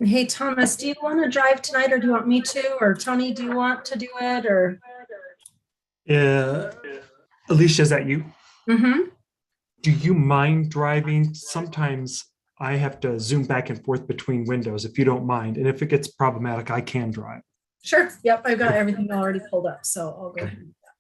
Hey, Thomas, do you want to drive tonight or do you want me to? Or Tony, do you want to do it? Or Alicia, is that you? mm-hmm. Do you mind driving? Sometimes I have to zoom back and forth between windows if you don't mind. And if it gets problematic, I can drive. Sure. Yep, I've got everything already pulled up, so I'll go ahead and do that.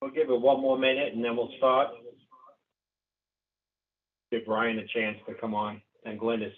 We'll give it one more minute and then we'll start. Give Ryan a chance to come on and Glynis.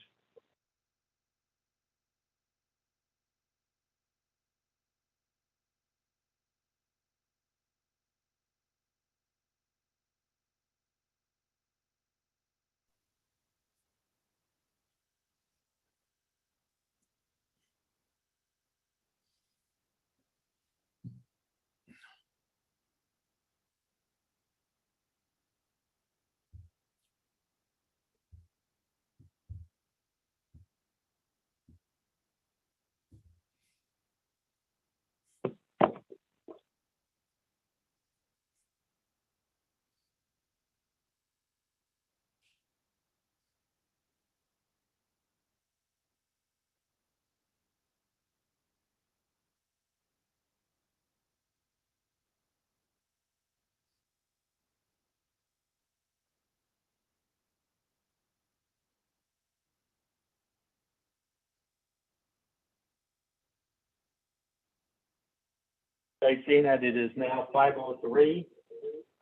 Okay, seeing that it is now 5:03,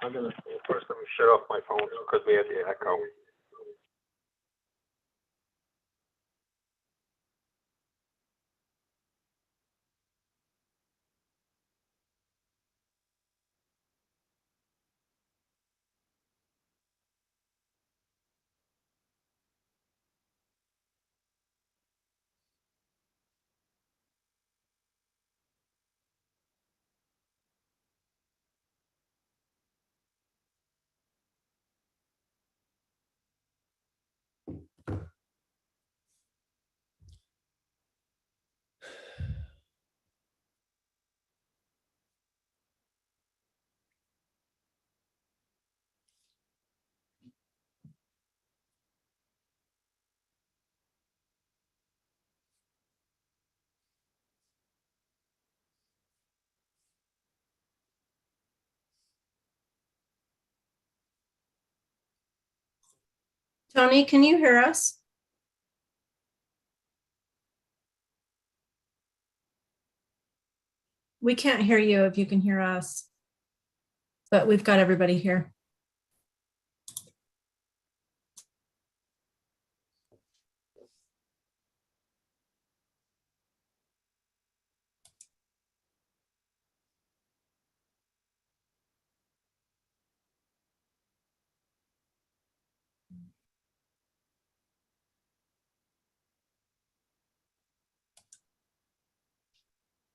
I'm gonna first let me shut off my phone because we have the echo. Tony, can you hear us? We can't hear you if you can hear us. But we've got everybody here.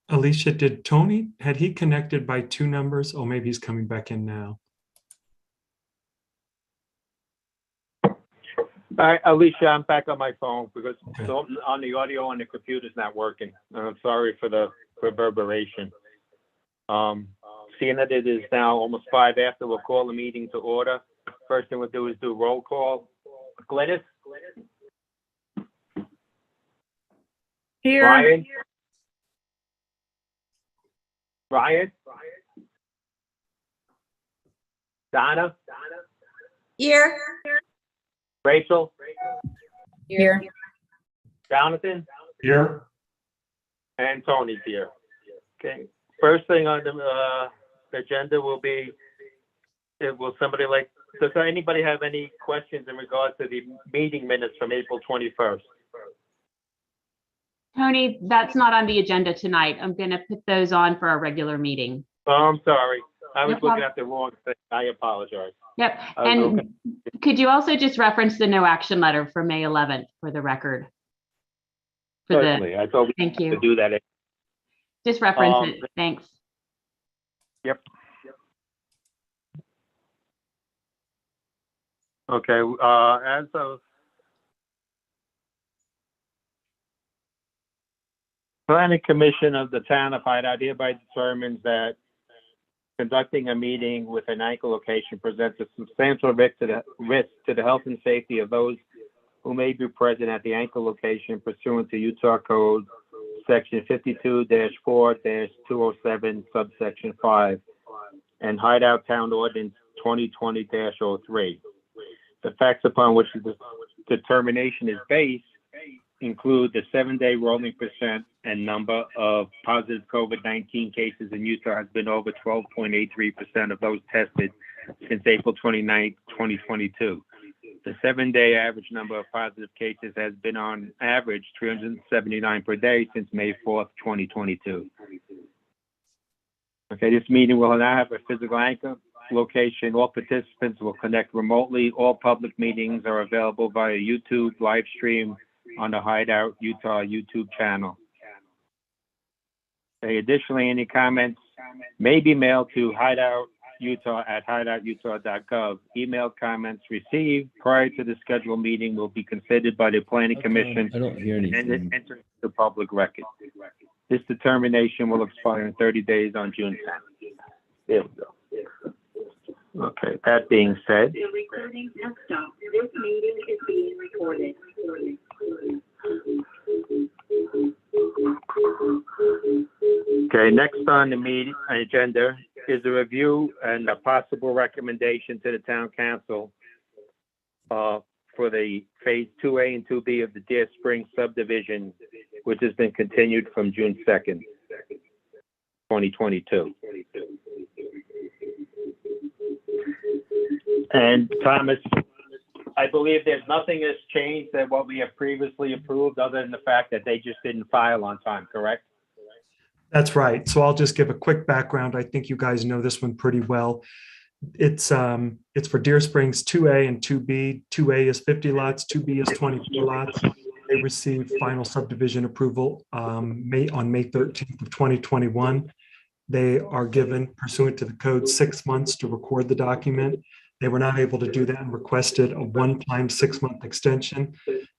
Alicia, did Tony, had he connected by two numbers? Oh, maybe he's coming back in now. All right, Alicia, I'm back on my phone because Okay. on the audio on the computer's not working. I'm sorry for the reverberation. Seeing that it is now almost 5 after, we'll call the meeting to order. First thing we'll do is do roll call. Glynis? Here. Brian? Brian? Donna? Here. Rachel? Here. Jonathan? Here. And Tony's here. Okay. First thing on the agenda will be, does anybody have any questions in regards to the meeting minutes from April 21st? Tony, that's not on the agenda tonight. I'm going to put those on for our regular meeting. Oh, I'm sorry. I was No problem. looking at the wrong thing. I apologize. Yep. Okay. And could you also just reference the no action letter for May 11th for the record? Certainly. I thought we Thank had to you. do that. Just reference it. Thanks. Yep. Okay, as of Planning Commission of the Town of Hideout hereby determines that conducting a meeting with an anchor location presents a substantial risk to the health and safety of those who may be present at the anchor location pursuant to Utah Code Section 52-4-207, subsection 5, and Hideout Town Ordinance 2020-03. The facts upon which the determination is based include the 7-day rolling percent and number of positive COVID-19 cases in Utah has been over 12.83% of those tested since April 29, 2022. The 7-day average number of positive cases has been on average 379 per day since May 4th, 2022. Okay, this meeting will now have a physical anchor location. All participants will connect remotely. All public meetings are available via YouTube live stream on the Hideout Utah YouTube channel. Okay, additionally, any comments may be mailed to hideoututah@hideoututah.gov. Email comments received prior to the scheduled meeting will be considered by the Planning Commission I don't hear and anything. enter the public record. This determination will expire in 30 days on June 10th. There we go. Okay, that being said. The recording has stopped. This meeting is being recorded. Okay, next on the meeting agenda is a review and a possible recommendation to the town council for the phase 2A and 2B of the Deer Spring subdivision, which has been continued from June 2nd, 2022. And Thomas, I believe there's nothing has changed than what we have previously approved, other than the fact that they just didn't file on time, correct? That's right. So I'll just give a quick background. I think you guys know this one pretty well. It's for Deer Springs 2A and 2B. 2A is 50 lots, 2B is 24 lots. They received final subdivision approval on May 13th of 2021. They are given, pursuant to the code, 6 months to record the document. They were not able to do that and requested a one-time 6-month extension.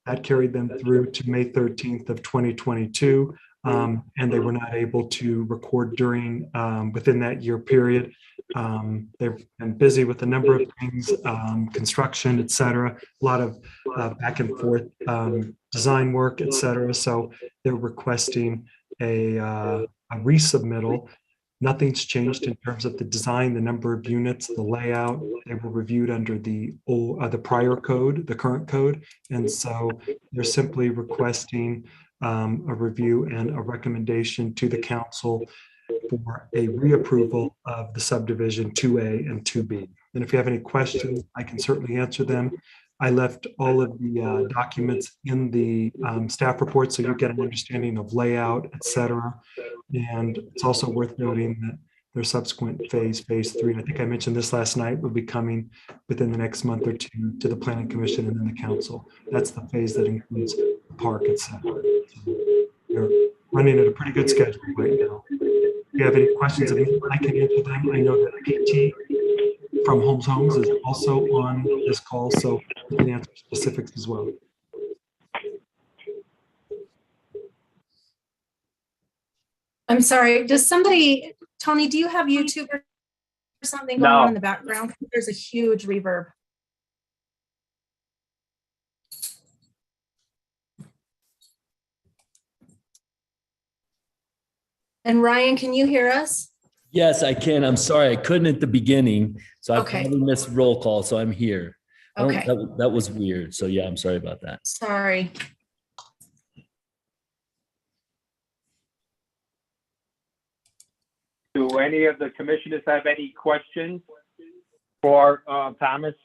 That carried them through to May 13th of 2022. And they were not able to record during within that year period. They've been busy with a number of things, construction, et cetera, a lot of back and forth design work, et cetera. So they're requesting a resubmittal. Nothing's changed in terms of the design, the number of units, the layout. They were reviewed under the prior code, the current code. And so they're simply requesting a review and a recommendation to the council for a reapproval of the subdivision 2A and 2B. And if you have any questions, I can certainly answer them. I left all of the documents in the staff report so you get an understanding of layout, et cetera. And it's also worth noting that their subsequent phase 3, and I think I mentioned this last night, will be coming within the next month or two to the Planning Commission and then the council. That's the phase that includes the park, et cetera. So they're running at a pretty good schedule right now. If you have any questions of me, I can answer them. I know that PT from Holmes Homes is also on this call, so we can answer specifics as well. I'm sorry, does somebody, Tony, do you have YouTube or something going on in the background? There's a huge reverb. And Ryan, can you hear us? Yes, I can. I'm sorry. I couldn't at the beginning. So I Okay. probably missed roll call. So I'm here. Okay. That was weird. So yeah, I'm sorry about that. Sorry. Do any of the commissioners have any questions for Thomas?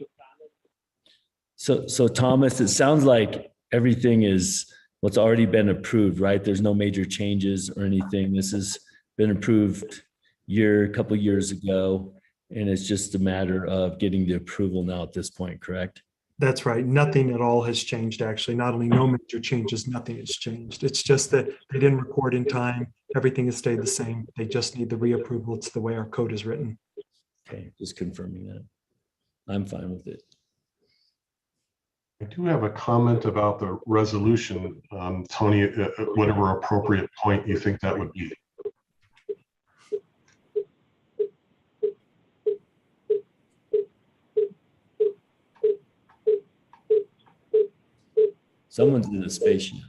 So Thomas, it sounds like everything is what's already been approved, right? There's no major changes or anything. This has been approved a couple years ago, and it's just a matter of getting the approval now at this point, correct? That's right. Nothing at all has changed, actually. Not only no major changes, nothing has changed. It's just that they didn't record in time. Everything has stayed the same. They just need the reapproval. It's the way our code is written. Okay, just confirming that. I'm fine with it. I do have a comment about the resolution, Tony, at whatever appropriate point you think that would be. Someone's in a spaceship.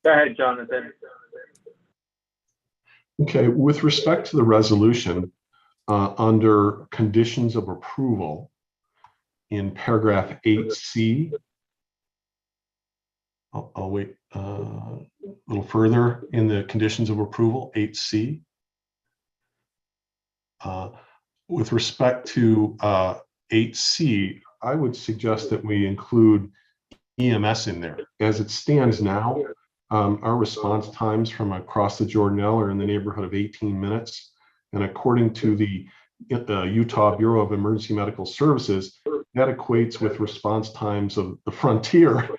Go ahead, Jonathan. Okay, with respect to the resolution, under conditions of approval, in paragraph 8C, I'll wait a little further in the conditions of approval, 8C. With respect to 8C, I would suggest that we include EMS in there. As it stands now, our response times from across the Jordanelle are in the neighborhood of 18 minutes. And according to the Utah Bureau of Emergency Medical Services, that equates with response times of the frontier,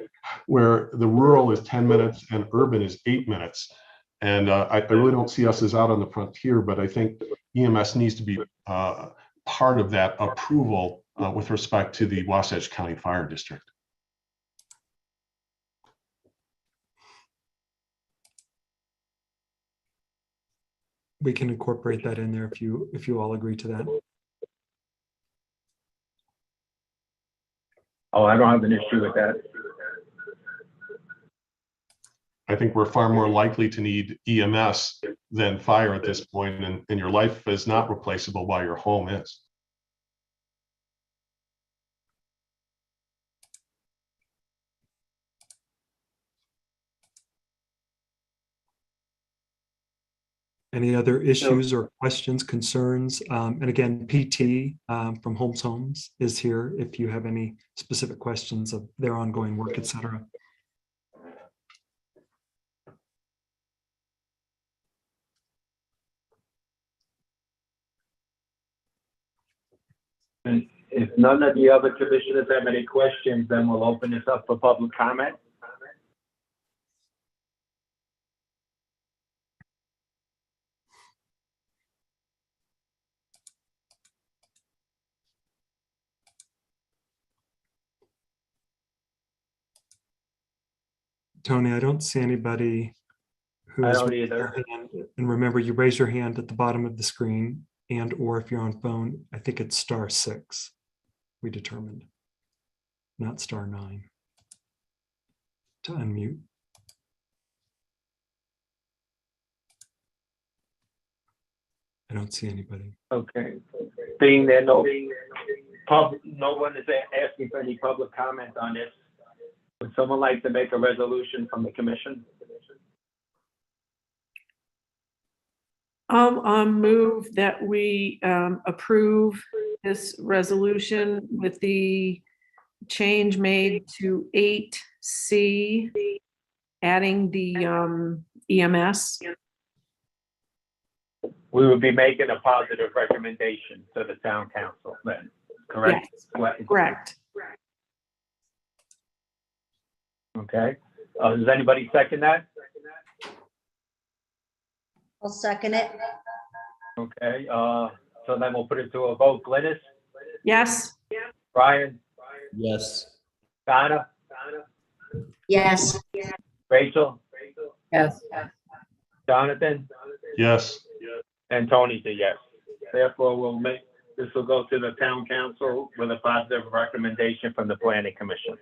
where the rural is 10 minutes and urban is 8 minutes. And I really don't see us as out on the frontier, but I think EMS needs to be part of that approval with respect to the Wasatch County Fire District. We can incorporate that in there if you all agree to that. Oh, I don't have an issue with that. I think we're far more likely to need EMS than fire at this point, and your life is not replaceable while your home is. Any other issues or questions, concerns? And again, PT from Holmes Homes is here if you have any specific questions of their ongoing work, et cetera. And if none of the other commissioners have any questions, then we'll open this up for public comment. Tony, I don't see anybody who I is don't raised either. their hand. And remember, you raise your hand at the bottom of the screen, and or if you're on phone, I think it's *6. We determined, not *9 to unmute. I don't see anybody. Okay. Being there, no. no one is asking for any public comment on this. Would someone like to make a resolution from the commission? I'll move that we approve this resolution with the change made to 8C, adding the EMS. We would be making a positive recommendation to the town council then, correct? Yes, correct. Okay. Does anybody second that? I'll second it. Okay, so then we'll put it to a vote. Glynis, Yes. Brian, Yes. Donna, Yes. Rachel, Yes. Jonathan, Yes. and Tony's a yes. Therefore, this will go to the town council with a positive recommendation from the planning commission.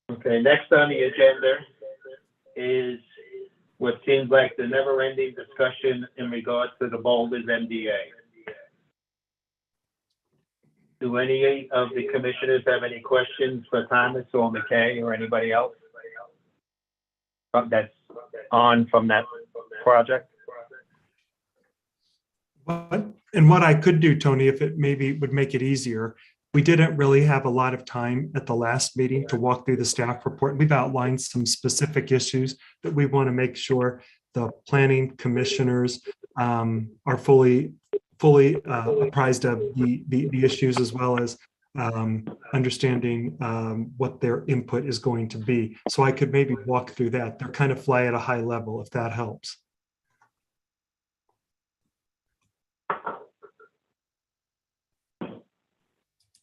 Okay, next on the agenda is what seems like the never-ending discussion in regards to the Boulders MDA. Do any of the commissioners have any questions for Thomas or McKay or anybody else that's on from that project? What I could do, Tony, if it maybe would make it easier, we didn't really have a lot of time at the last meeting to walk through the staff report. We've outlined some specific issues that we want to make sure the planning commissioners are fully apprised of the issues, as well as understanding what their input is going to be. So I could maybe walk through that. They're kind of fly at a high level, if that helps.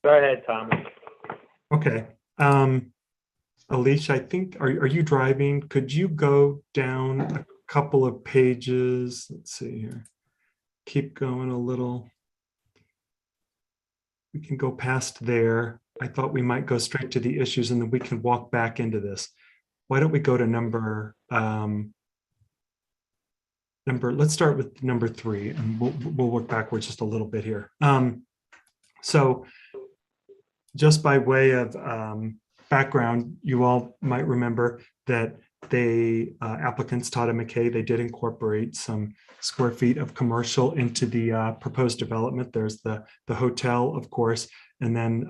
Go ahead, Thomas. Okay. Alicia, I think, are you driving? Could you go down a couple of pages? Let's see here. Keep going a little. We can go past there. I thought we might go straight to the issues and then we can walk back into this. Why don't we go to let's start with number 3 and we'll work backwards just a little bit here. So just by way of background, you all might remember that applicants, Todd and McKay, they did incorporate some square feet of commercial into the proposed development. There's the hotel, of course, and then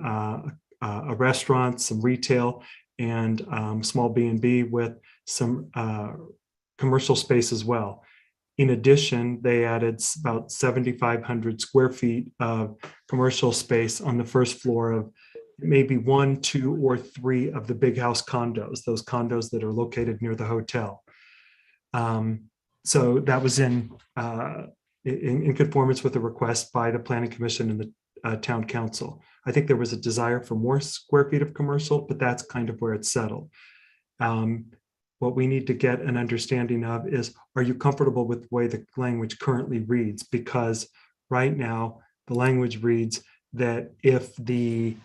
a restaurant, some retail, and small B&B with some commercial space as well. In addition, they added about 7,500 square feet of commercial space on the first floor of maybe 1, 2, or 3 of the big house condos, those condos that are located near the hotel. So that was in conformance with the request by the Planning Commission and the Town Council. I think there was a desire for more square feet of commercial, but that's kind of where it's settled. What we need to get an understanding of is, are you comfortable with the way the language currently reads? Because right now, the language reads that if the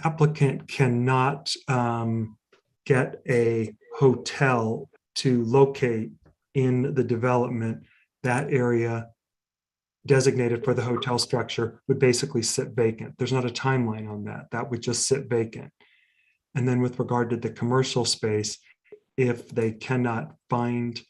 applicant cannot get a hotel to locate in the development, that area designated for the hotel structure would basically sit vacant. There's not a timeline on that. That would just sit vacant. And then with regard to the commercial space, if they cannot find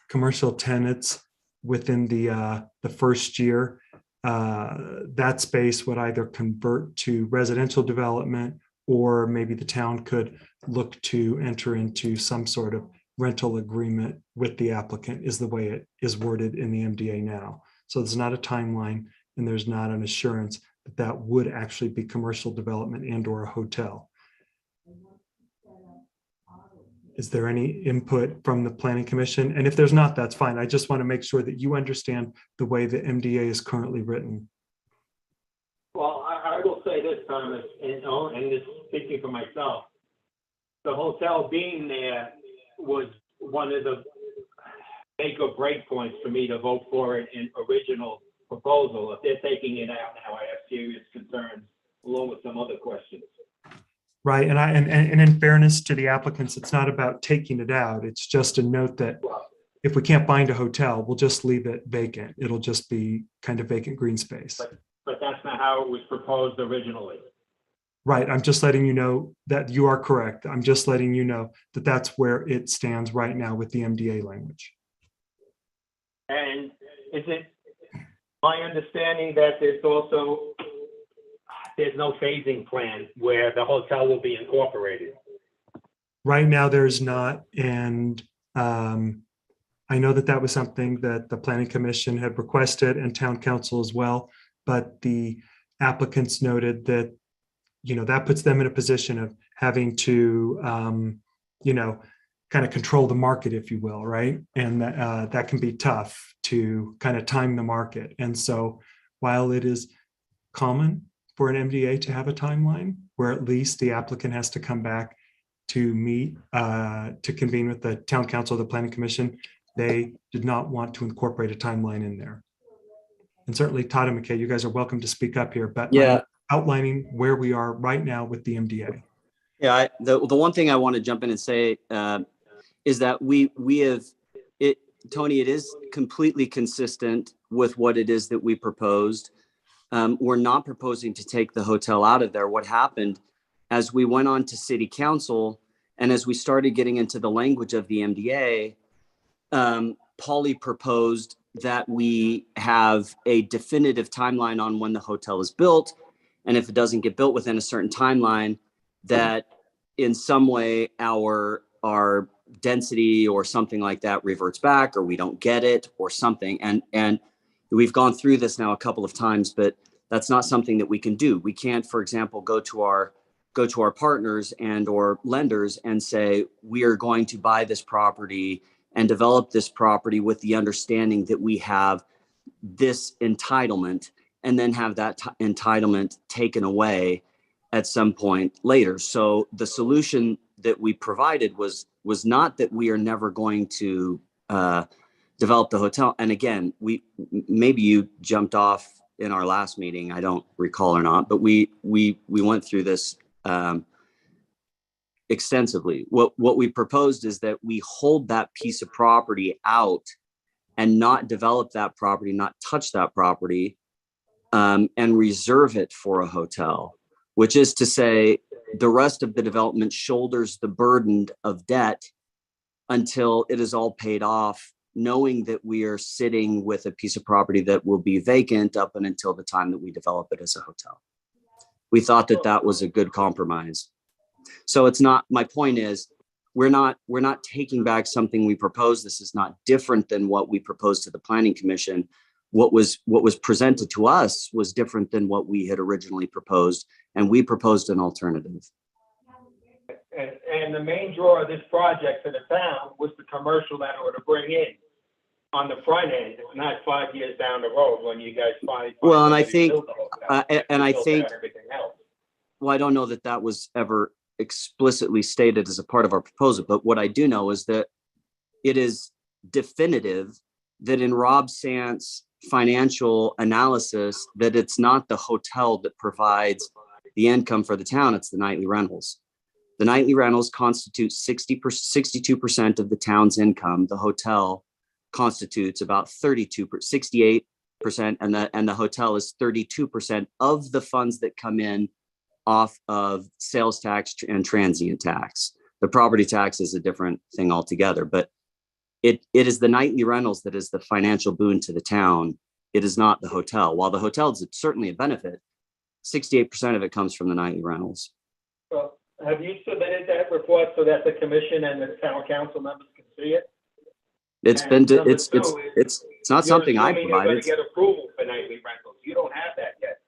commercial tenants within the first year, that space would either convert to residential development, or maybe the town could look to enter into some sort of rental agreement with the applicant, is the way it is worded in the MDA now. So there's not a timeline and there's not an assurance that that would actually be commercial development and or a hotel. Is there any input from the Planning Commission? And if there's not, that's fine. I just want to make sure that you understand the way the MDA is currently written. Well, I will say this, Thomas, and this speaking for myself, the hotel being there was one of the make or break points for me to vote for it in original proposal. If they're taking it out now, I have serious concerns, along with some other questions. Right, and in fairness to the applicants, it's not about taking it out. It's just a note that if we can't find a hotel, we'll just leave it vacant. It'll just be kind of vacant green space. But that's not how it was proposed originally. Right. I'm just letting you know that you are correct. I'm just letting you know that that's where it stands right now with the MDA language. And is it my understanding that there's no phasing plan where the hotel will be incorporated? Right now, there's not. And I know that that was something that the Planning Commission had requested and Town Council as well. But the applicants noted that, that puts them in a position of having to, kind of control the market, if you will, right? And that can be tough to kind of time the market. And so while it is common for an MDA to have a timeline where at least the applicant has to come back to meet, to convene with the Town Council, the Planning Commission, they did not want to incorporate a timeline in there. And certainly Todd and McKay, you guys are welcome to speak up here, but Yeah. I'm outlining where we are right now with the MDA. Yeah, the one thing I want to jump in and say is that we have it, Tony. It is completely consistent with what it is that we proposed. We're not proposing to take the hotel out of there. What happened as we went on to City Council and as we started getting into the language of the MDA, Paulie proposed that we have a definitive timeline on when the hotel is built, and if it doesn't get built within a certain timeline, that in some way our density or something like that reverts back, or we don't get it or something. And we've gone through this now a couple of times, but that's not something that we can do. We can't, for example, go to our partners and or lenders and say, we are going to buy this property and develop this property with the understanding that we have this entitlement, and then have that entitlement taken away at some point later. So the solution that we provided was not that we are never going to develop the hotel. And again, maybe you jumped off in our last meeting, I don't recall or not, but we went through this extensively. What we proposed is that we hold that piece of property out and not develop that property, not touch that property, and reserve it for a hotel, which is to say the rest of the development shoulders the burden of debt until it is all paid off, knowing that we are sitting with a piece of property that will be vacant up and until the time that we develop it as a hotel. We thought that that was a good compromise. So it's not, my point is, we're not taking back something we proposed. This is not different than what we proposed to the Planning Commission. What was presented to us was different than what we had originally proposed, and we proposed an alternative. And the main draw of this project for the town was the commercial that it would bring in on the front end. It's not 5 years down the road when you guys find. Well, and I think, well, I don't know that that was ever explicitly stated as a part of our proposal, but what I do know is that it is definitive that in Rob Sant's financial analysis, that it's not the hotel that provides the income for the town, it's the nightly rentals. The nightly rentals constitute 62% of the town's income. The hotel constitutes about 68%, and the hotel is 32% of the funds that come in off of sales tax and transient tax. The property tax is a different thing altogether, but it is the nightly rentals that is the financial boon to the town. It is not the hotel. While the hotel is certainly a benefit, 68% of it comes from the nightly rentals. Well, have you submitted that report so that the commission and the town council members can see it? It's not something I provided. You're going to get approval for nightly rentals. You don't have that yet.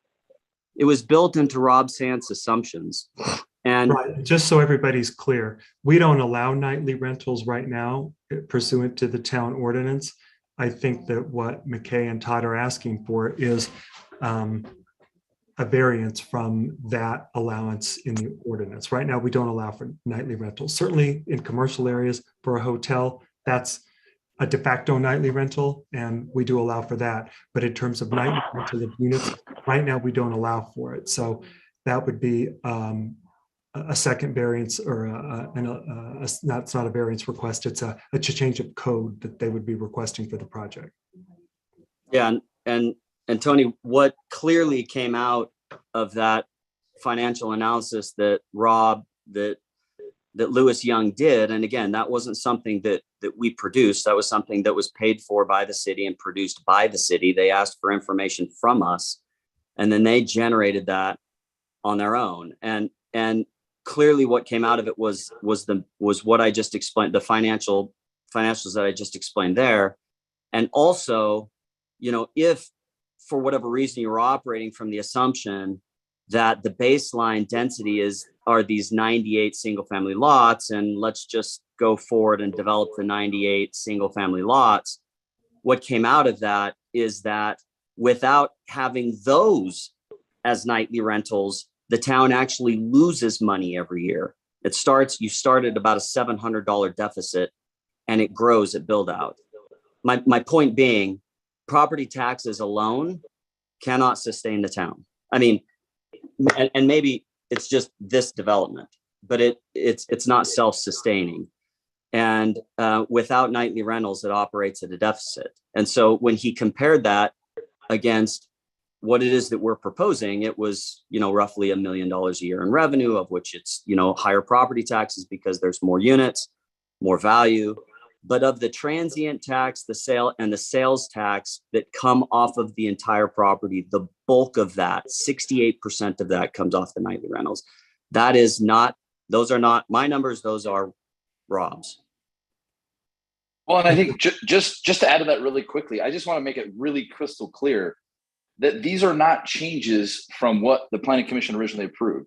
It was built into Rob Sant's assumptions. And right, just so everybody's clear, we don't allow nightly rentals right now pursuant to the town ordinance. I think that what McKay and Todd are asking for is a variance from that allowance in the ordinance. Right now, we don't allow for nightly rentals. Certainly in commercial areas for a hotel, that's a de facto nightly rental, and we do allow for that. But in terms of nightly rental of units, right now we don't allow for it. So that would be a second variance or it's not a variance request, it's a change of code that they would be requesting for the project. Yeah, and Tony, what clearly came out of that financial analysis that Lewis Young did, and again, that wasn't something that we produced. That was something that was paid for by the city and produced by the city. They asked for information from us, and then they generated that on their own. And clearly, what came out of it was what I just explained, the financials that I just explained there, and also, if for whatever reason you're operating from the assumption that the baseline density are these 98 single family lots, and let's just go forward and develop the 98 single family lots. What came out of that is that without having those as nightly rentals, the town actually loses money every year. You start at about a $700 deficit and it grows at build out. My point being, property taxes alone cannot sustain the town. I mean, and maybe it's just this development, but it's not self-sustaining. And without nightly rentals, it operates at a deficit. And so when he compared that against what it is that we're proposing, it was, roughly $1 million a year in revenue, of which it's, higher property taxes because there's more units, more value. But of the transient tax, the sales tax that come off of the entire property, the bulk of that, 68% of that comes off the nightly rentals. Those are not my numbers, those are Rob's. Well, and I think just to add to that really quickly, I just want to make it really crystal clear that these are not changes from what the Planning Commission originally approved.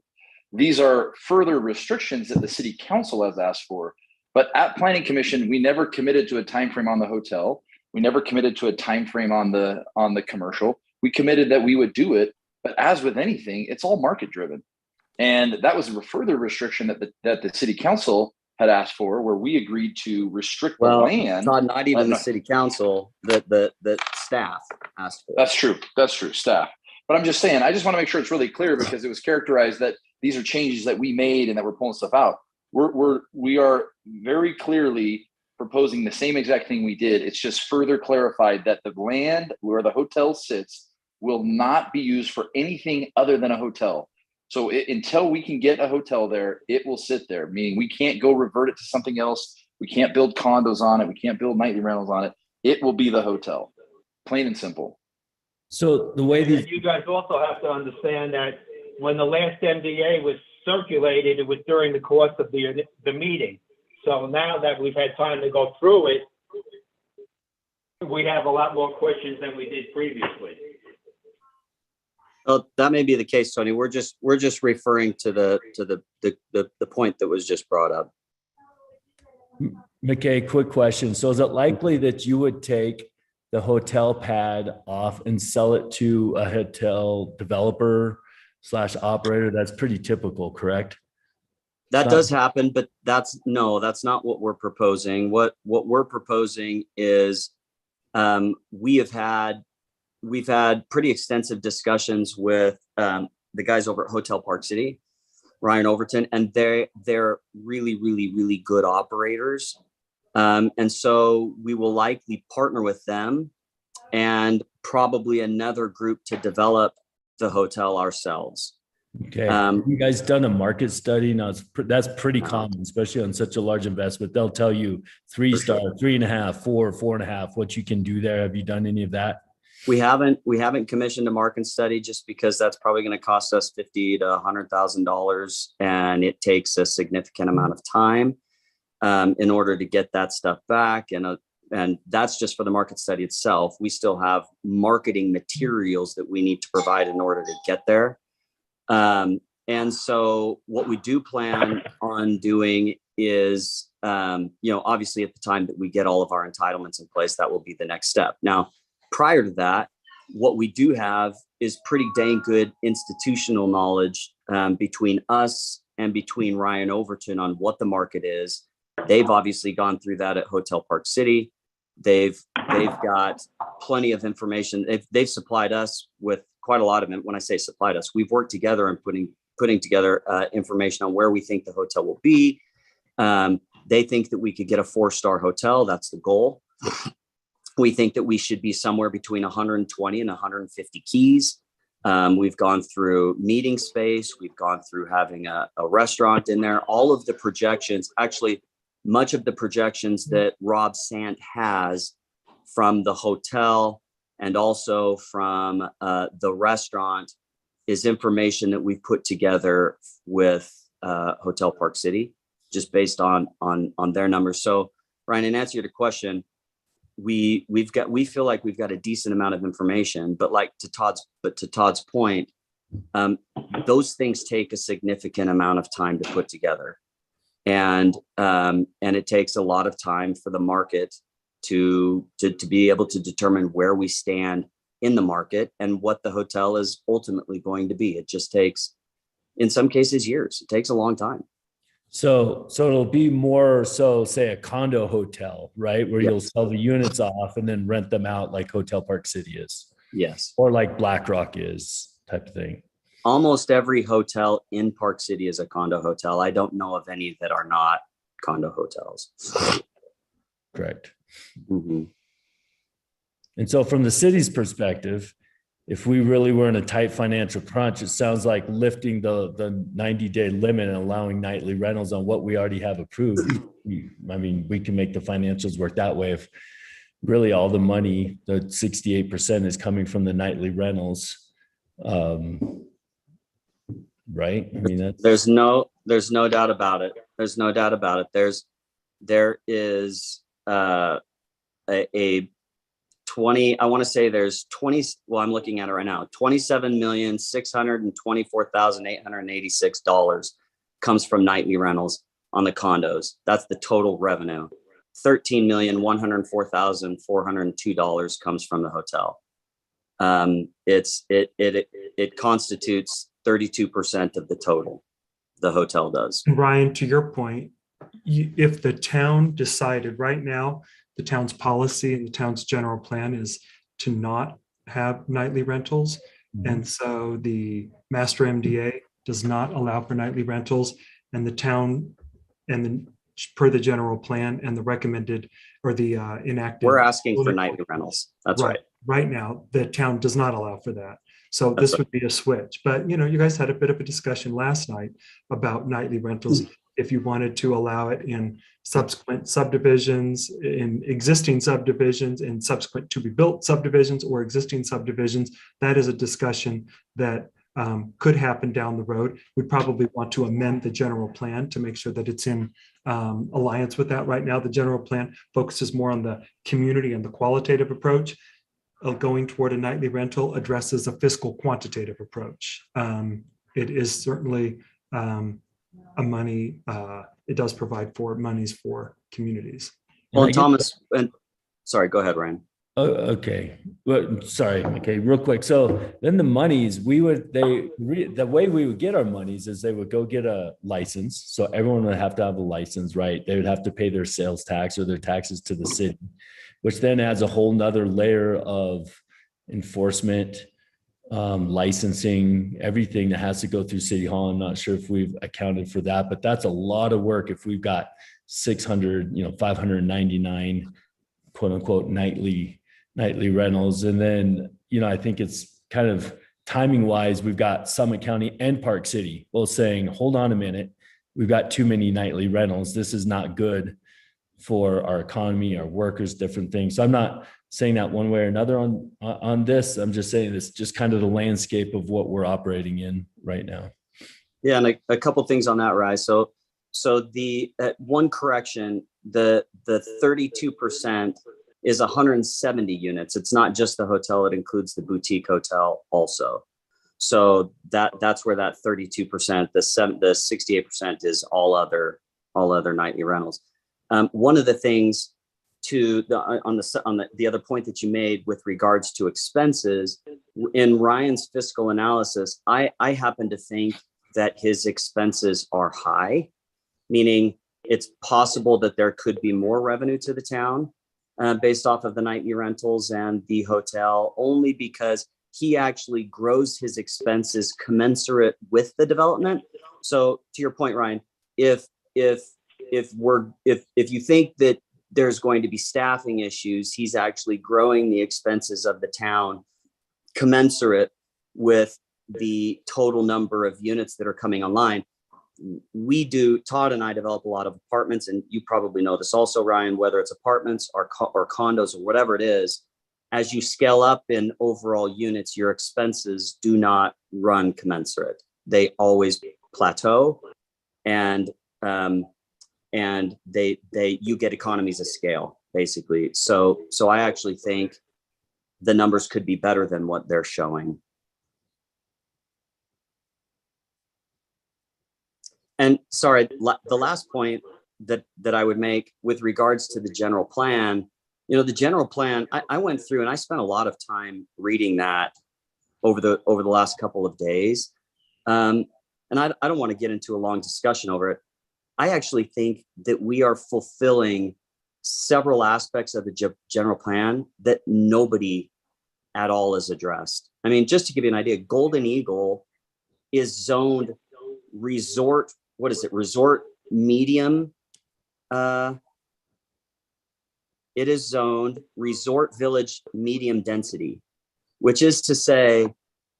These are further restrictions that the City Council has asked for. But at Planning Commission, we never committed to a time frame on the hotel. We never committed to a time frame on the commercial. We committed that we would do it, but as with anything, it's all market driven. And that was a further restriction that the City Council had asked for, where we agreed to restrict the land. Not even the City Council, the staff asked for. That's true, staff. But I'm just saying, I just want to make sure it's really clear, because it was characterized that these are changes that we made and that we're pulling stuff out. We are very clearly proposing the same exact thing we did. It's just further clarified that the land where the hotel sits will not be used for anything other than a hotel. So until we can get a hotel there, it will sit there, meaning we can't go revert it to something else. We can't build condos on it. We can't build nightly rentals on it. It will be the hotel, plain and simple. So the way these, you guys also have to understand that when the last MDA was circulated, it was during the course of the meeting. So now that we've had time to go through it, we have a lot more questions than we did previously. Well, that may be the case, Tony. We're just referring to the point that was just brought up. McKay, quick question. So is it likely that you would take the hotel pad off and sell it to a hotel developer / operator? That's pretty typical, correct? That does happen, but that's not what we're proposing. What we're proposing is we've had pretty extensive discussions with the guys over at Hotel Park City, Ryan Overton, and they're really, really, really good operators. And so we will likely partner with them and probably another group to develop the hotel ourselves. Okay. You guys done a market study? Now that's pretty common, especially on such a large investment. They'll tell you 3-star, 3.5, 4, 4.5, what you can do there. Have you done any of that? We haven't commissioned a market study, just because that's probably going to cost us $50,000 to $100,000, and it takes a significant amount of time in order to get that stuff back. And that's just for the market study itself. We still have marketing materials that we need to provide in order to get there. And so what we do plan on doing is, obviously at the time that we get all of our entitlements in place, that will be the next step. Now, prior to that, what we do have is pretty dang good institutional knowledge between us and between Ryan Overton on what the market is. They've obviously gone through that at Hotel Park City. They've got plenty of information. They've supplied us with quite a lot of it. When I say supplied us, we've worked together on putting putting together information on where we think the hotel will be. They think that we could get a 4-star hotel. That's the goal. We think that we should be somewhere between 120 and 150 keys. We've gone through meeting space. We've gone through having a restaurant in there. All of the projections, actually, much of the projections that Rob Sant has from the hotel and also from the restaurant is information that we've put together with Hotel Park City, just based on their numbers. So, Ryan, in answer to your question, we feel like we've got a decent amount of information, but to Todd's point, those things take a significant amount of time to put together, and it takes a lot of time for the market to be able to determine where we stand in the market and what the hotel is ultimately going to be. It just takes, in some cases, years. It takes a long time. So it'll be more so, say, a condo hotel, right? Where Yep. you'll sell the units off and then rent them out like Hotel Park City is. Yes. Or like BlackRock is, type of thing. Almost every hotel in Park City is a condo hotel. I don't know of any that are not condo hotels. Correct. Mm-hmm. And so from the city's perspective, if we really were in a tight financial crunch, it sounds like lifting the 90-day limit and allowing nightly rentals on what we already have approved. We can make the financials work that way. If really all the money, the 68% is coming from the nightly rentals. Right? I mean, there's no doubt about it. There's no doubt about it. There is a 20, I want to say there's 20, well, I'm looking at it right now, $27,624,886 comes from nightly rentals on the condos. That's the total revenue. $13,104,402 comes from the hotel. It constitutes 32% of the total. The hotel does. Ryan, to your point, if the town decided right now, the town's policy and the town's general plan is to not have nightly rentals. And so the master MDA does not allow for nightly rentals, and the town, and per the general plan and the recommended or the enacted. We're asking for nightly rentals. That's right. Right now, the town does not allow for that. So this would be a switch. But, you guys had a bit of a discussion last night about nightly rentals. If you wanted to allow it in subsequent subdivisions, in existing subdivisions, in subsequent to be built subdivisions or existing subdivisions, that is a discussion that could happen down the road. We'd probably want to amend the general plan to make sure that it's in alliance with that. Right now, the general plan focuses more on the community and the qualitative approach. Going toward a nightly rental addresses a fiscal quantitative approach. It is certainly a money, it does provide for monies for communities. Well, Thomas, and sorry, go ahead, Ryan. Oh, okay. Well, sorry. Okay, real quick. So then the monies, the way we would get our monies is they would go get a license. So everyone would have to have a license, right? They would have to pay their sales tax or their taxes to the city, which then adds a whole nother layer of enforcement, licensing, everything that has to go through City Hall. I'm not sure if we've accounted for that, but that's a lot of work if we've got 599 quote unquote nightly rentals. And then, I think it's kind of timing wise, we've got Summit County and Park City both saying, hold on a minute, we've got too many nightly rentals. This is not good for our economy, our workers, different things. So I'm not saying that one way or another on this. I'm just saying this, just kind of the landscape of what we're operating in right now. Yeah, and a couple things on that, Rye. So the one correction, the 32% is 170 units. It's not just the hotel; it includes the boutique hotel also. So that's where that 32%, the 68% is all other nightly rentals. One of the things on the other point that you made with regards to expenses, in Ryan's fiscal analysis, I happen to think that his expenses are high, meaning it's possible that there could be more revenue to the town based off of the nightly rentals and the hotel, only because he actually grows his expenses commensurate with the development. So to your point, Ryan, if you think that there's going to be staffing issues, he's actually growing the expenses of the town commensurate with the total number of units that are coming online. Todd and I develop a lot of apartments, and you probably know this also, Ryan, whether it's apartments or condos or whatever it is, as you scale up in overall units, your expenses do not run commensurate. They always plateau, and you get economies of scale, basically. So I actually think the numbers could be better than what they're showing. And sorry, the last point that I would make with regards to the general plan, the general plan, I went through and I spent a lot of time reading that over the last couple of days. And I don't want to get into a long discussion over it. I actually think that we are fulfilling several aspects of the general plan that nobody at all is addressed. I mean, just to give you an idea, Golden Eagle is zoned resort. What is it? Resort medium. It is zoned resort village medium density, which is to say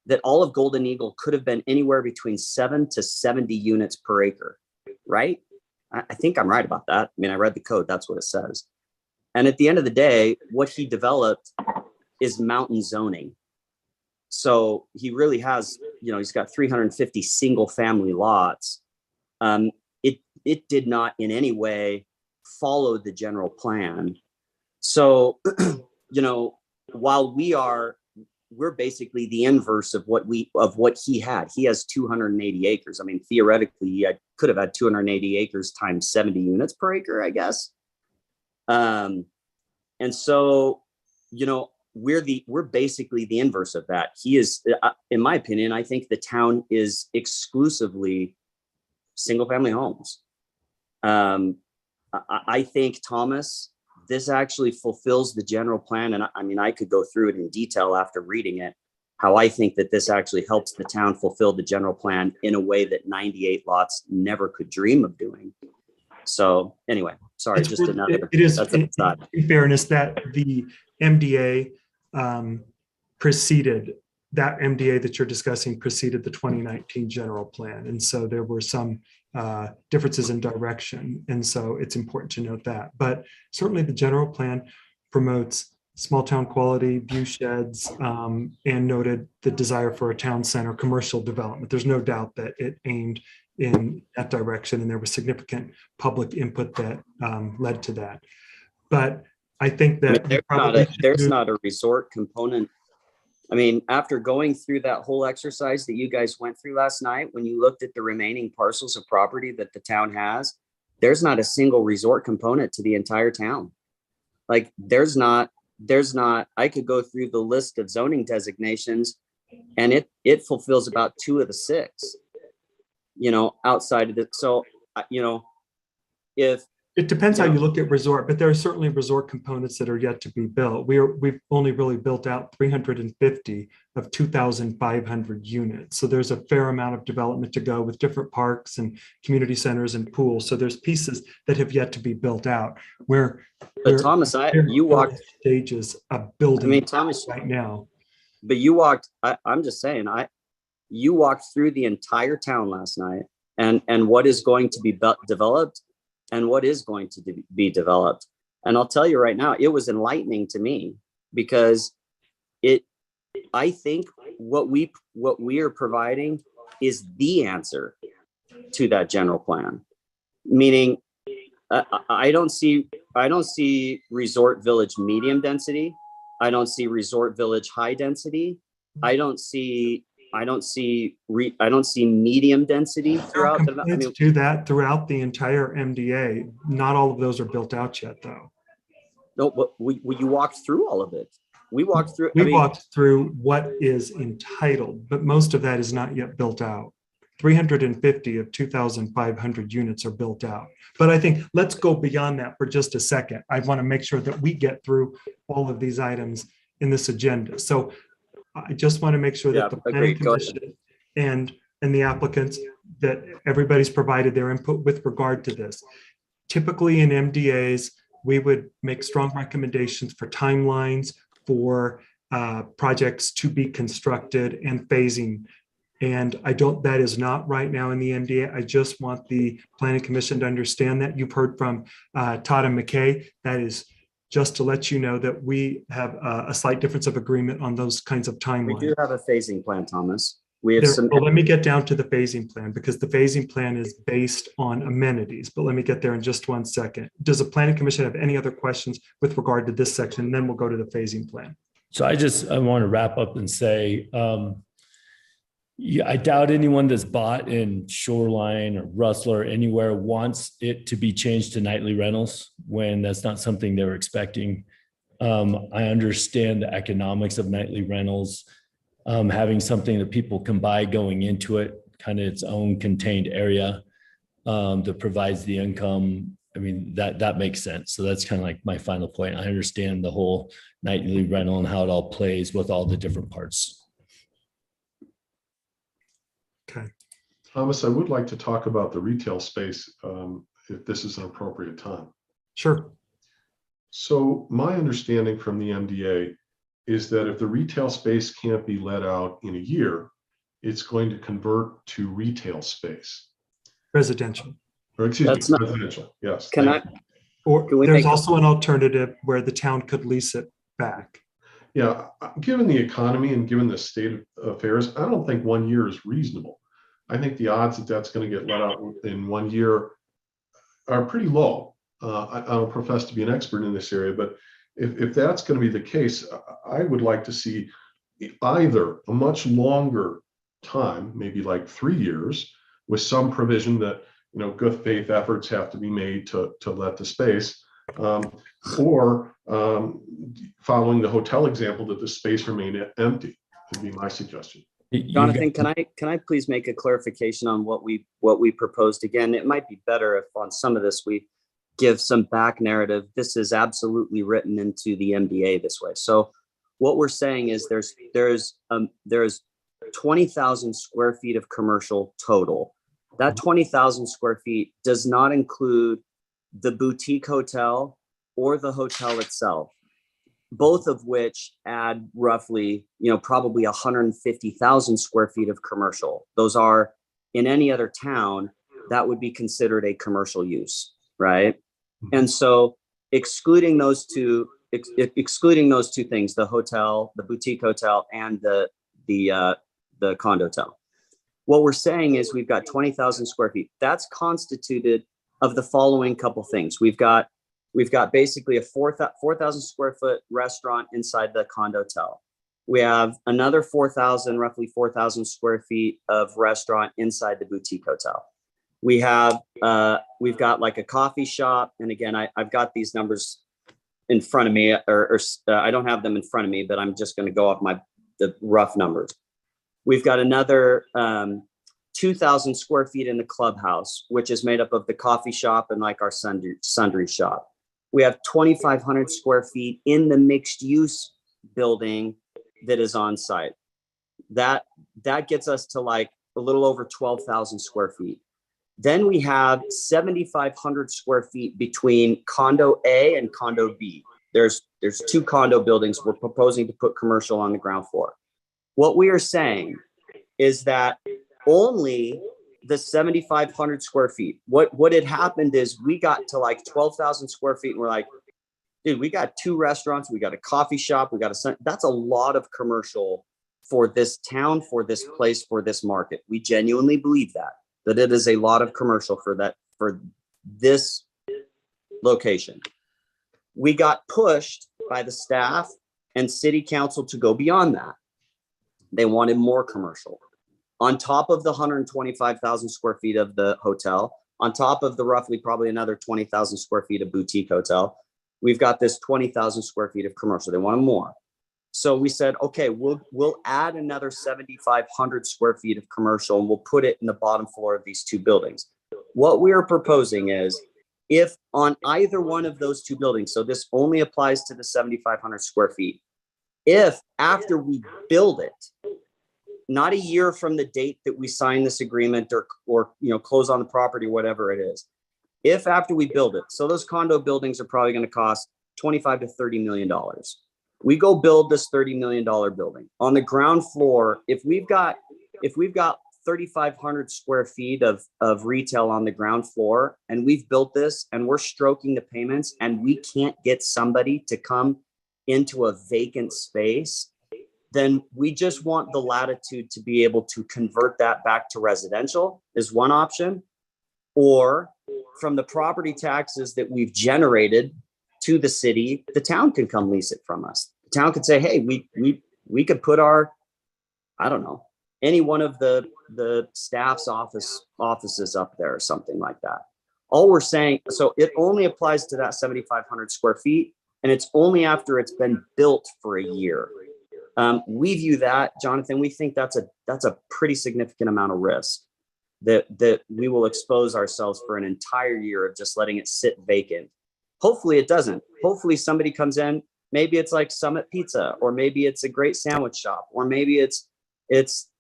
that all of Golden Eagle could have been anywhere between 7 to 70 units per acre, right? I think I'm right about that. I mean, I read the code, that's what it says. And at the end of the day, what he developed is mountain zoning. So he really has, he's got 350 single family lots. It did not in any way follow the general plan. So, while we're basically the inverse of what he had. He has 280 acres. I mean, theoretically, he could have had 280 acres times 70 units per acre, I guess. And so, we're basically the inverse of that. He is, in my opinion, I think the town is exclusively single family homes. I think, Thomas, this actually fulfills the general plan. And I mean, I could go through it in detail after reading it, how I think that this actually helps the town fulfill the general plan in a way that 98 lots never could dream of doing. So anyway, sorry, It is in fairness that the MDA preceded, that MDA that you're discussing preceded the 2019 general plan. And so there were some differences in direction. And so it's important to note that. But certainly the general plan promotes small town quality, view sheds, and noted the desire for a town center commercial development. There's no doubt that it aimed in that direction, and there was significant public input that led to that. But I think that there's not a resort component. I mean, after going through that whole exercise that you guys went through last night, when you looked at the remaining parcels of property that the town has, there's not a single resort component to the entire town. Like there's not, I could go through the list of zoning designations and it fulfills about 2 of the 6, outside of it. So, if it depends how you look at resort, but there are certainly resort components that are yet to be built. We've only really built out 350 of 2,500 units. So there's a fair amount of development to go with different parks and community centers and pools. So there's pieces that have yet to be built out. But Thomas, you walked stages of building. I mean, Thomas, right now. But you walked. I'm just saying. You walked through the entire town last night, and what is going to be developed. And what is going to be developed. And I'll tell you right now, it was enlightening to me because I think what we are providing is the answer to that general plan. Meaning, I don't see resort village medium density. I don't see resort village high density. I don't see medium density throughout throughout the entire MDA. Not all of those are built out yet, though. No, but you walked through all of it. We walked through. Walked through what is entitled, but most of that is not yet built out. 350 of 2,500 units are built out. But I think let's go beyond that for just a second. I want to make sure that we get through all of these items in this agenda. So I just want to make sure that Yeah, the planning agreed. Go ahead. commission and the applicants, that everybody's provided their input with regard to this. Typically in MDAs, we would make strong recommendations for timelines for projects to be constructed and phasing. And that is not right now in the MDA. I just want the planning commission to understand that. You've heard from Todd and McKay. That is just to let you know that we have a slight difference of agreement on those kinds of We timelines. do have a phasing plan, Thomas. We have some. Well, let me get down to the phasing plan, because the phasing plan is based on amenities, but let me get there in just 1 second. Does the planning commission have any other questions with regard to this section? And then we'll go to the phasing plan. So I want to wrap up and say, I doubt anyone that's bought in Shoreline or Russell or anywhere wants it to be changed to nightly rentals when that's not something they were expecting. I understand the economics of nightly rentals, having something that people can buy going into it, kind of its own contained area that provides the income. I mean, that makes sense. So that's kind of like my final point. I understand the whole nightly rental and how it all plays with all the different parts. Okay. Thomas, I would like to talk about the retail space, if this is an appropriate time. Sure. So my understanding from the MDA is that if the retail space can't be let out in a year, it's going to convert to retail space. Residential. Or excuse That's me, not- residential, yes. Can I? Or Can we there's make- also an alternative where the town could lease it back. Yeah, given the economy and given the state of affairs, I don't think 1 year is reasonable. I think the odds that that's going to get let out in 1 year are pretty low. I don't profess to be an expert in this area, but if that's going to be the case, I would like to see either a much longer time, maybe like 3 years, with some provision that, you know, good faith efforts have to be made to let the space, or following the hotel example, that the space remain empty would be my suggestion. Jonathan, can I please make a clarification on what we proposed? Again, it might be better if on some of this we give some back narrative. This is absolutely written into the MDA this way. So what we're saying is there's 20,000 square feet of commercial total. That 20,000 square feet does not include the boutique hotel or the hotel itself, both of which add roughly, probably 150,000 square feet of commercial. Those are, in any other town, that would be considered a commercial use, right? And so excluding those two things, the hotel, the boutique hotel, and the condo hotel. What we're saying is we've got 20,000 square feet. That's constituted of the following couple things. We've got basically a 4,000 square foot restaurant inside the condo hotel. We have another roughly 4,000 square feet of restaurant inside the boutique hotel. We've got like a coffee shop. And again, I've got these numbers in front of me, or I don't have them in front of me, but I'm just going to go off the rough numbers. We've got another 2,000 square feet in the clubhouse, which is made up of the coffee shop and like our sundry shop. We have 2,500 square feet in the mixed use building that is on site. That gets us to like a little over 12,000 square feet. Then we have 7,500 square feet between condo A and condo B. There's 2 condo buildings. We're proposing to put commercial on the ground floor. What we are saying is that only the 7,500 square feet, what had happened is we got to like 12,000 square feet and we're like, dude, we got 2 restaurants, we got a coffee shop, that's a lot of commercial for this town, for this place, for this market. We genuinely believe that it is a lot of commercial for this location. We got pushed by the staff and city council to go beyond that. They wanted more commercial. On top of the 125,000 square feet of the hotel, on top of the roughly probably another 20,000 square feet of boutique hotel, we've got this 20,000 square feet of commercial. They wanted more. So we said, okay, we'll add another 7,500 square feet of commercial and we'll put it in the bottom floor of these 2 buildings. What we are proposing is if on either one of those 2 buildings, so this only applies to the 7,500 square feet, If after we build it, not a year from the date that we sign this agreement or close on the property, whatever it is, if after we build it, so those condo buildings are probably going to cost $25 to $30 million. We go build this $30 million building on the ground floor. If we've got 3,500 square feet of retail on the ground floor, and we've built this and we're stroking the payments, and we can't get somebody to come into a vacant space, then we just want the latitude to be able to convert that back to residential is one option, or from the property taxes that we've generated to the city, the town can come lease it from us. The town could say, hey, we could put our, I don't know, any one of the staff's offices up there or something like that. All we're saying, so it only applies to that 7,500 square feet, and it's only after it's been built for a year. We view that, Jonathan, we think that's a pretty significant amount of risk that we will expose ourselves for an entire year of just letting it sit vacant. Hopefully it doesn't. Hopefully somebody comes in, maybe it's like Summit Pizza, or maybe it's a great sandwich shop, or maybe it's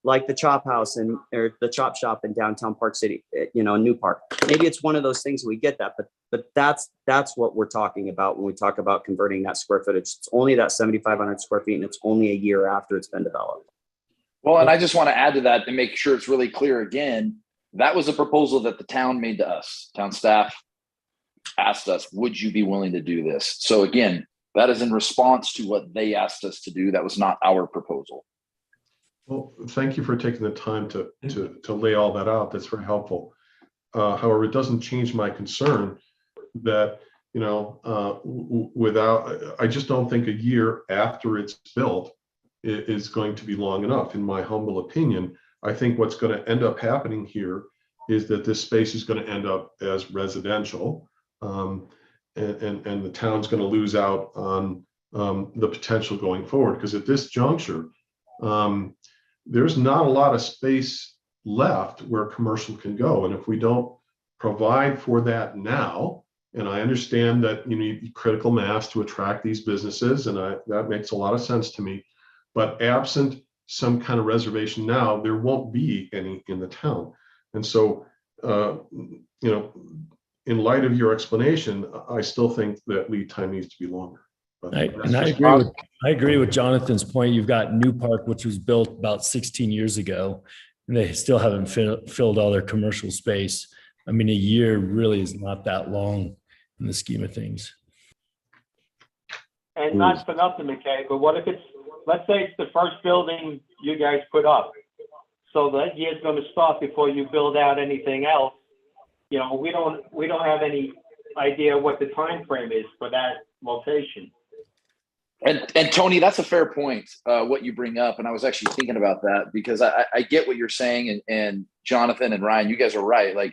like the Chop House or the Chop Shop in downtown Park City, New Park. Maybe it's one of those things we get that, but that's what we're talking about when we talk about converting that square footage. It's only that 7,500 square feet, and it's only a year after it's been developed. Well, and I just want to add to that and make sure it's really clear again, that was a proposal that the town made to us. Town staff asked us, would you be willing to do this? So again, that is in response to what they asked us to do. That was not our proposal. Well, thank you for taking the time to lay all that out. That's very helpful. However, it doesn't change my concern that, I just don't think a year after it's built is going to be long enough, in my humble opinion. I think what's going to end up happening here is that this space is going to end up as residential, and the town's going to lose out on the potential going forward. Because at this juncture, there's not a lot of space left where commercial can go. And if we don't provide for that now, and I understand that you need critical mass to attract these businesses, and that makes a lot of sense to me, but absent some kind of reservation now, there won't be any in the town. And so, in light of your explanation, I still think that lead time needs to be longer. I agree with Jonathan's point. You've got New Park, which was built about 16 years ago, and they still haven't filled all their commercial space. I mean, a year really is not that long in the scheme of things. And not for nothing, McKay, but what if let's say it's the first building you guys put up. So that year's going to start before you build out anything else. We don't have any idea what the time frame is for that location. And Tony, that's a fair point, what you bring up. And I was actually thinking about that because I get what you're saying. And Jonathan and Ryan, you guys are right. Like,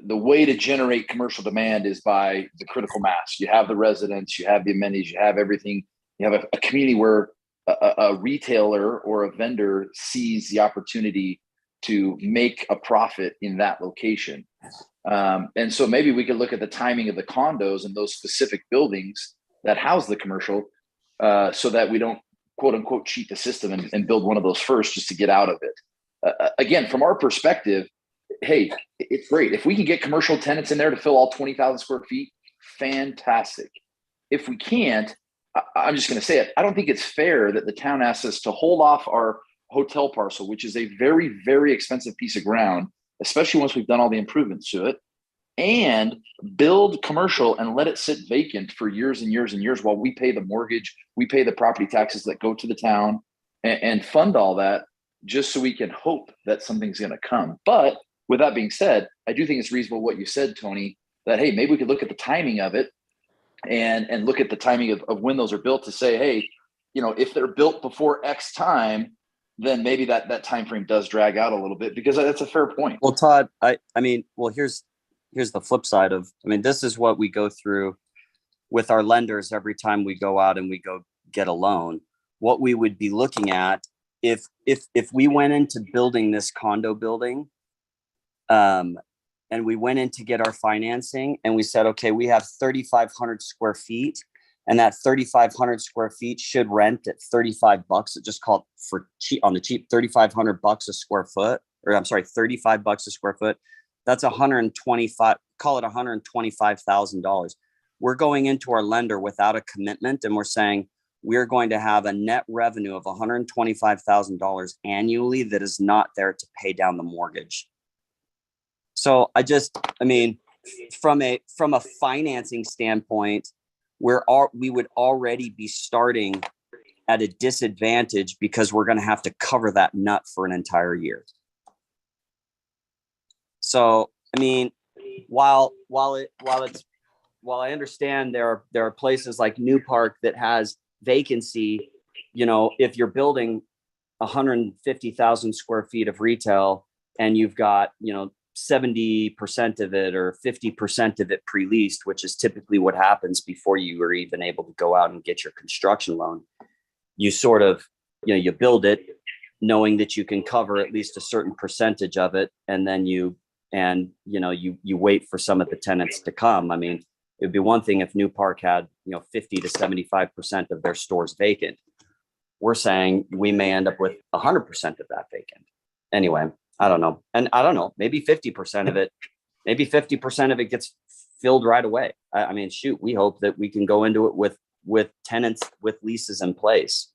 the way to generate commercial demand is by the critical mass. You have the residents, you have the amenities, you have everything. You have a community where a retailer or a vendor sees the opportunity to make a profit in that location. And so maybe we could look at the timing of the condos and those specific buildings that house the commercial, so that we don't, quote unquote, cheat the system and build one of those first just to get out of it. Again, from our perspective, hey, it's great. If we can get commercial tenants in there to fill all 20,000 square feet, fantastic. If we can't, I'm just going to say it. I don't think it's fair that the town asks us to hold off our hotel parcel, which is a very, very expensive piece of ground, especially once we've done all the improvements to it, and build commercial and let it sit vacant for years and years and years while we pay the mortgage, we pay the property taxes that go to the town, and fund all that just so we can hope that something's going to come. But with that being said, I do think it's reasonable what you said, Tony, that, hey, maybe we could look at the timing of it and look at the timing of when those are built to say, hey, if they're built before X time, then maybe that time frame does drag out a little bit, because that's a fair point. Well, Todd, here's the flip side of, this is what we go through with our lenders every time we go out and we go get a loan. What we would be looking at if we went into building this condo building, and we went in to get our financing and we said, okay, we have 3,500 square feet And that 3,500 square feet should rent at $35. It just called for cheap on the cheap, $3,500 a square foot, or I'm sorry, $35 a square foot. That's 125, call it $125,000. We're going into our lender without a commitment, and we're saying we're going to have a net revenue of $125,000 annually that is not there to pay down the mortgage. So I mean, from a financing standpoint, we would already be starting at a disadvantage because we're going to have to cover that nut for an entire year. So, I mean, while I understand there are places like New Park that has vacancy, you know, if you're building 150,000 square feet of retail and you've got, you know, 70% of it or 50% of it pre-leased, which is typically what happens before you are even able to go out and get your construction loan. You sort of, you know, you build it knowing that you can cover at least a certain percentage of it. And then you wait for some of the tenants to come. I mean, it would be one thing if New Park had, you know, 50 to 75% of their stores vacant. We're saying we may end up with 100% of that vacant. Anyway, I don't know. And I don't know, maybe 50% of it gets filled right away. I mean, shoot, we hope that we can go into it with tenants with leases in place.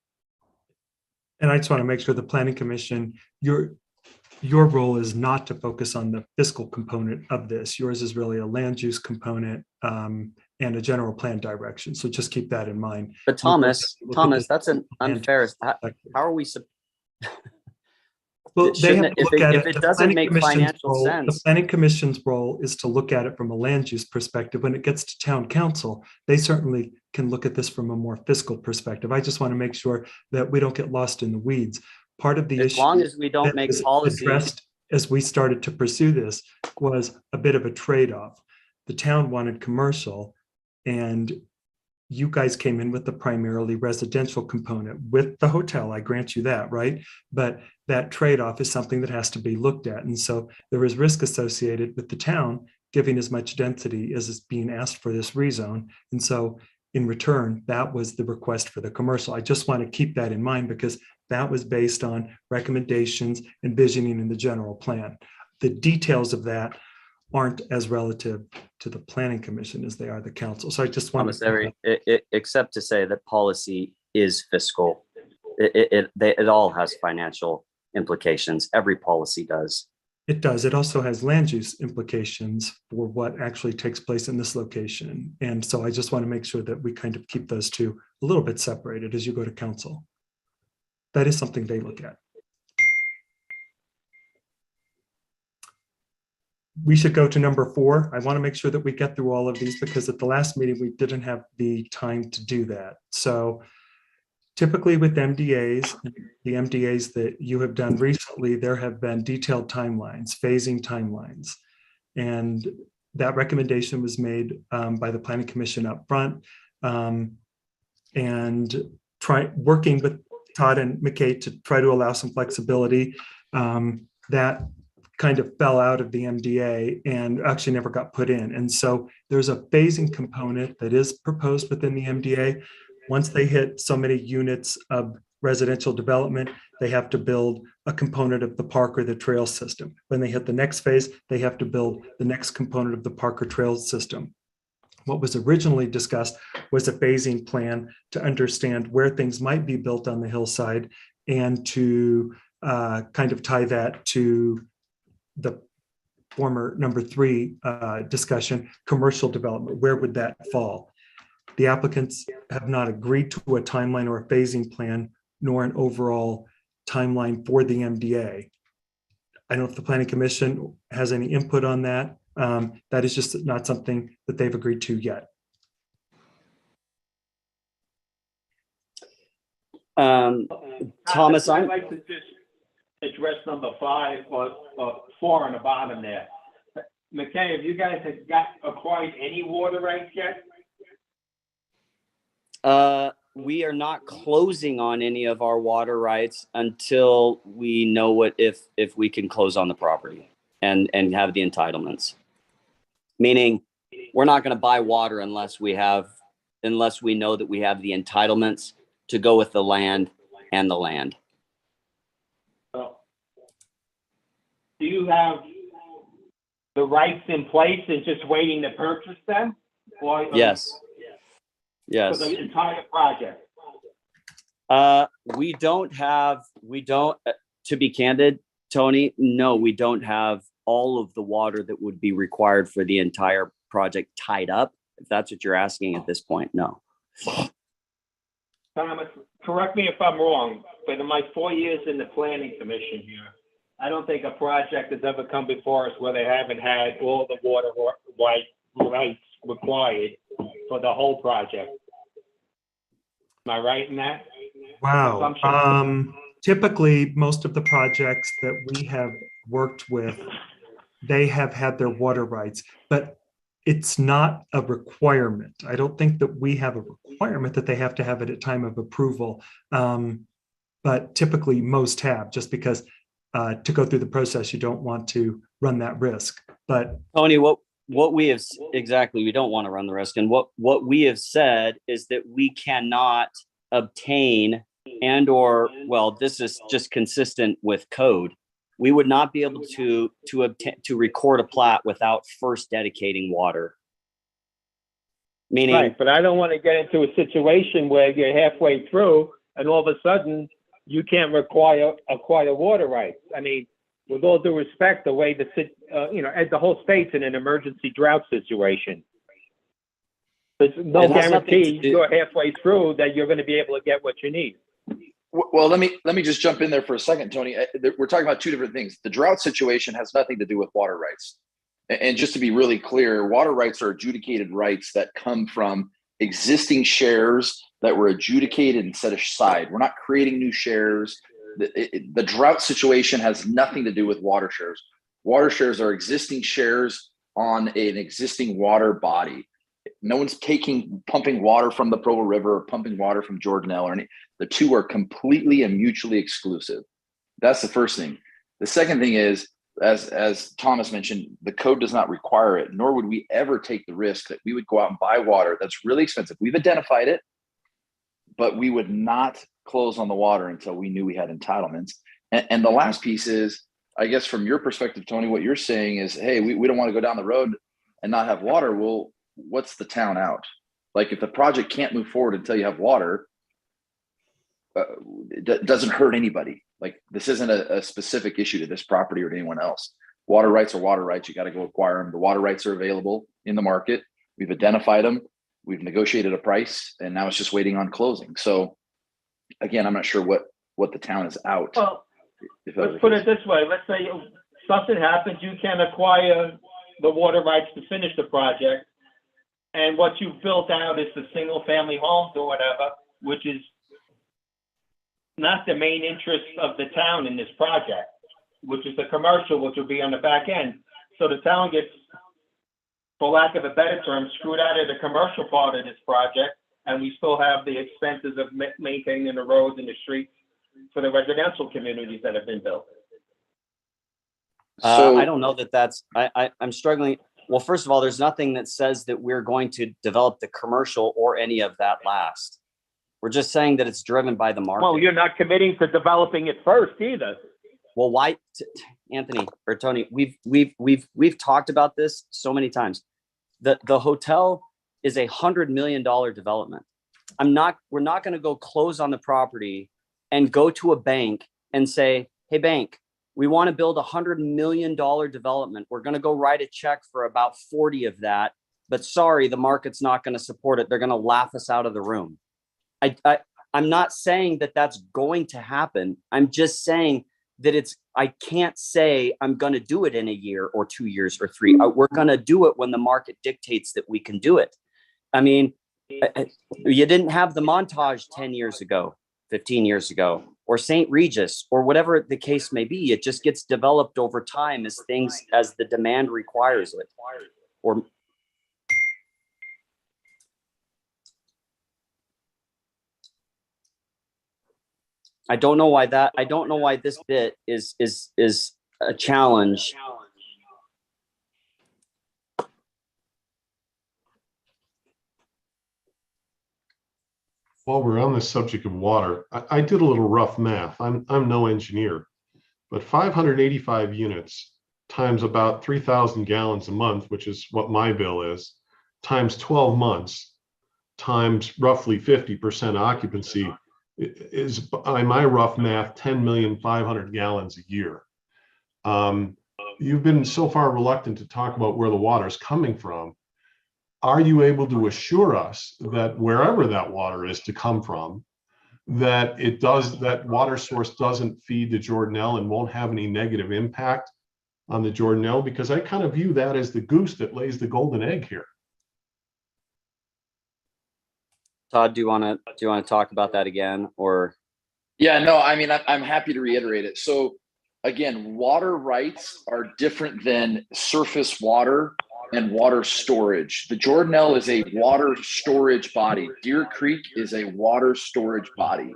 And I just want to make sure the planning commission, your role is not to focus on the fiscal component of this. Yours is really a land use component and a general plan direction. So just keep that in mind. But Thomas, that's an unfair. How are we? Well, they have to look at it. If it doesn't make financial sense. The planning commission's role is to look at it from a land use perspective. When it gets to town council, they certainly can look at this from a more fiscal perspective. I just want to make sure that we don't get lost in the weeds. Part of the issue, as long as we don't make policy addressed as we started to pursue this, was a bit of a trade-off. The town wanted commercial, and you guys came in with the primarily residential component with the hotel. I grant you that, right? But that trade-off is something that has to be looked at. And so there is risk associated with the town giving as much density as is being asked for this rezone. And so in return, that was the request for the commercial. I just want to keep that in mind because that was based on recommendations and visioning in the general plan. The details of that aren't as relative to the planning commission as they are the council. So I just want to except to say that policy is fiscal. It all has financial implications. Every policy does. It does. It also has land use implications for what actually takes place in this location. And so I just want to make sure that we kind of keep those two a little bit separated as you go to council. That is something they look at. We should go to number 4. I want to make sure that we get through all of these because at the last meeting, we didn't have the time to do that. So typically with MDAs, the MDAs that you have done recently, there have been detailed timelines, phasing timelines. And that recommendation was made by the Planning Commission up front. And working with Todd and McKay to try to allow some flexibility. That kind of fell out of the MDA and actually never got put in. And so there's a phasing component that is proposed within the MDA. Once they hit so many units of residential development, they have to build a component of the park or the trail system. When they hit the next phase, they have to build the next component of the park or trail system. What was originally discussed was a phasing plan to understand where things might be built on the hillside and to kind of tie that to the former number 3 discussion, commercial development. Where would that fall? The applicants have not agreed to a timeline or a phasing plan, nor an overall timeline for the MDA. I don't know if the Planning Commission has any input on that. That is just not something that they've agreed to yet. Thomas, I'd like to just address number 5 or 4 on the bottom there. McKay, have you guys acquired any water rights yet? We are not closing on any of our water rights until we know if we can close on the property and have the entitlements. Meaning, we're not going to buy water unless we have unless we know that we have the entitlements to go with the land and the land. Do you have the rights in place and just waiting to purchase them? Or, Yes. For Yes. the entire project? We don't, to be candid, Tony, no, we don't have all of the water that would be required for the entire project tied up. If that's what you're asking at this point, no. Thomas, correct me if I'm wrong, but in my 4 years in the planning commission here, I don't think a project has ever come before us where they haven't had all the water rights required for the whole project. Am I right in that? Wow. assumption? Typically, most of the projects that we have worked with, they have had their water rights, but it's not a requirement. I don't think that we have a requirement that they have to have it at time of approval. But typically most have, just because to go through the process, you don't want to run that risk. But Tony, what we have, exactly, we don't want to run the risk. And what we have said is that we cannot obtain well, this is just consistent with code. We would not be able to record a plat without first dedicating water. Meaning, Right, but I don't want to get into a situation where you're halfway through and all of a sudden you can't acquire water rights. I mean, with all due respect, the way the whole state's in an emergency drought situation. There's no guarantee you're halfway through that you're going to be able to get what you need. Well, let me just jump in there for a second, Tony. We're talking about two different things. The drought situation has nothing to do with water rights. And just to be really clear, water rights are adjudicated rights that come from existing shares that were adjudicated and set aside. We're not creating new shares. The drought situation has nothing to do with water shares. Water shares are existing shares on an existing water body. No one's pumping water from the Provo River or pumping water from Jordanelle or any. The two are completely and mutually exclusive. That's the first thing. The second thing is, as Thomas mentioned, the code does not require it, nor would we ever take the risk that we would go out and buy water that's really expensive. We've identified it, but we would not close on the water until we knew we had entitlements. And the last piece is, I guess from your perspective, Tony, what you're saying is, hey, we don't want to go down the road and not have water. Well, what's the town out? Like if the project can't move forward until you have water, it doesn't hurt anybody. Like this isn't a specific issue to this property or to anyone else. Water rights are water rights. You got to go acquire them. The water rights are available in the market. We've identified them. We've negotiated a price, and now it's just waiting on closing. So again, I'm not sure what the town is out. Well, let's put it this way. Let's say something happens, you can acquire the water rights to finish the project. And what you've built out is the single family homes or whatever, which is not the main interest of the town in this project, which is the commercial, which will be on the back end. So the town gets, for lack of a better term, screwed out of the commercial part of this project, and we still have the expenses of maintaining the roads and the streets for the residential communities that have been built. I don't know that's, I'm struggling. Well, first of all, there's nothing that says that we're going to develop the commercial or any of that last. We're just saying that it's driven by the market. Well, you're not committing to developing it first either. Well, why, Anthony or Tony? We've talked about this so many times. The hotel is $100 million development. We're not going to go close on the property and go to a bank and say, hey, bank, we want to build $100 million development. We're going to go write a check for about 40 of that. But sorry, the market's not going to support it. They're going to laugh us out of the room. I'm not saying that that's going to happen. I'm just saying that I can't say I'm going to do it in a year or 2 years or 3. We're going to do it when the market dictates that we can do it. I mean, you didn't have the Montage 10 years ago, 15 years ago, or St. Regis, or whatever the case may be. It just gets developed over time as the demand requires it. Or I don't know why this bit is a challenge. While we're on the subject of water, I did a little rough math. I'm no engineer, but 585 units times about 3,000 gallons a month, which is what my bill is, times 12 months, times roughly 50% occupancy is, by my rough math, 10,500,000 gallons a year. You've been so far reluctant to talk about where the water is coming from. Are you able to assure us that wherever that water is to come from, that that water source doesn't feed the Jordanelle and won't have any negative impact on the Jordanelle? Because I kind of view that as the goose that lays the golden egg here. Todd, do you want to talk about that again, or? Yeah, no, I mean, I'm happy to reiterate it. So again, water rights are different than surface water and water storage. The Jordanelle is a water storage body. Deer Creek is a water storage body.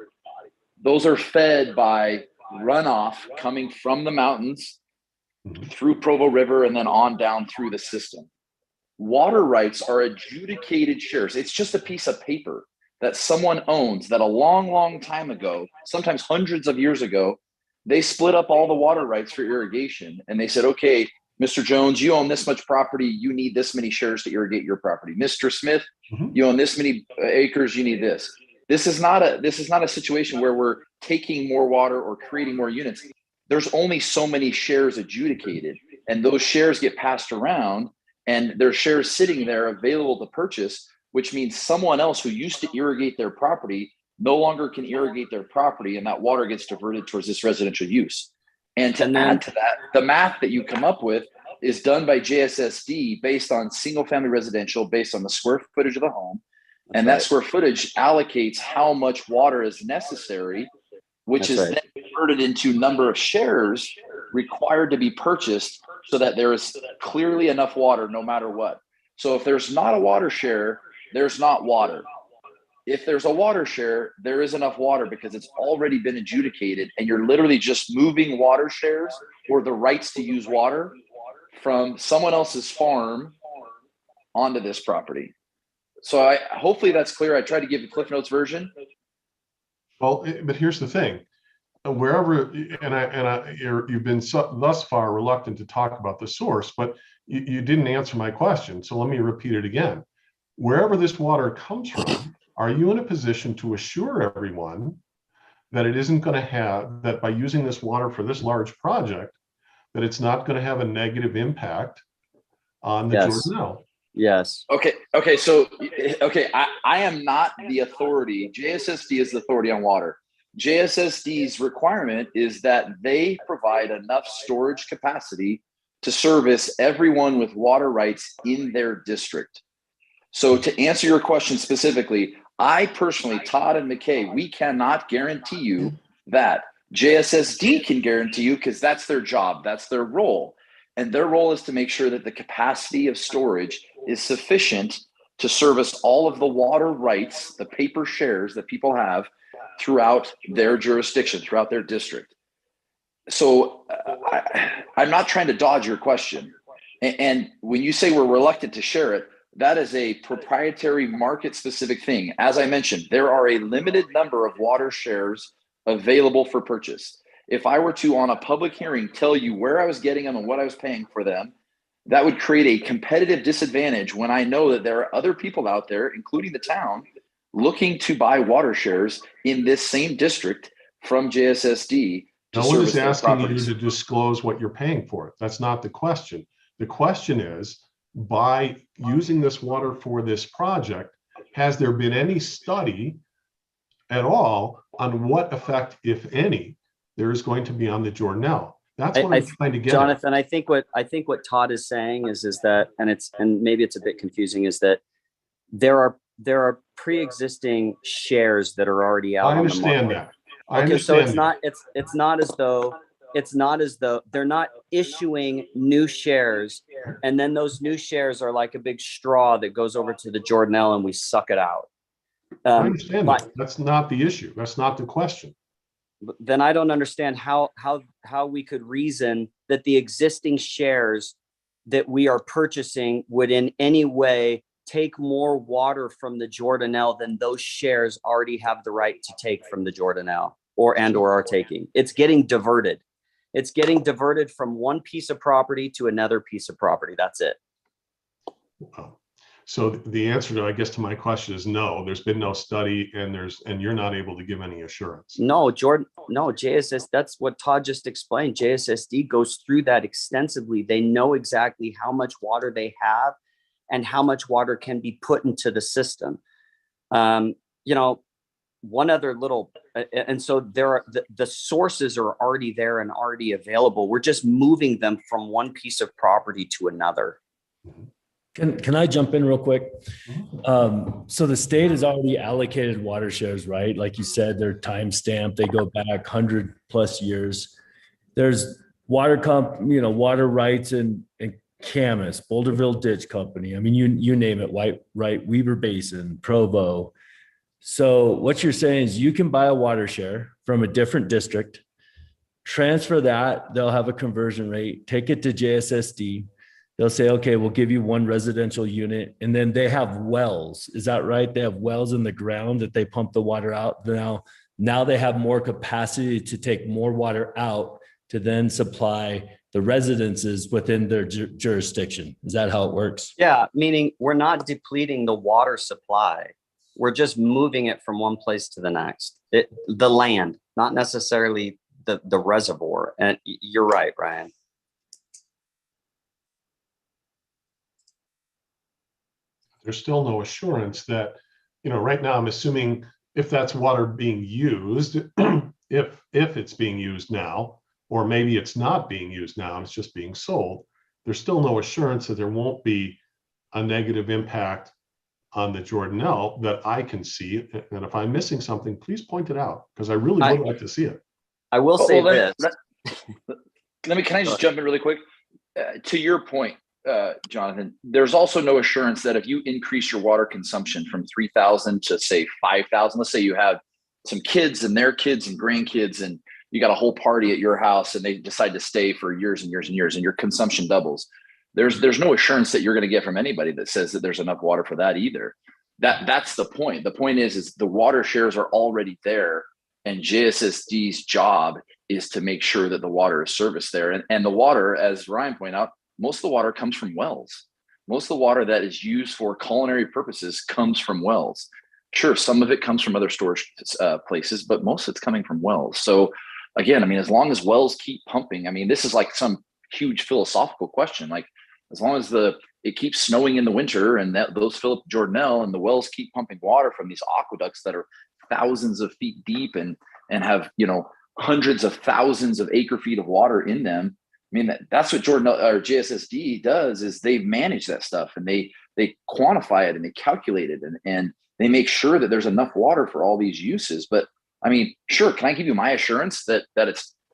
Those are fed by runoff coming from the mountains through Provo River and then on down through the system. Water rights are adjudicated shares. It's just a piece of paper that someone owns that a long, long time ago, sometimes hundreds of years ago, they split up all the water rights for irrigation. And they said, okay, Mr. Jones, you own this much property. You need this many shares to irrigate your property. Mr. Smith, you own this many acres. You need this. This is not a situation where we're taking more water or creating more units. There's only so many shares adjudicated, and those shares get passed around, and there's shares sitting there available to purchase, which means someone else who used to irrigate their property no longer can irrigate their property, and that water gets diverted towards this residential use. And to add to that, the math that you come up with is done by JSSD based on single family residential, based on the square footage of the home. And that square footage allocates how much water is necessary, which is then converted into number of shares required to be purchased so that there is clearly enough water no matter what. So if there's not a water share, there's not water. If there's a water share, there is enough water because it's already been adjudicated, and you're literally just moving water shares or the rights to use water from someone else's farm onto this property. So hopefully that's clear. I tried to give the Cliff Notes version. Well, but here's the thing. Wherever, you've been thus far reluctant to talk about the source, but you didn't answer my question. So let me repeat it again. Wherever this water comes from, are you in a position to assure everyone that it isn't going to have, that by using this water for this large project, that it's not going to have a negative impact on the Jordanelle? Yes. Okay. So, I am not the authority. JSSD is the authority on water. JSSD's requirement is that they provide enough storage capacity to service everyone with water rights in their district. So to answer your question specifically, I personally, Todd and McKay, we cannot guarantee you that. JSSD can guarantee you because that's their job, that's their role. And their role is to make sure that the capacity of storage is sufficient to service all of the water rights, the paper shares that people have throughout their jurisdiction, throughout their district. So I'm not trying to dodge your question. And when you say we're reluctant to share it, that is a proprietary market specific thing. As I mentioned, there are a limited number of water shares available for purchase. If I were to, on a public hearing, tell you where I was getting them and what I was paying for them, that would create a competitive disadvantage when I know that there are other people out there, including the town, looking to buy water shares in this same district from JSSD. No one is asking you to disclose what you're paying for it. That's not the question. The question is, by using this water for this project, has there been any study at all on what effect, if any, there is going to be on the Jordanelle? That's what I'm trying to get Jonathan, I think what Todd is saying is that, and maybe it's a bit confusing, is that there are pre-existing shares that are already out. I understand that. So it's not as though they're not issuing new shares, and then those new shares are like a big straw that goes over to the Jordanelle and we suck it out. I understand that. That's not the issue. That's not the question. Then I don't understand how we could reason that the existing shares that we are purchasing would in any way take more water from the Jordanelle than those shares already have the right to take from the Jordanelle or are taking. It's getting diverted. It's getting diverted from one piece of property to another piece of property. That's it. Wow. So the answer to, I guess, to my question is no, there's been no study, and you're not able to give any assurance. No, Jordan, no, JSS, that's what Todd just explained. JSSD goes through that extensively. They know exactly how much water they have and how much water can be put into the system. One other little, and so there are the sources are already there and already available. We're just moving them from one piece of property to another. Can I jump in real quick? So the state has already allocated water shares, right? Like you said, they're time stamped. They go back 100+ years. There's water rights in Camas, Boulderville Ditch Company. I mean, you name it, right? Weber Basin, Provo. So what you're saying is you can buy a water share from a different district, transfer that, they'll have a conversion rate, take it to JSSD. They'll say, okay, we'll give you one residential unit. And then they have wells. Is that right? They have wells in the ground that they pump the water out. Now they have more capacity to take more water out to then supply the residences within their jurisdiction. Is that how it works? Yeah, meaning we're not depleting the water supply. We're just moving it from one place to the next. The land, not necessarily the reservoir. And you're right, Ryan. There's still no assurance that, right now I'm assuming if that's water being used, if it's being used now, or maybe it's not being used now and it's just being sold, there's still no assurance that there won't be a negative impact on the Jordanelle that I can see. And if I'm missing something, please point it out, because I really would like to see it. I will say this. Can I just jump in really quick? To your point, Jonathan, there's also no assurance that if you increase your water consumption from 3,000 to say 5,000, let's say you have some kids and their kids and grandkids, and you got a whole party at your house and they decide to stay for years and years and years, and your consumption doubles. There's no assurance that you're going to get from anybody that says that there's enough water for that either. That's the point. The point is the water shares are already there, and JSSD's job is to make sure that the water is serviced there. And the water, as Ryan pointed out, most of the water comes from wells. Most of the water that is used for culinary purposes comes from wells. Sure, some of it comes from other storage places, but most of it's coming from wells. So again, I mean, as long as wells keep pumping, I mean, this is like some huge philosophical question. Like, as long as it keeps snowing in the winter and those fill up Jordanelle and the wells keep pumping water from these aqueducts that are thousands of feet deep and have, hundreds of thousands of acre feet of water in them. I mean, that's what Jordanelle or JSSD does, is they manage that stuff and they quantify it and they calculate it and they make sure that there's enough water for all these uses. But I mean, sure, can I give you my assurance that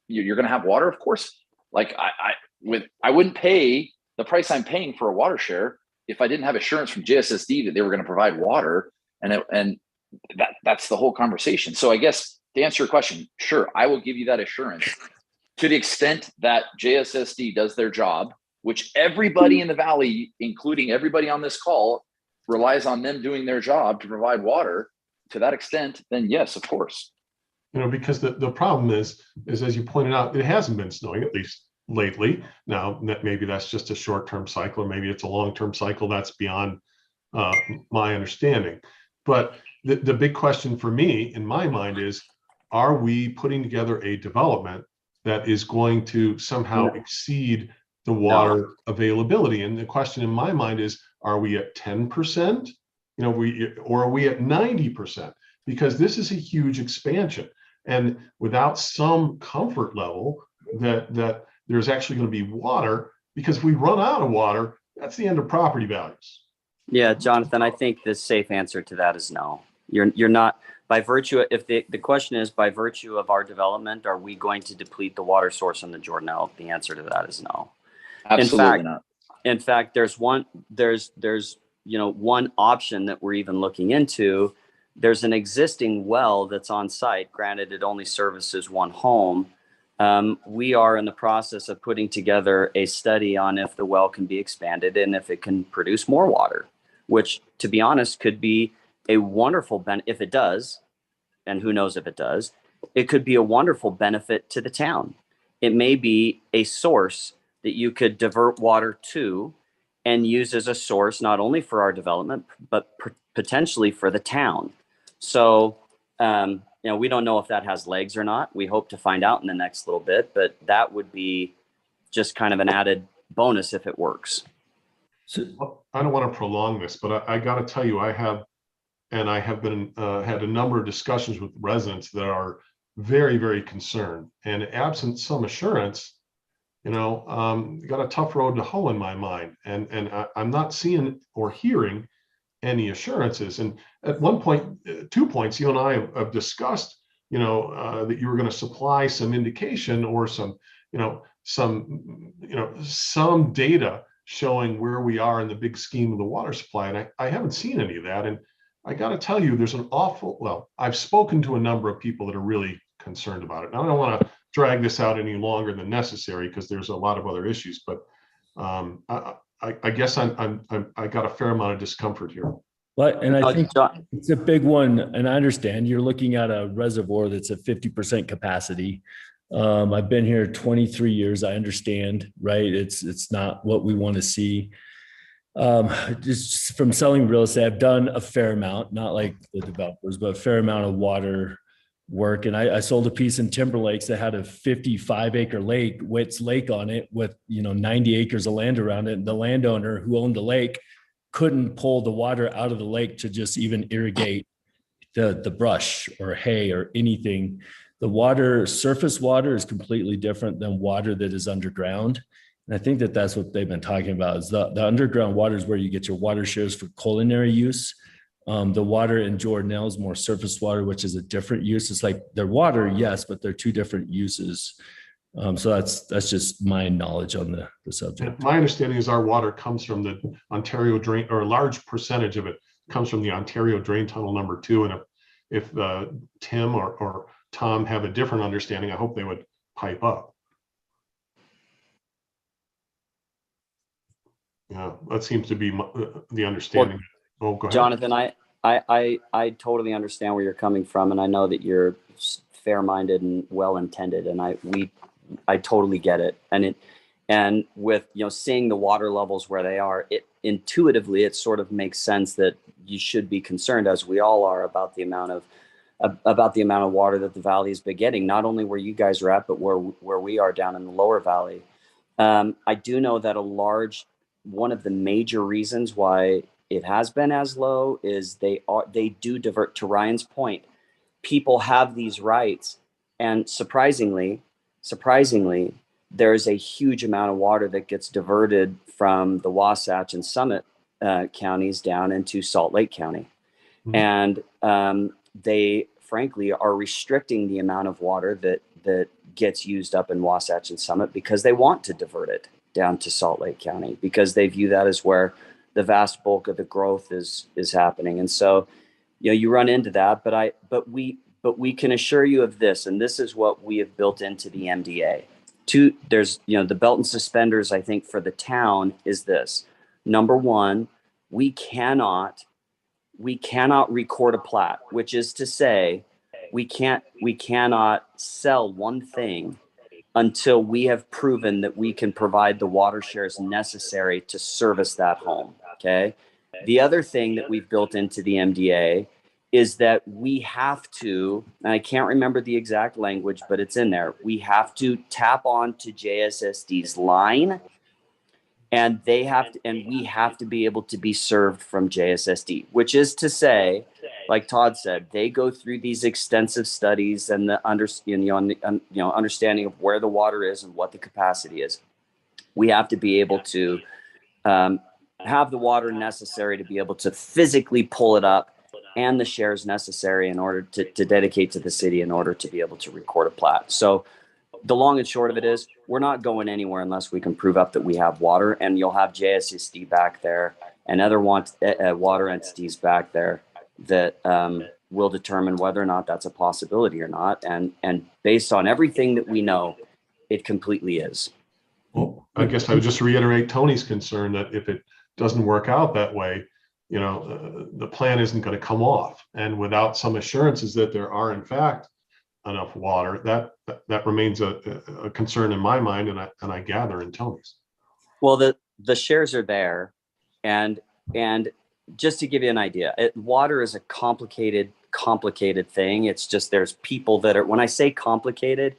you're going to have water? Of course. Like I wouldn't pay the price I'm paying for a water share if I didn't have assurance from JSSD that they were going to provide water, and that's the whole conversation. So I guess to answer your question, sure, I will give you that assurance to the extent that JSSD does their job, which everybody in the valley, including everybody on this call, relies on them doing their job to provide water. To that extent, then yes, of course. Because the problem is as you pointed out, it hasn't been snowing, at least lately. Now, maybe that's just a short-term cycle, or maybe it's a long-term cycle. That's beyond my understanding. But the big question for me, in my mind, is, are we putting together a development that is going to somehow exceed the water availability? And the question in my mind is, are we at 10%? Or are we at 90%? Because this is a huge expansion. And without some comfort level that there's actually going to be water, because if we run out of water, that's the end of property values. Yeah, Jonathan, I think the safe answer to that is no. You're not, by virtue, if the question is, by virtue of our development, are we going to deplete the water source in the Jordanelle? The answer to that is no. Absolutely not. In fact, there's one option that we're even looking into. There's an existing well that's on site. Granted, it only services one home. We are in the process of putting together a study on if the well can be expanded and if it can produce more water. which, to be honest, could be a wonderful if it does, and who knows if it does, it could be a wonderful benefit to the town. It may be a source that you could divert water to and use as a source, not only for our development, but potentially for the town. So, we don't know if that has legs or not. We hope to find out in the next little bit, but that would be just kind of an added bonus if it works. Well, I don't want to prolong this, but I got to tell you, I have been had a number of discussions with residents that are very, very concerned, and absent some assurance, got a tough road to hoe in my mind, and I'm not seeing or hearing any assurances. And at one point, 2 points, you and I have discussed, that you were going to supply some indication or some data showing where we are in the big scheme of the water supply. And I haven't seen any of that. And I got to tell you, there's I've spoken to a number of people that are really concerned about it. Now, I don't want to drag this out any longer than necessary because there's a lot of other issues, but I guess I got a fair amount of discomfort here. Well, and I think it's a big one. And I understand you're looking at a reservoir that's at 50% capacity. I've been here 23 years. I understand, right? It's not what we want to see. Just from selling real estate, I've done a fair amount, not like the developers, but a fair amount of water work. And I sold a piece in Timber Lakes that had a 55-acre lake, Witt's Lake on it with, 90 acres of land around it. And the landowner who owned the lake couldn't pull the water out of the lake to just even irrigate the brush or hay or anything. The water, surface water, is completely different than water that is underground. And I think that's what they've been talking about is the underground water is where you get your water shares for culinary use. The water in Jordanelle is more surface water, which is a different use. It's like they're water, yes, but they're two different uses. So that's just my knowledge on the subject. My understanding is our water comes from the Ontario drain, or a large percentage of it comes from the Ontario Drain Tunnel number 2. And if Tim or Tom have a different understanding, I hope they would pipe up. Yeah, that seems to be the understanding. Well, go ahead. Jonathan, I totally understand where you're coming from, and I know that you're fair-minded and well-intended, and I totally get it. And with seeing the water levels where they are, it intuitively it sort of makes sense that you should be concerned, as we all are, about the amount of water that the valley has been getting, not only where you guys are at, but where we are down in the lower valley. I do know that one of the major reasons why it has been as low is they do divert. To Ryan's point, people have these rights, and surprisingly, there's a huge amount of water that gets diverted from the Wasatch and Summit counties down into Salt Lake County. Mm-hmm. And they frankly are restricting the amount of water that gets used up in Wasatch and Summit because they want to divert it down to Salt Lake County, because they view that as where the vast bulk of the growth is happening. And so, you run into that, but we can assure you of this, and this is what we have built into the MDA. There's, the belt and suspenders, I think, for the town is this. Number one, we cannot record a plat, which is to say we cannot sell one thing until we have proven that we can provide the water shares necessary to service that home. Okay. The other thing that we've built into the MDA is that we have to, and I can't remember the exact language, but it's in there. We have to tap on to JSSD's line, and we have to be able to be served from JSSD, which is to say, like Todd said, they go through these extensive studies and the understanding of where the water is and what the capacity is. We have to be able to have the water necessary to be able to physically pull it up, and the shares necessary in order to dedicate to the city in order to be able to record a plat. So the long and short of it is we're not going anywhere unless we can prove up that we have water, and you'll have JSSD back there and other water entities back there that will determine whether or not that's a possibility or not. And based on everything that we know, it completely is. Well, I guess I would just reiterate Tony's concern that if it doesn't work out that way, the plan isn't going to come off. And without some assurances that there are in fact enough water, that remains a concern in my mind, and I gather in Tony's. Well, the shares are there, and just to give you an idea, water is a complicated thing. It's just there's people that are, when I say complicated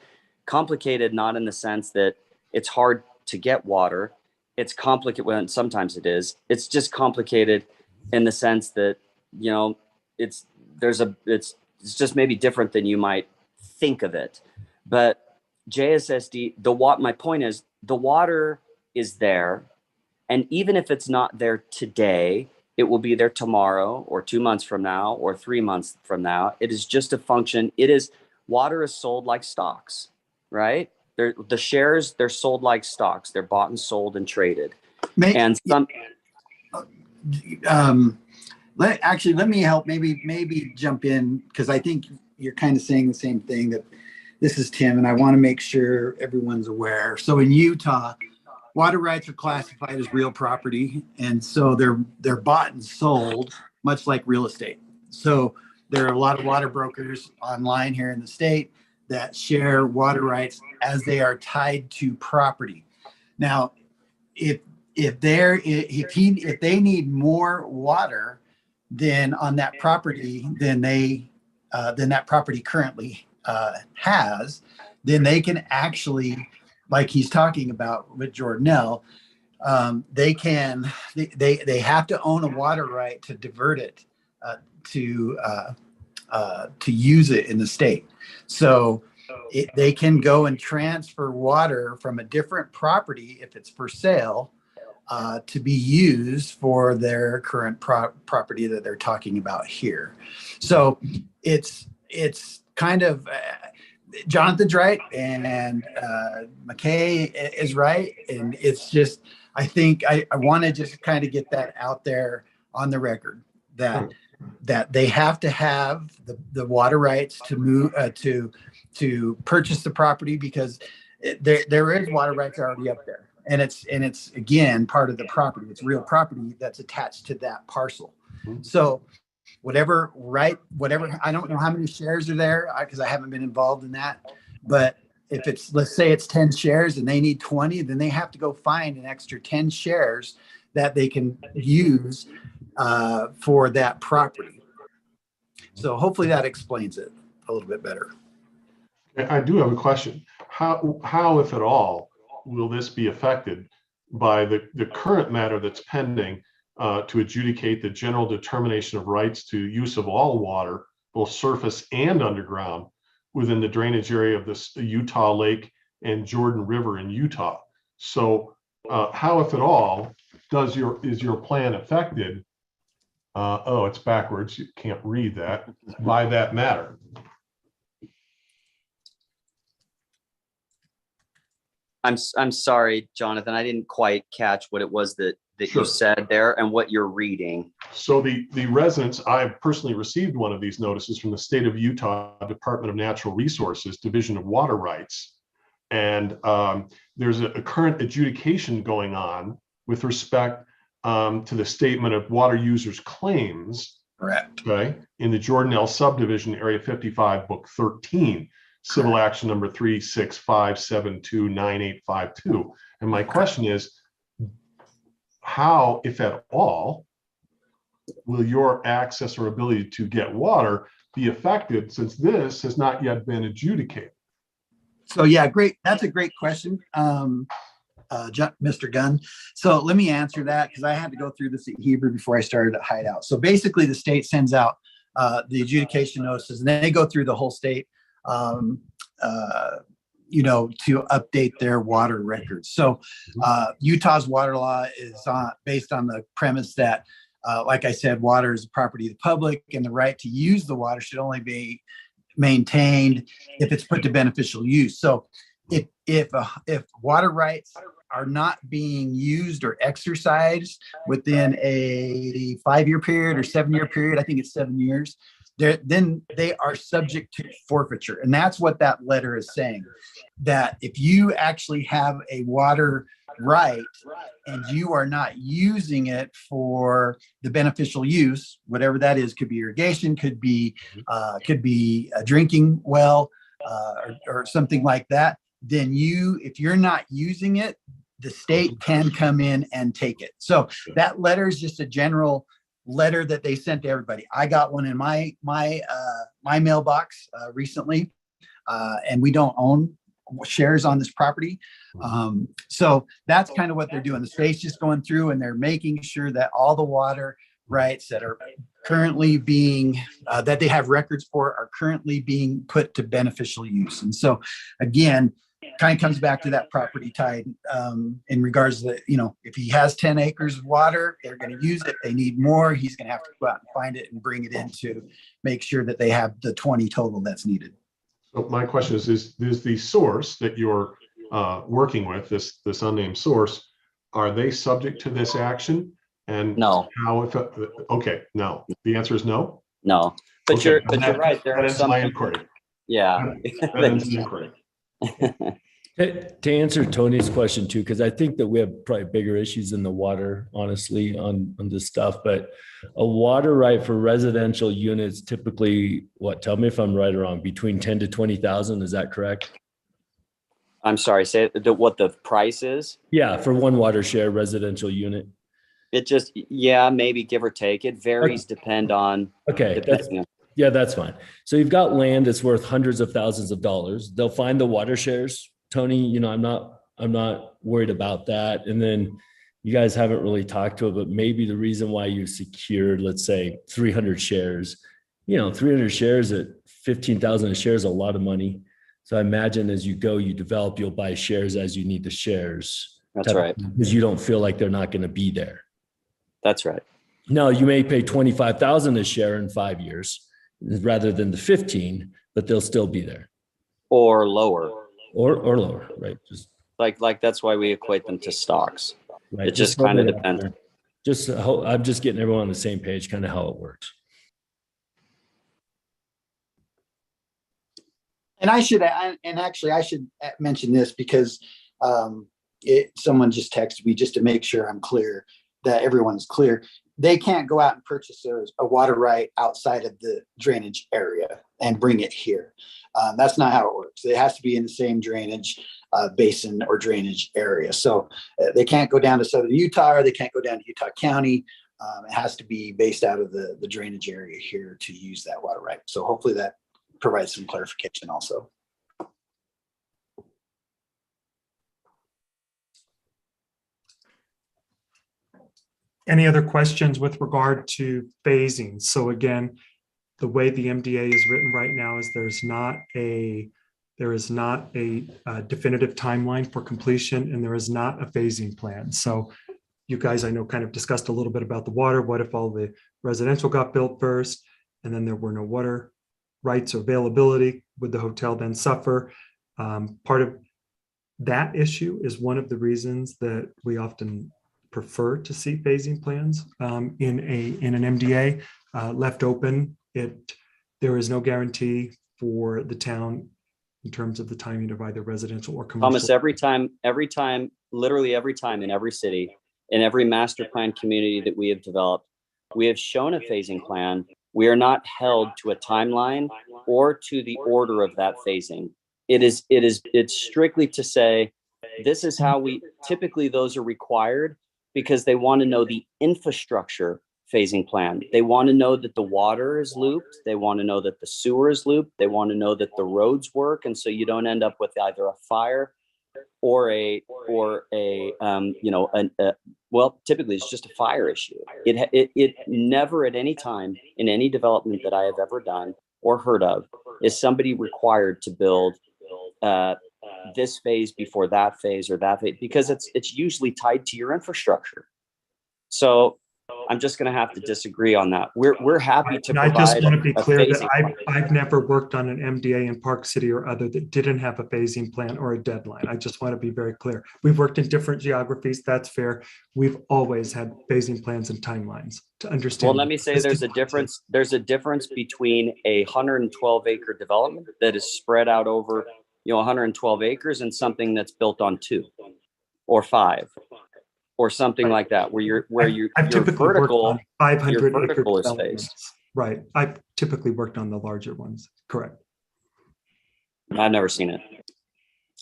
not in the sense that it's hard to get water. It's complicated when sometimes it is. It's just complicated in the sense that, it's just maybe different than you might think of it. But JSSD, my point is the water is there. And even if it's not there today, it will be there tomorrow or 2 months from now or 3 months from now. It is just a function. Water is sold like stocks, right? The shares, they're sold like stocks. They're bought and sold and traded. Let me help, maybe jump in, because I think you're kind of saying the same thing. That this is Tim, and I want to make sure everyone's aware. So in Utah, water rights are classified as real property, and so they're bought and sold much like real estate. So there are a lot of water brokers online here in the state that share water rights as they are tied to property. Now, if they need more water than on that property than that property currently has, then they can actually, like he's talking about with Jordanelle, they have to own a water right to divert it to use it in the state. So they can go and transfer water from a different property if it's for sale to be used for their current property that they're talking about here. So it's kind of Jonathan's right, and McKay is right, and it's just, I think I want to just kind of get that out there on the record that they have to have the water rights to move to purchase the property, because there is water rights already up there, and it's again part of the property. It's real property that's attached to that parcel. So whatever, I don't know how many shares are there because I haven't been involved in that, but if it's, let's say it's 10 shares and they need 20, then they have to go find an extra 10 shares that they can use for that property. So hopefully that explains it a little bit better. I do have a question. How, if at all, will this be affected by the current matter that's pending to adjudicate the general determination of rights to use of all water, both surface and underground, within the drainage area of this Utah Lake and Jordan River in Utah? So how, if at all, is your plan affected? Oh, it's backwards. You can't read that. By that matter. I'm sorry, Jonathan. I didn't quite catch what it was that Sure. you said there and what you're reading. So the residents, I've personally received one of these notices from the state of Utah Department of Natural Resources, Division of Water Rights. And there's a current adjudication going on with respect to the statement of water users' claims. Correct. Okay, in the Jordanelle subdivision, Area 55, Book 13, Civil Action number 365729852. And my question is, how, if at all, will your access or ability to get water be affected, since this has not yet been adjudicated? So yeah, great. That's a great question, Mr. Gunn. So let me answer that, because I had to go through this in Hebrew before I started at Hideout. So basically the state sends out the adjudication notices, and then they go through the whole state to update their water records. So Utah's water law is based on the premise that, like I said, water is property of the public, and the right to use the water should only be maintained if it's put to beneficial use. So if water rights are not being used or exercised within a 5-year period or 7-year period, I think it's 7 years, then they are subject to forfeiture. And that's what that letter is saying, that if you actually have a water right and you are not using it for the beneficial use, whatever that is, could be irrigation, could be a drinking well, or something like that, then if you're not using it, the state can come in and take it. So that letter is just a general letter that they sent to everybody. I got one in my mailbox recently, and we don't own shares on this property. So that's kind of what they're doing. The state's just going through and they're making sure that all the water rights that are currently being, that they have records for, are currently being put to beneficial use. And so again, kind of comes back to that property tide, in regards to, if he has 10 acres of water, they're going to use it. They need more. He's going to have to go out and find it and bring it in to make sure that they have the 20 total that's needed. So my question is the source that you're working with, this unnamed source, are they subject to this action? And no. How if okay, no. The answer is no? No. But okay. you're right. There are some my inquiry. Yeah. To answer Tony's question too, because I think that we have probably bigger issues in the water, honestly, on this stuff. But a water right for residential units typically, tell me if I'm right or wrong, between 10 to 20,000. Is that correct? I'm sorry, say what the price is? Yeah, for one water share residential unit. It just, maybe give or take. It varies depend on. Okay. That's fine. So you've got land that's worth hundreds of thousands of dollars. They'll find the water shares. Tony, I'm not worried about that. And then you guys haven't really talked to it, but maybe the reason why you secured, let's say 300 shares, 300 shares at 15,000 a share is a lot of money. So I imagine as you go, you develop, you'll buy shares as you need the shares. That's right. Because you don't feel like they're not going to be there. That's right. No, you may pay 25,000 a share in 5 years rather than the 15, but they'll still be there. Or lower. Or lower, right? Just like that's why we equate them to stocks. Right. It just kind of depends. I'm just getting everyone on the same page, kind of how it works. And I should mention this because someone just texted me just to make sure I'm clear, that everyone's clear. They can't go out and purchase a water right outside of the drainage area and bring it here. That's not how it works. It has to be in the same drainage basin or drainage area. So they can't go down to southern Utah, or they can't go down to Utah County. It has to be based out of the drainage area here to use that water right. So hopefully that provides some clarification also. Any other questions with regard to phasing? So again, the way the MDA is written right now is there is not a definitive timeline for completion, and there is not a phasing plan. So you guys, I know, kind of discussed a little bit about the water. What if all the residential got built first and then there were no water rights or availability? Would the hotel then suffer? Part of that issue is one of the reasons that we often prefer to see phasing plans in an MDA left open. There is no guarantee for the town in terms of the timing of either residential or commercial. Thomas, every time, literally every time in every city, in every master plan community that we have developed, we have shown a phasing plan. We are not held to a timeline or to the order of that phasing. It's strictly to say, this is how typically those are required because they want to know the infrastructure phasing plan. They want to know that the water is looped. They want to know that the sewer is looped. They want to know that the roads work. And so you don't end up with either a fire or typically it's just a fire issue. It never at any time in any development that I have ever done or heard of is somebody required to build this phase before that phase or that phase, because it's usually tied to your infrastructure. So I'm just going to have to disagree on that. We're happy to provide. I just want to be clear that I've never worked on an MDA in Park City or other that didn't have a phasing plan or a deadline. I just want to be very clear. We've worked in different geographies. That's fair. We've always had phasing plans and timelines to understand. Well, let me say there's a difference. There's a difference between a 112 acre development that is spread out over 112 acres and something that's built on 2. or 5 or something like that, where your I've your typically worked vertical on 500 acre vertical is developments. spaced. Right. I've typically worked on the larger ones. Correct. I've never seen it.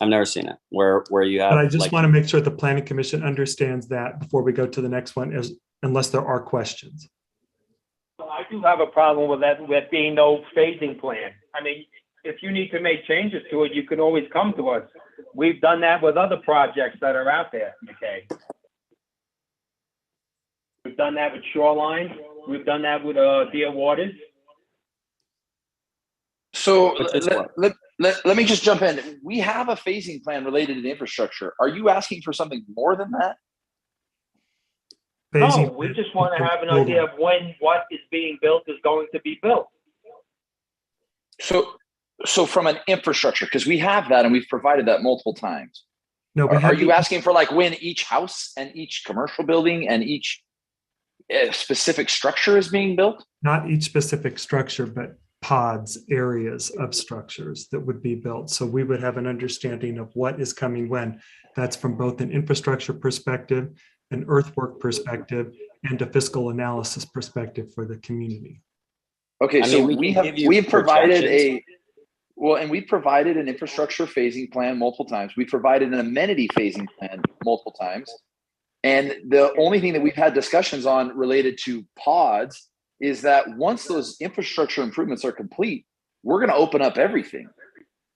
I've never seen it where you have. But I just like, want to make sure the planning commission understands that before we go to the next one, unless there are questions. I do have a problem with that, with being no phasing plan. I mean, if you need to make changes to it, you can always come to us. We've done that with other projects that are out there, McKay. We've done that with Shoreline. We've done that with Deer Waters. So let me just jump in. We have a phasing plan related to infrastructure. Are you asking for something more than that? No, we just want to have an idea of when what is being built is going to be built. So from an infrastructure, because we have that and we've provided that multiple times. No, are you asking for like when each house and each commercial building and each specific structure is being built? Not each specific structure, but pods, areas of structures that would be built. So we would have an understanding of what is coming when. That's from both an infrastructure perspective, an earthwork perspective, and a fiscal analysis perspective for the community. Okay, so we have provided we provided an infrastructure phasing plan multiple times. We provided an amenity phasing plan multiple times. And the only thing that we've had discussions on related to pods is that once those infrastructure improvements are complete, we're going to open up everything.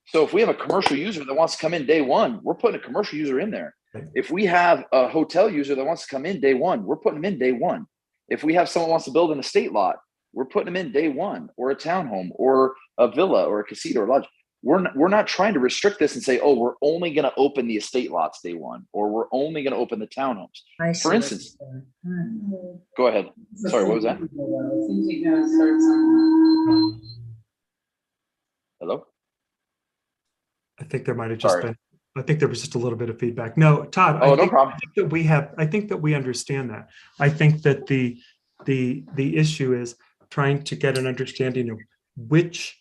So if we have a commercial user that wants to come in day one, we're putting a commercial user in there. If we have a hotel user that wants to come in day one, we're putting them in day one. If we have someone who wants to build an estate lot, we're putting them in day one, or a townhome, or a villa, or a casita, or lodge. We're not trying to restrict this and say, oh, we're only going to open the estate lots day one, or we're only going to open the townhomes. For instance, go ahead. Sorry, what was that? Hello? I think there might have just been, I think there was just a little bit of feedback. No, Todd, no problem. I think that we understand that. I think that the issue is trying to get an understanding of which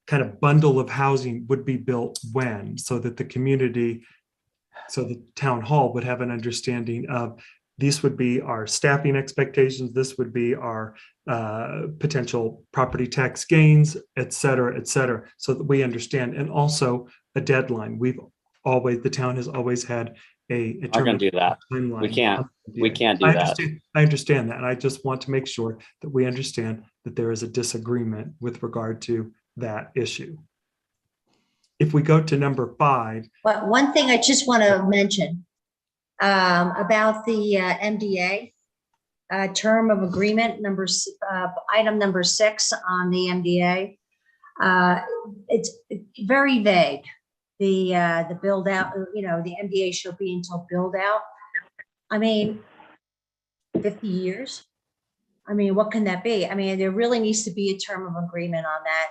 kind of bundle of housing would be built when, so that the community, so the town hall would have an understanding of these would be our staffing expectations, this would be our potential property tax gains, et cetera, so that we understand, and also a deadline. The town has always had a I'm going to do that. timeline. We can't do that. I understand that. And I just want to make sure that we understand that there is a disagreement with regard to that issue. If we go to number 5. But one thing I just want to mention about the MDA term of agreement, item number 6 on the MDA. It's very vague. The build out, the MDA shall be until build out. I mean, 50 years. I mean, what can that be? I mean, there really needs to be a term of agreement on that.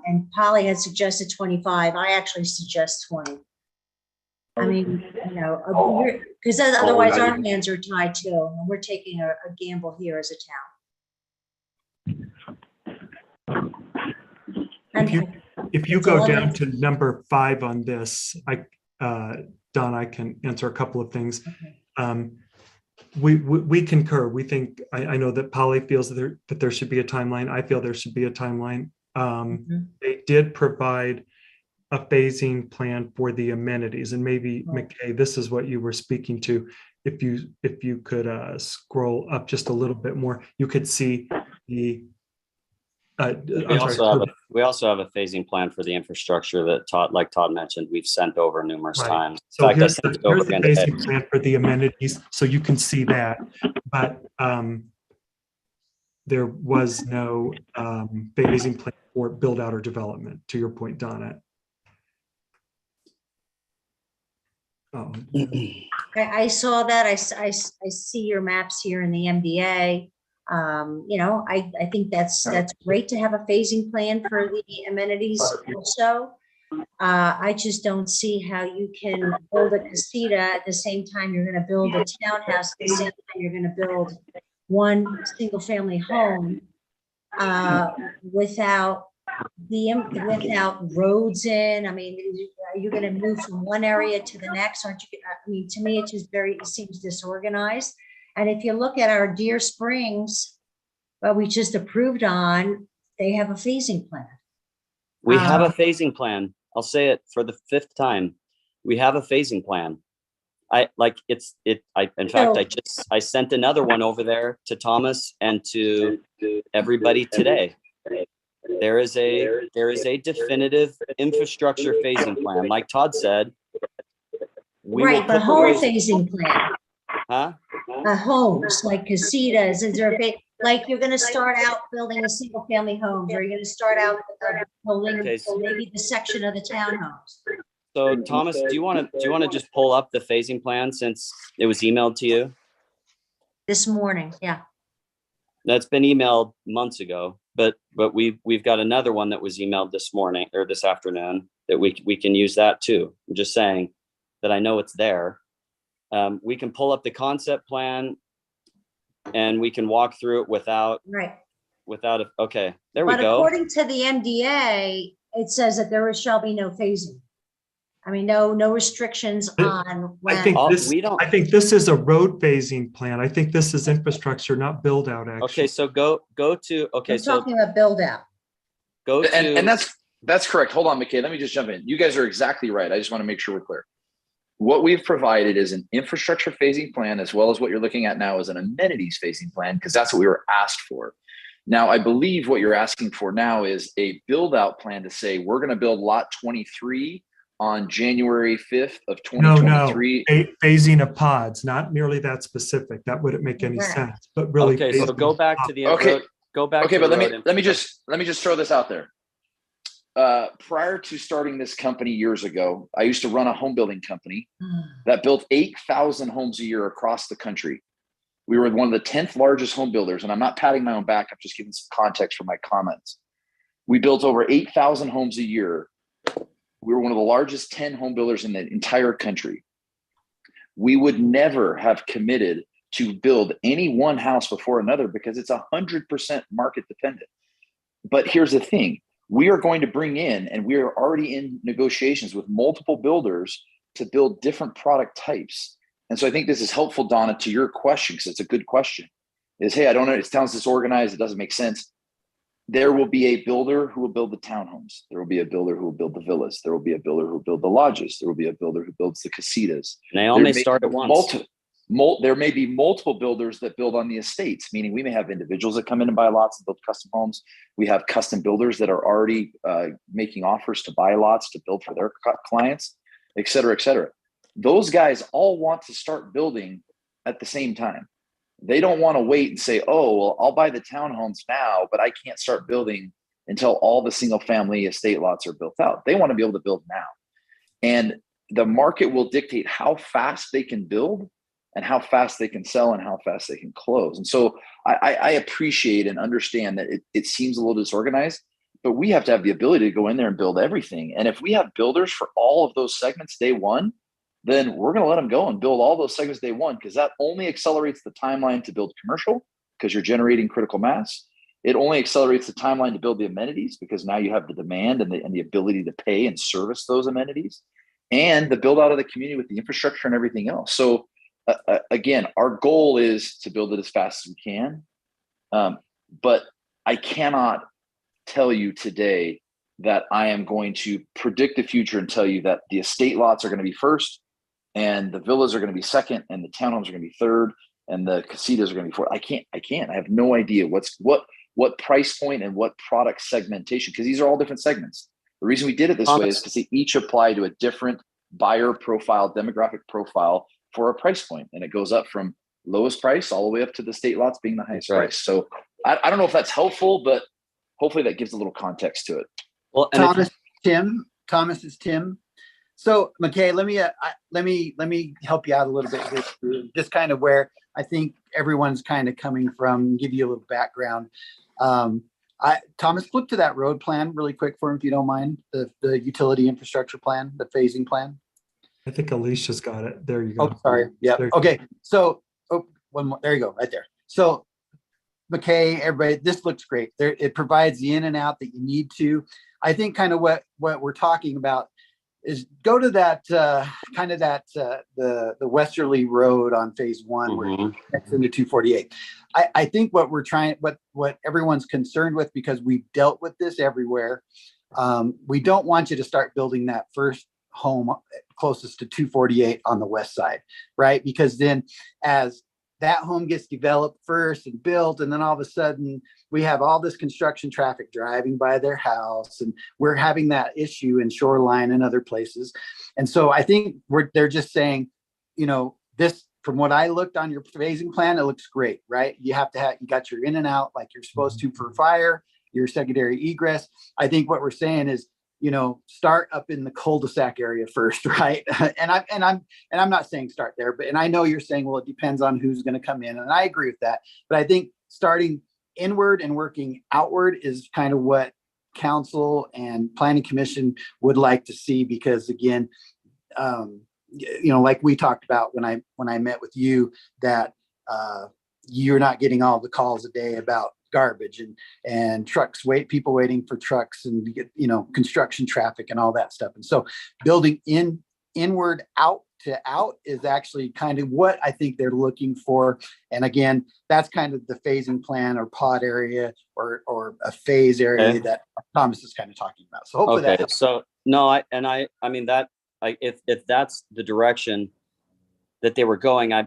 And Polly had suggested 25. I actually suggest 20. I mean, because otherwise our hands are tied too. And we're taking a gamble here as a town. If you go down to number 5 on this, Don, I can answer a couple of things. Okay. We concur. We think, I know that Polly feels that there should be a timeline. I feel there should be a timeline. They did provide a phasing plan for the amenities, and maybe McKay, this is what you were speaking to. If you could scroll up just a little bit more, you could see the. We also have a phasing plan for the infrastructure that Todd mentioned, we've sent over numerous times. So here's the phasing plan for the amenities, so you can see that. But there was no phasing plan for build out or development, to your point, Donna. Oh. I saw that. I see your maps here in the MDA. I think that's great to have a phasing plan for the amenities also. I just don't see how you can build a casita at the same time you're going to build a townhouse, at the same time you're going to build one single family home without without roads in? I mean, are you gonna move from one area to the next? Aren't you, I mean, to me, it seems disorganized. And if you look at our Deer Springs, well, we just approved on, they have a phasing plan. We have a phasing plan. I'll say it for the 5th time. We have a phasing plan. In fact, I sent another one over there to Thomas and to everybody today. There is a definitive infrastructure phasing plan. Like Todd said, Right, but home phasing plan, huh? homes like casitas, is there like you're gonna start out building a single family homes, or you're gonna start out building maybe the section of the townhomes? So Thomas, do you want to just pull up the phasing plan since it was emailed to you? This morning, yeah. That's been emailed months ago, but we've got another one that was emailed this morning or this afternoon that we can use that too. I'm just saying that I know it's there. We can pull up the concept plan and we can walk through it without okay, there we go. But according to the MDA, it says that there shall be no phasing. I mean, no restrictions on when. I think this is a road phasing plan. I think this is infrastructure, not build out, actually. Okay, so go to, okay. I'm talking about build out. Go to. And that's correct. Hold on, McKay, let me just jump in. You guys are exactly right. I just want to make sure we're clear. What we've provided is an infrastructure phasing plan, as well as what you're looking at now is an amenities phasing plan, because that's what we were asked for. Now, I believe what you're asking for now is a build out plan to say, we're going to build lot 23 on January 5th of 2023. No, phasing of pods, not nearly that specific. That wouldn't make any sense, but really. Okay, so go back to the go back. Okay, but let me just throw this out there. Prior to starting this company years ago, I used to run a home building company that built 8,000 homes a year across the country. We were one of the 10th largest home builders, and I'm not patting my own back. I'm just giving some context for my comments. We built over 8,000 homes a year. We were one of the largest 10 home builders in the entire country. We would never have committed to build any one house before another because it's 100% market dependent. But here's the thing. We are going to bring in, and we are already in negotiations with multiple builders to build different product types. And so I think this is helpful, Donna, to your question, because it's a good question, is, hey, I don't know, it sounds disorganized. It doesn't make sense. There will be a builder who will build the townhomes. There will be a builder who will build the villas. There will be a builder who will build the lodges. There will be a builder who builds the casitas. And they all may start at once. There may be multiple builders that build on the estates, meaning we may have individuals that come in and buy lots and build custom homes. We have custom builders that are already making offers to buy lots to build for their clients, et cetera, et cetera. Those guys all want to start building at the same time. They don't want to wait and say, oh, well, I'll buy the townhomes now, but I can't start building until all the single family estate lots are built out. They want to be able to build now. And the market will dictate how fast they can build and how fast they can sell and how fast they can close. And so I appreciate and understand that it seems a little disorganized, but we have to have the ability to go in there and build everything. And if we have builders for all of those segments day one, then we're going to let them go and build all those segments day one, because that only accelerates the timeline to build commercial, because you're generating critical mass. It only accelerates the timeline to build the amenities, because now you have the demand and the ability to pay and service those amenities, and the build out of the community with the infrastructure and everything else. So again, our goal is to build it as fast as we can. But I cannot tell you today that I am going to predict the future and tell you that the estate lots are going to be first, and the villas are going to be second, and the townhomes are going to be third, and the casitas are going to be fourth. I can't. I have no idea what price point and what product segmentation, because these are all different segments. The reason we did it this way is because they each apply to a different buyer profile, demographic profile for a price point, and it goes up from lowest price all the way up to the estate lots being the highest price. So I don't know if that's helpful, but hopefully that gives a little context to it. Well, Thomas is Tim. So McKay, let me help you out a little bit here, just kind of where I think everyone's kind of coming from, give you a little background. Thomas, flip to that road plan really quick for him, if you don't mind, the utility infrastructure plan, the phasing plan. I think Alicia's got it. There you go. Oh, sorry. Yeah. Okay. So one more. There you go. Right there. So McKay, everybody, this looks great. There, it provides the in and out that you need to. I think kind of what we're talking about is go to that the westerly road on phase one where it connects into 248. I think what we're trying, what everyone's concerned with, because we've dealt with this everywhere. We don't want you to start building that first home closest to 248 on the west side, right? Because then as that home gets developed first and built, and then all of a sudden we have all this construction traffic driving by their house, and we're having that issue in Shoreline and other places. And so I think they're just saying, you know, this, from what I looked on your phasing plan, it looks great, right? You got your in and out like you're supposed to for fire, your secondary egress. I think what we're saying is, you know, start up in the cul-de-sac area first, right? And I'm not saying start there, but, and I know you're saying, well, it depends on who's going to come in, and I agree with that. But I think starting inward and working outward is kind of what council and planning commission would like to see, because again, you know, like we talked about when I met with you, that you're not getting all the calls a day about garbage and people waiting for trucks, and you know, construction traffic and all that stuff. And so building inward out to out is actually kind of what I think they're looking for. And again, that's kind of the phasing plan or pod area or a phase area that Thomas is kind of talking about. So hopefully that helps. So no, I mean that, if that's the direction that they were going, I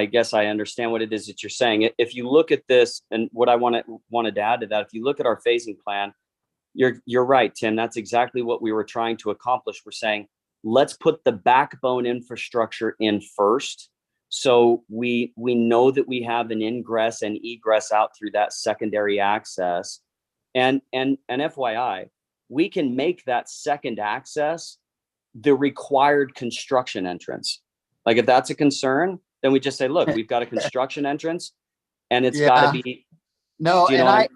guess I understand what it is that you're saying. If you look at this, and what I wanted to add to that, if you look at our phasing plan, you're right, Tim. That's exactly what we were trying to accomplish. We're saying, let's put the backbone infrastructure in first, so we know that we have an ingress and egress out through that secondary access. And FYI, we can make that second access the required construction entrance. Like if that's a concern, then we just say, look, we've got a construction entrance, and it's got to be. No, and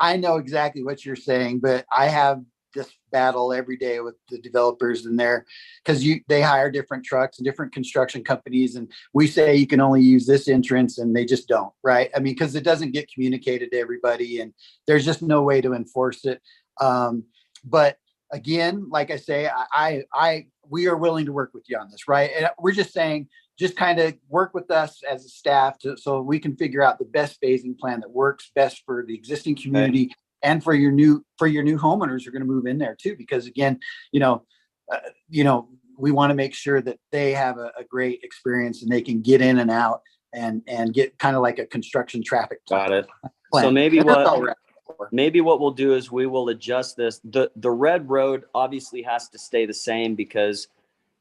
I know exactly what you're saying, but I have this battle every day with the developers in there, because they hire different trucks and different construction companies, and we say you can only use this entrance, and they just don't, right? I mean, because it doesn't get communicated to everybody, and there's just no way to enforce it. But again, like I say, we are willing to work with you on this, right? And we're just saying, just kind of work with us as a staff so we can figure out the best phasing plan that works best for the existing community and for your new homeowners who are going to move in there too. Because again, we want to make sure that they have a great experience and they can get in and out and get kind of like a construction traffic plan. Got it. So maybe what we'll do is we will adjust this. The red road obviously has to stay the same, because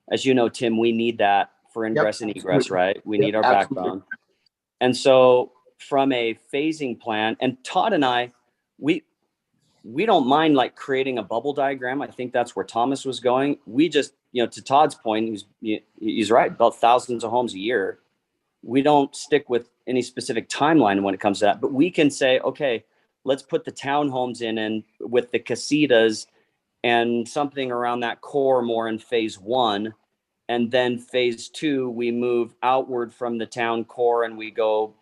as you know, Tim, we need that for ingress and egress, right? We need our backbone. And so from a phasing plan, and Todd and I, we don't mind like creating a bubble diagram. I think that's where Thomas was going. We just, to Todd's point, he's right, about thousands of homes a year. We don't stick with any specific timeline when it comes to that, but we can say, okay, let's put the townhomes in and with the casitas and something around that core more in phase one. And then phase two, we move outward from the town core and we go,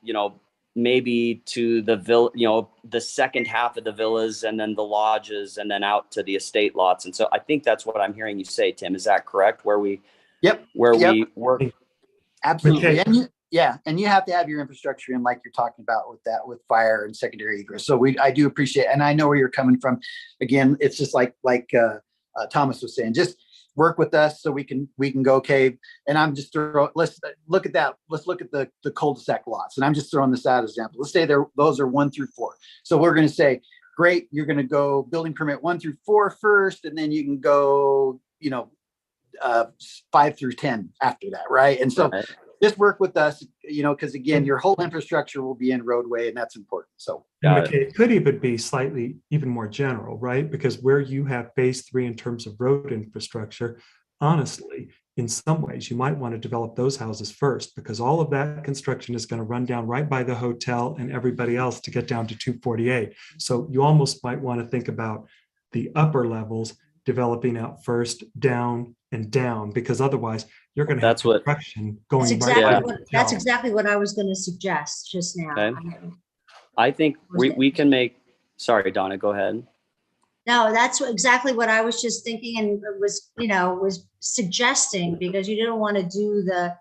maybe to the the second half of the villas, and then the lodges, and then out to the estate lots. And so I think that's what I'm hearing you say, Tim. Is that correct? We work. Absolutely. And you have to have your infrastructure in, like you're talking about with fire and secondary egress. So I do appreciate, and I know where you're coming from. Again, it's just like Thomas was saying, just work with us so we can go, okay. And I'm just let's look at that. Let's look at the cul-de-sac lots. And I'm just throwing this out as an example. Let's say those are 1 through 4. So we're going to say, great, you're going to go building permit 1 through 4 first, and then you can go, 5 through 10 after that, right? And so just work with us, because again, your whole infrastructure will be in roadway, and that's important. So it could even be slightly even more general, right? Because where you have phase 3 in terms of road infrastructure, honestly, in some ways, you might want to develop those houses first, because all of that construction is going to run down right by the hotel and everybody else to get down to 248. So you almost might want to think about the upper levels developing out first, down and down, because otherwise you're going to have That's what- construction That's going exactly right. what, that's exactly what I was going to suggest just now. Okay. I think we can make, sorry, Donna, go ahead. No, that's exactly what I was just thinking and was suggesting, because you don't want to do the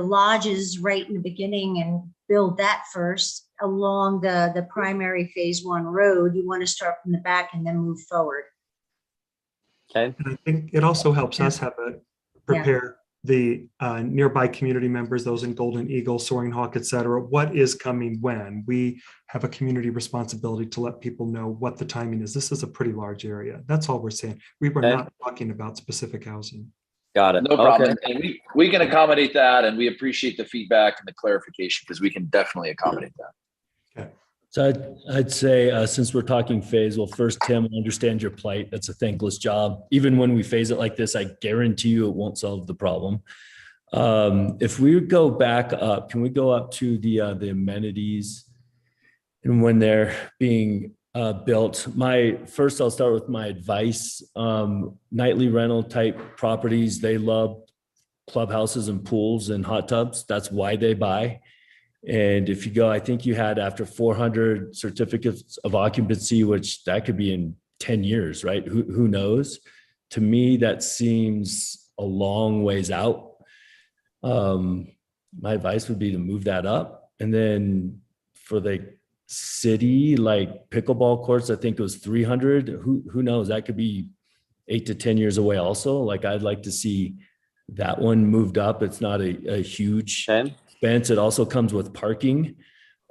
lodges right in the beginning and build that first along the primary phase 1 road. You want to start from the back and then move forward. Okay. And I think it also helps us prepare the nearby community members, those in Golden Eagle, Soaring Hawk, et cetera, what is coming when. We have a community responsibility to let people know what the timing is. This is a pretty large area. That's all we're saying. We were not talking about specific housing. Got it. No problem. And we can accommodate that, and we appreciate the feedback and the clarification, because we can definitely accommodate that. Okay. So I'd say, since we're talking phase, well, first, Tim, I understand your plight. That's a thankless job. Even when we phase it like this, I guarantee you it won't solve the problem. If we go back up, can we go up to the amenities and when they're being built? I'll start with my advice. Nightly rental type properties, they love clubhouses and pools and hot tubs. That's why they buy. And if you go, I think you had after 400 certificates of occupancy, which that could be in 10 years, right? Who knows? To me, that seems a long ways out. My advice would be to move that up. And then for the city, like pickleball courts, I think it was 300. Who knows? That could be 8 to 10 years away also. Like, I'd like to see that one moved up. It's not a huge expense. It also comes with parking,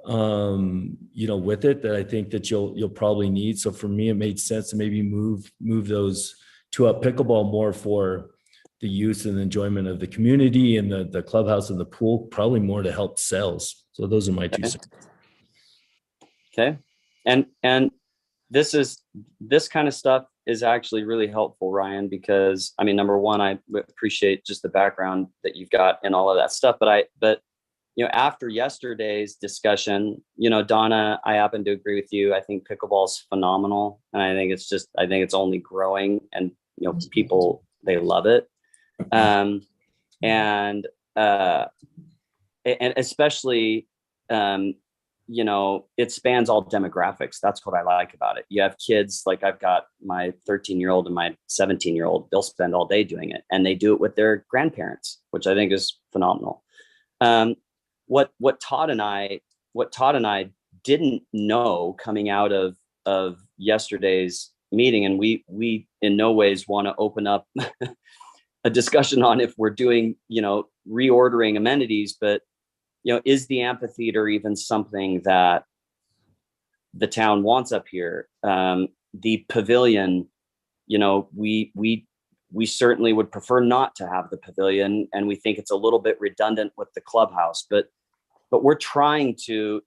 with it, that I think that you'll probably need. So for me, it made sense to maybe move those two up. Pickleball more for the use and enjoyment of the community, and the clubhouse and the pool probably more to help sales. So those are my 2 cents. Okay. And this kind of stuff is actually really helpful, Ryan, because number one, I appreciate just the background that you've got and all of that stuff. But after yesterday's discussion, Donna, I happen to agree with you. I think pickleball's phenomenal. And I think it's only growing, and, people, they love it. And especially, it spans all demographics. That's what I like about it. You have kids, like I've got my 13-year-old and my 17-year-old, they'll spend all day doing it, and they do it with their grandparents, which I think is phenomenal. What Todd and I didn't know coming out of yesterday's meeting, and we in no ways want to open up a discussion on if we're doing, reordering amenities, but is the amphitheater even something that the town wants up here? The pavilion, we certainly would prefer not to have the pavilion, and we think it's a little bit redundant with the clubhouse, but we're trying to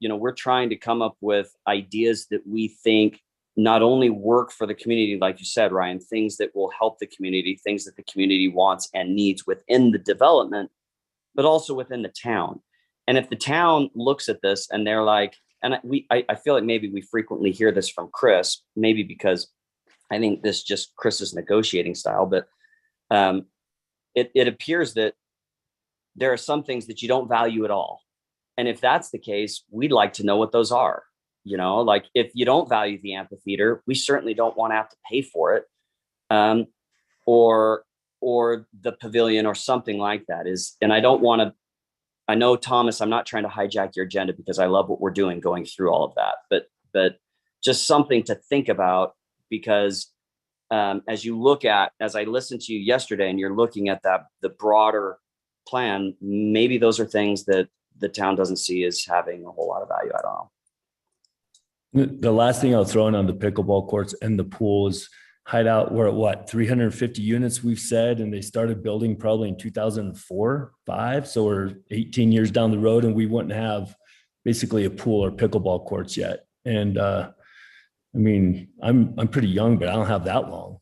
come up with ideas that we think not only work for the community, like you said, Ryan, things that will help the community, things that the community wants and needs within the development, but also within the town. And if the town looks at this and they're like, and I feel like maybe we frequently hear this from Chris, maybe because I think this just Chris's negotiating style, but it appears that there are some things that you don't value at all. And if that's the case, we'd like to know what those are. Like if you don't value the amphitheater, we certainly don't want to have to pay for it. Or the pavilion or something like that and I know, Thomas, I'm not trying to hijack your agenda, because I love what we're doing going through all of that, but just something to think about, because as I listened to you yesterday and you're looking at the broader plan, maybe those are things that the town doesn't see as having a whole lot of value. I don't know. The last thing I'll throw in on the pickleball courts and the pool is Hideout. We're at what, 350 units we've said, and they started building probably in 2004, 5. So we're 18 years down the road, and we wouldn't have basically a pool or pickleball courts yet. And I'm pretty young, but I don't have that long.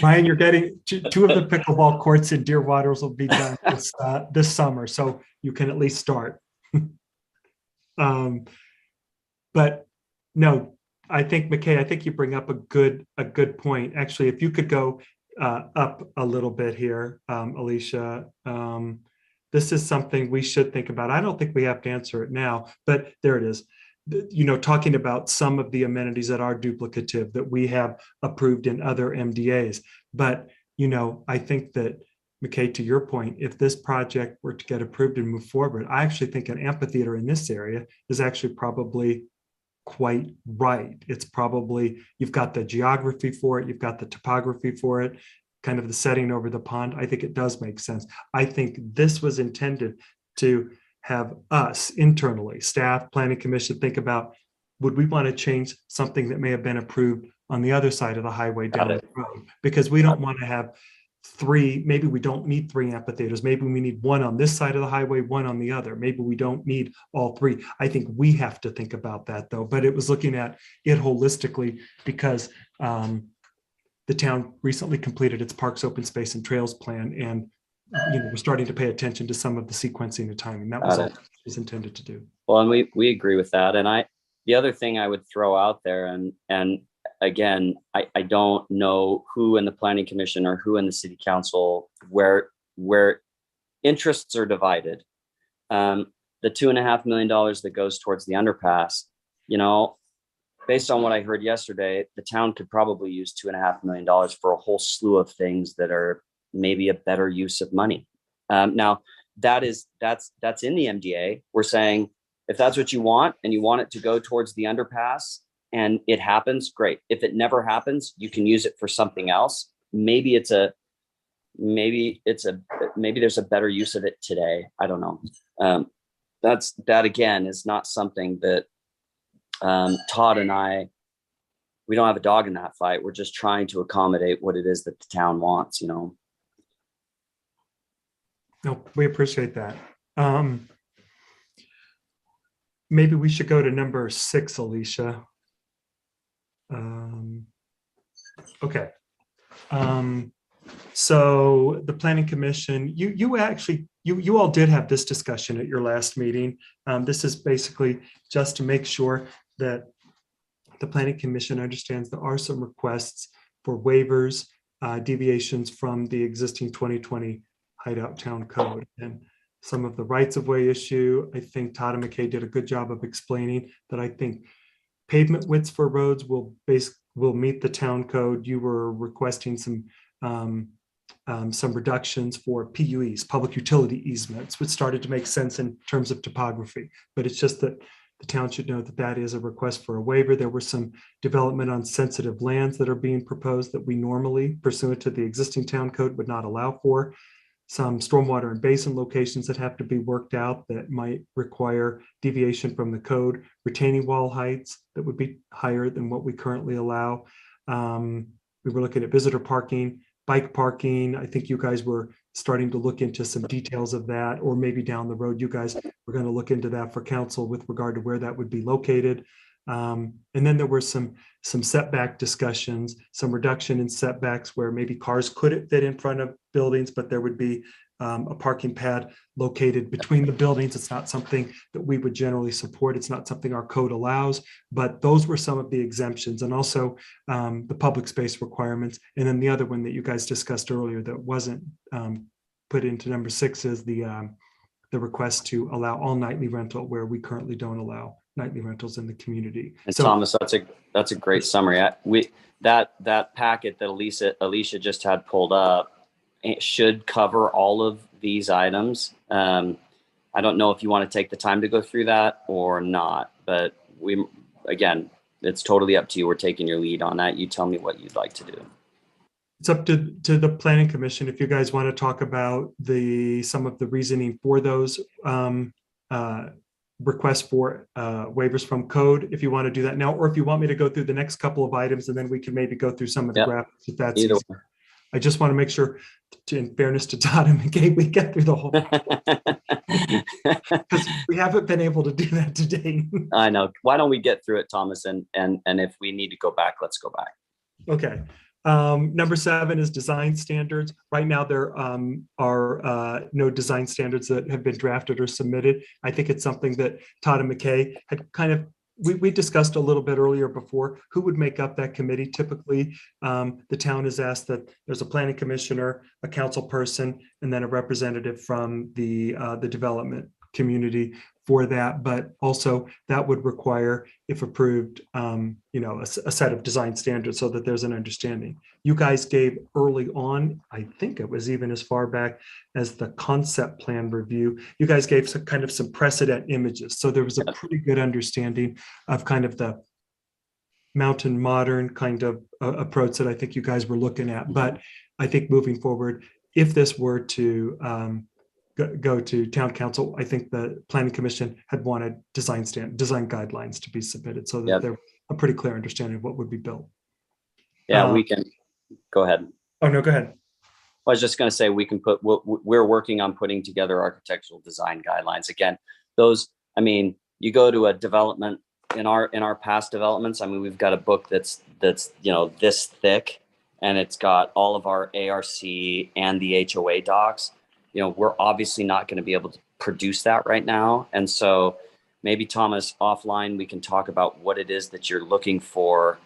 Ryan, you're getting two of the pickleball courts in Deer Waters will be done this summer, so you can at least start. But no, I think, McKay, I think you bring up a good point. Actually, if you could go up a little bit here, Alicia, this is something we should think about. I don't think we have to answer it now, but there it is. Talking about some of the amenities that are duplicative that we have approved in other MDAs. But, I think that, McKay, to your point, if this project were to get approved and move forward, I actually think an amphitheater in this area is actually probably quite right. It's probably, you've got the geography for it, you've got the topography for it, kind of the setting over the pond. I think it does make sense. I think this was intended to have us internally, staff, planning commission, think about, would we want to change something that may have been approved on the other side of the highway down the road? Because we don't want to have three, maybe we don't need three amphitheaters. Maybe we need one on this side of the highway, one on the other. Maybe we don't need all three. I think we have to think about that though, but it was looking at it holistically because the town recently completed its parks, open space and trails plan. And we're starting to pay attention to some of the sequencing and timing. That was all it was intended to do. Well, and we agree with that. And the other thing I would throw out there, and again, I don't know who in the planning commission or who in the city council where interests are divided. The $2.5 million that goes towards the underpass, based on what I heard yesterday, the town could probably use $2.5 million for a whole slew of things that are maybe a better use of money. Now that's in the MDA. We're saying if that's what you want and you want it to go towards the underpass and it happens, great. If it never happens, you can use it for something else. Maybe there's a better use of it today. I don't know. That again is not something that Todd and I, we don't have a dog in that fight. We're just trying to accommodate what it is that the town wants, No, we appreciate that. Maybe we should go to number 6, Alicia. Okay. So the planning commission, you all did have this discussion at your last meeting. This is basically just to make sure that the planning commission understands there are some requests for waivers, deviations from the existing 2020 Hideout Town Code. And some of the rights of way issue, I think Todd and McKay did a good job of explaining that. I think pavement widths for roads will meet the town code. You were requesting some reductions for PUEs, public utility easements, which started to make sense in terms of topography. But it's just that the town should know that that is a request for a waiver. There were some development on sensitive lands that are being proposed that we normally, pursuant to the existing town code, would not allow for. Some stormwater and basin locations that have to be worked out that might require deviation from the code, retaining wall heights that would be higher than what we currently allow. We were looking at visitor parking, bike parking. I think you guys were starting to look into some details of that, or maybe down the road, you guys were going to look into that for council with regard to where that would be located. And then there were some setback discussions, some reduction in setbacks where maybe cars couldn't fit in front of buildings, but there would be a parking pad located between the buildings. It's not something that we would generally support. It's not something our code allows, but those were some of the exemptions, and also the public space requirements. And then the other one that you guys discussed earlier that wasn't put into number 6 is the request to allow all nightly rental where we currently don't allow nightly rentals in the community. And so, Thomas, that's a great summary. That packet that Alicia just had pulled up, it should cover all of these items. I don't know if you want to take the time to go through that or not, but again, it's totally up to you. We're taking your lead on that. You tell me what you'd like to do. It's up to the planning commission. If you guys want to talk about some of the reasoning for those requests for waivers from code, if you want to do that now, or if you want me to go through the next couple of items and then we can maybe go through some of the graphics if that's easy. I just want to make sure, in fairness to Todd and McKay, we get through the whole because we haven't been able to do that today. I know. Why don't we get through it, Thomas? And if we need to go back, let's go back. Okay. Number 7 is design standards. Right now, there are no design standards that have been drafted or submitted. I think it's something that Todd and McKay had kind of we discussed a little bit earlier before, who would make up that committee? Typically, the town is asked that there's a planning commissioner, a council person, and then a representative from the development community for that. But also that would require, if approved, a set of design standards so that there's an understanding. You guys gave early on, I think it was even as far back as the concept plan review, you guys gave some precedent images. So there was a pretty good understanding of kind of the mountain modern kind of approach that I think you guys were looking at. But I think moving forward, if this were to go to town council, I think the planning commission had wanted design guidelines to be submitted so that there was a pretty clear understanding of what would be built. Yeah, we can go ahead. Oh, no, go ahead. I was just going to say, we can we're working on putting together architectural design guidelines. Again, those, I mean, you go to a development in our past developments. I mean, we've got a book that's this thick, and it's got all of our ARC and the HOA docs. We're obviously not going to be able to produce that right now. And so maybe, Thomas, offline, we can talk about what it is that you're looking for,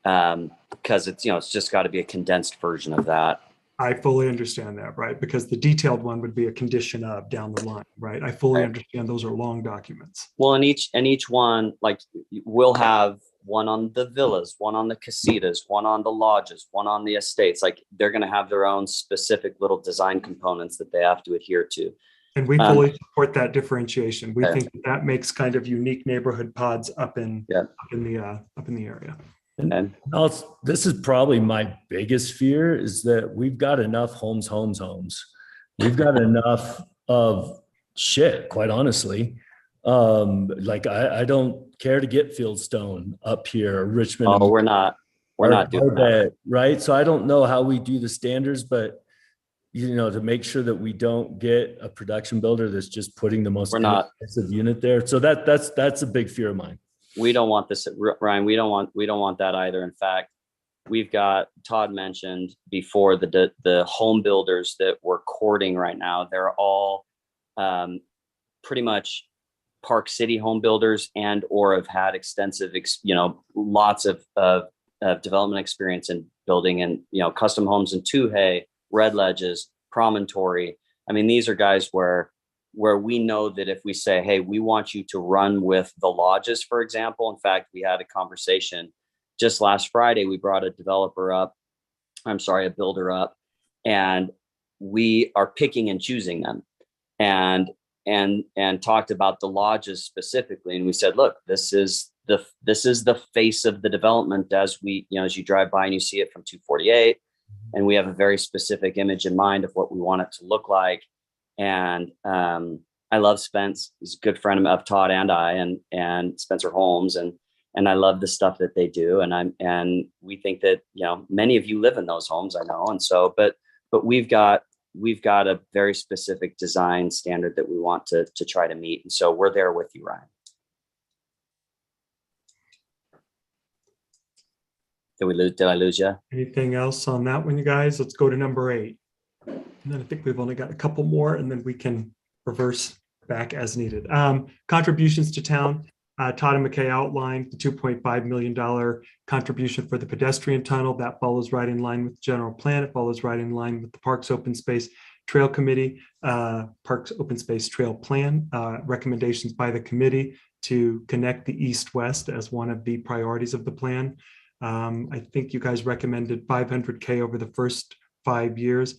because it's just got to be a condensed version of that. I fully understand that, right? Because the detailed one would be a condition of down the line, right? I fully understand those are long documents. Well, and each one, like, we'll have one on the villas, one on the casitas, one on the lodges, one on the estates. Like, they're going to have their own specific little design components that they have to adhere to. And we fully support that differentiation. We think that makes kind of unique neighborhood pods up in the area. And also, this is probably my biggest fear, is that we've got enough homes. We've got enough of shit, quite honestly. Like, I don't care to get Fieldstone up here, Richmond. Oh, we're not doing that. Right. So I don't know how we do the standards, but to make sure that we don't get a production builder that's just putting the most expensive unit there. So that's a big fear of mine. We don't want this, Ryan. We don't want that either. In fact, we've got, Todd mentioned before, the home builders that we're courting right now. They're all pretty much Park City home builders or have had extensive, lots of development experience in building and custom homes in Tuhey, Red Ledges, Promontory. I mean, these are guys where we know that if we say, hey, we want you to run with the lodges, for example. In fact, we had a conversation just last Friday. We brought a builder up, and we are picking and choosing them, and talked about the lodges specifically. And we said, look, this is the face of the development as you drive by and you see it from 248. And we have a very specific image in mind of what we want it to look like. And I love Spence. He's a good friend of Todd and I, and Spencer Holmes, and I love the stuff that they do. And we think that many of you live in those homes, I know. And so, but we've got a very specific design standard that we want to try to meet. And so we're there with you, Ryan. Did I lose you? Anything else on that one, you guys? Let's go to number 8. And then I think we've only got a couple more, and then we can reverse back as needed. Contributions to town. Todd and McKay outlined the $2.5 million contribution for the pedestrian tunnel. That follows right in line with the general plan. It follows right in line with the Parks Open Space Trail Committee, Parks Open Space Trail Plan, recommendations by the committee to connect the east-west as one of the priorities of the plan. I think you guys recommended $500K over the first 5 years.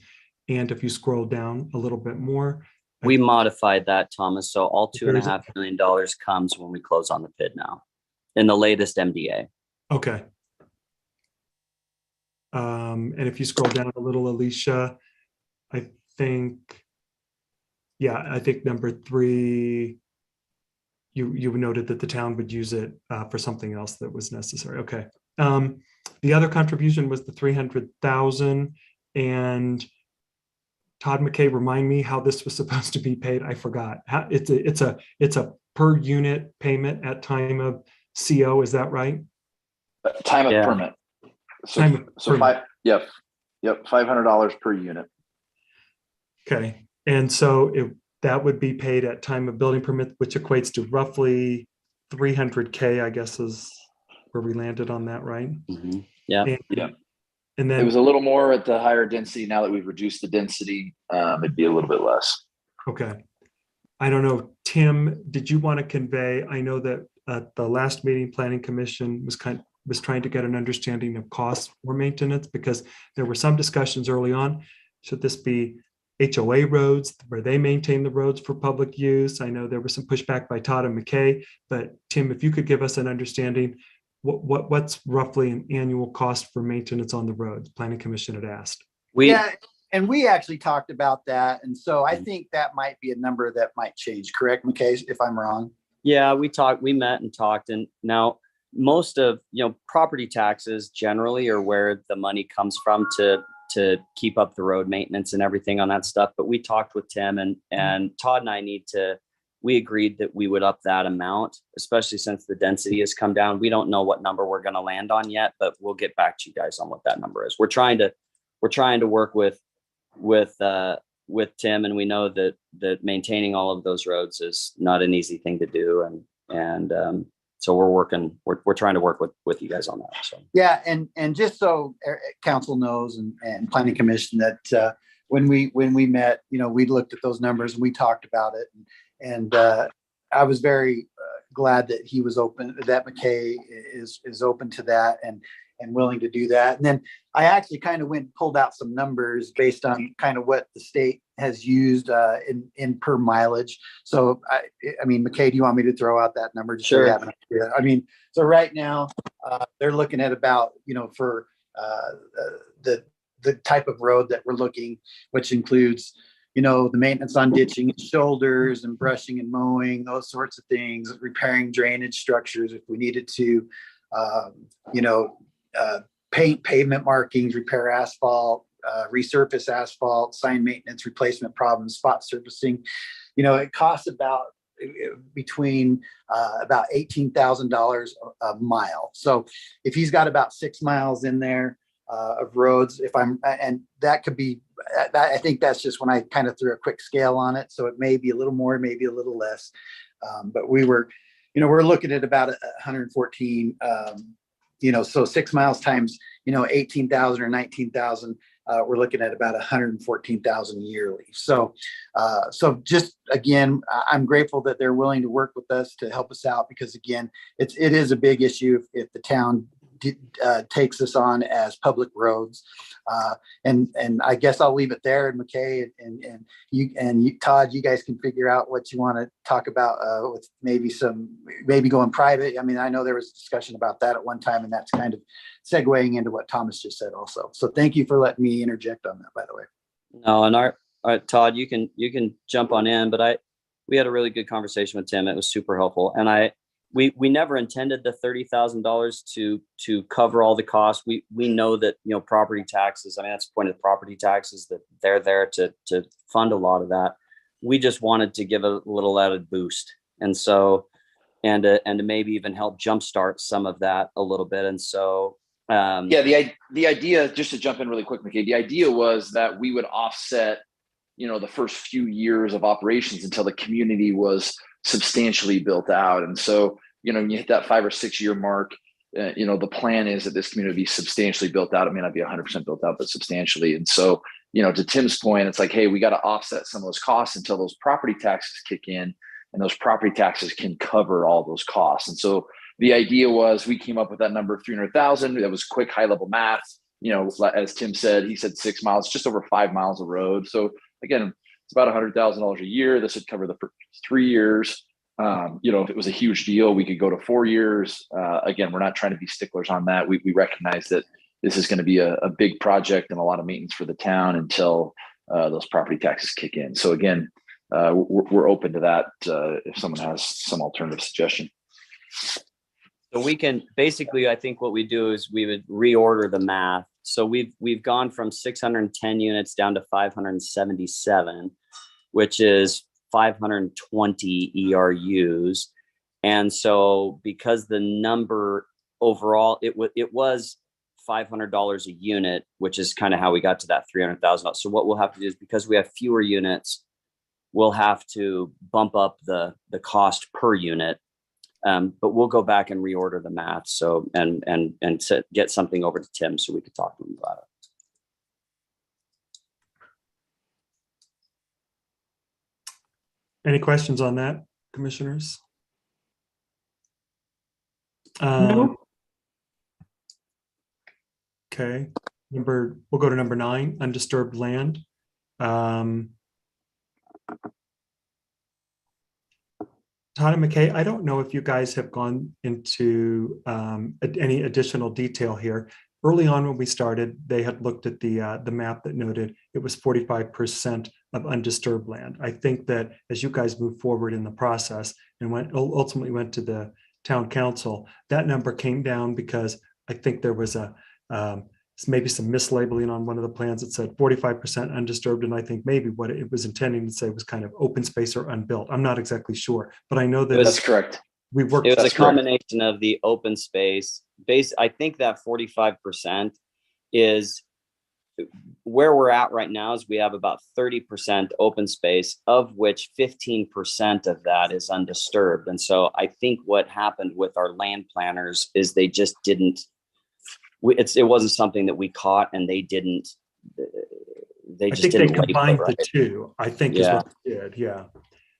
And if you scroll down a little bit more, we modified that, Thomas. So all $2.5 million comes when we close on the PID now in the latest MDA. Okay. And if you scroll down a little, Alicia, I think number 3, you noted that the town would use it for something else that was necessary. Okay. The other contribution was the $300,000, and Todd McKay, remind me how this was supposed to be paid. I forgot. It's a per unit payment at time of CO. Is that right? Time of permit. $500 per unit. Okay, and so that would be paid at time of building permit, which equates to roughly 300K, I guess, is where we landed on that, right? Mhm. Yeah. And, Yeah. and It then, was a little more at the higher density. Now that we've reduced the density, it'd be a little bit less. okay. I don't know, Tim, did you want to convey, I know that at the last meeting, Planning Commission was trying to get an understanding of costs for maintenance, because there were some discussions early on. Should this be HOA roads where they maintain the roads for public use? I know there was some pushback by Todd and McKay, but Tim, if you could give us an understanding, what's roughly an annual cost for maintenance on the roads? Planning Commission had asked. Yeah, and we actually talked about that. And so I think that might be a number that might change. Correct, McKay, if I'm wrong? Yeah, we met and talked, and now most of, property taxes generally are where the money comes from to keep up the road maintenance and everything on that stuff. But we talked with Tim, and Todd and I we agreed that we would up that amount, especially since the density has come down. We don't know what number we're going to land on yet, but we'll get back to you guys on what that number is. We're trying to work with Tim, and we know that maintaining all of those roads is not an easy thing to do, and so we're trying to work with you guys on that. So yeah, and just so council knows and planning commission that when we met, we looked at those numbers and we talked about it, and I was very glad that he was open, that McKay is open to that and willing to do that. And then I actually kind of pulled out some numbers based on kind of what the state has used in per mileage. So I mean, McKay, do you want me to throw out that number? Just Sure. So you have an idea? I mean, so right now they're looking at about, for the type of road that we're looking, which includes, the maintenance on ditching and shoulders and brushing and mowing, those sorts of things, repairing drainage structures if we needed to, paint pavement markings, repair asphalt, resurface asphalt, sign maintenance, replacement problems, spot surfacing. It costs about between about $18,000 a mile. So if he's got about 6 miles in there of roads, and that could be, I think that's just when I kind of threw a quick scale on it. So it may be a little more, maybe a little less. But we're looking at about 114, so 6 miles times, 18,000 or 19,000, we're looking at about 114,000 yearly. So just again, I'm grateful that they're willing to work with us to help us out, because again, it is a big issue if the town takes us on as public roads. And I guess I'll leave it there. And McKay and you, Todd, you guys can figure out what you want to talk about with maybe going private. I mean, I know there was a discussion about that at one time, and that's kind of segueing into what Thomas just said also. So thank you for letting me interject on that, by the way. no, and Todd, you can jump on in, but we had a really good conversation with Tim. It was super helpful, and we never intended the $30,000 to cover all the costs. We know that, property taxes, I mean, that's the point of the property taxes, that they're there to fund a lot of that. We just wanted to give a little added boost. And so, and to maybe even help jumpstart some of that a little bit. And so, the idea, just to jump in really quick, McKay, the idea was that we would offset, the first few years of operations until the community was substantially built out. And so, when you hit that 5 or 6 year mark, the plan is that this community be substantially built out. It may not be 100% built out, but substantially. And so, to Tim's point, it's like, hey, we got to offset some of those costs until those property taxes kick in, and those property taxes can cover all those costs. And so the idea was, we came up with that number of 300,000. That was quick, high level math. As Tim said, he said 6 miles, just over 5 miles of road. So again, it's about $100,000 a year. This would cover the first 3 years. If it was a huge deal, we could go to 4 years. Again, we're not trying to be sticklers on that. We recognize that this is going to be a big project and a lot of maintenance for the town until those property taxes kick in. So again, we're open to that if someone has some alternative suggestion. So we can basically, I think what we do is we would reorder the math. So we've gone from 610 units down to 577, which is 520 ERUs. And so because the number overall, it was $500 a unit, which is kind of how we got to that 300,000. So what we'll have to do is, because we have fewer units, we'll have to bump up the cost per unit. But we'll go back and reorder the maps. So, and to get something over to Tim so we could talk to him about it. Any questions on that, commissioners? No. Okay, we'll go to number 9, undisturbed land. Todd and McKay, I don't know if you guys have gone into any additional detail here. Early on when we started, they had looked at the map that noted it was 45% of undisturbed land. I think that as you guys move forward in the process and ultimately went to the town council, that number came down because I think there was maybe some mislabeling on one of the plans that said 45% undisturbed, and I think maybe what it was intending to say was kind of open space or unbuilt. I'm not exactly sure, but I know that That's correct. We've worked. It was a combination of the open space base. I think that 45% is where we're at right now. Is we have about 30% open space, of which 15% of that is undisturbed. And so I think what happened with our land planners is they just didn't. It wasn't something that we caught, and they didn't. They just didn't. I think they combined the two. I think is what they did. Yeah.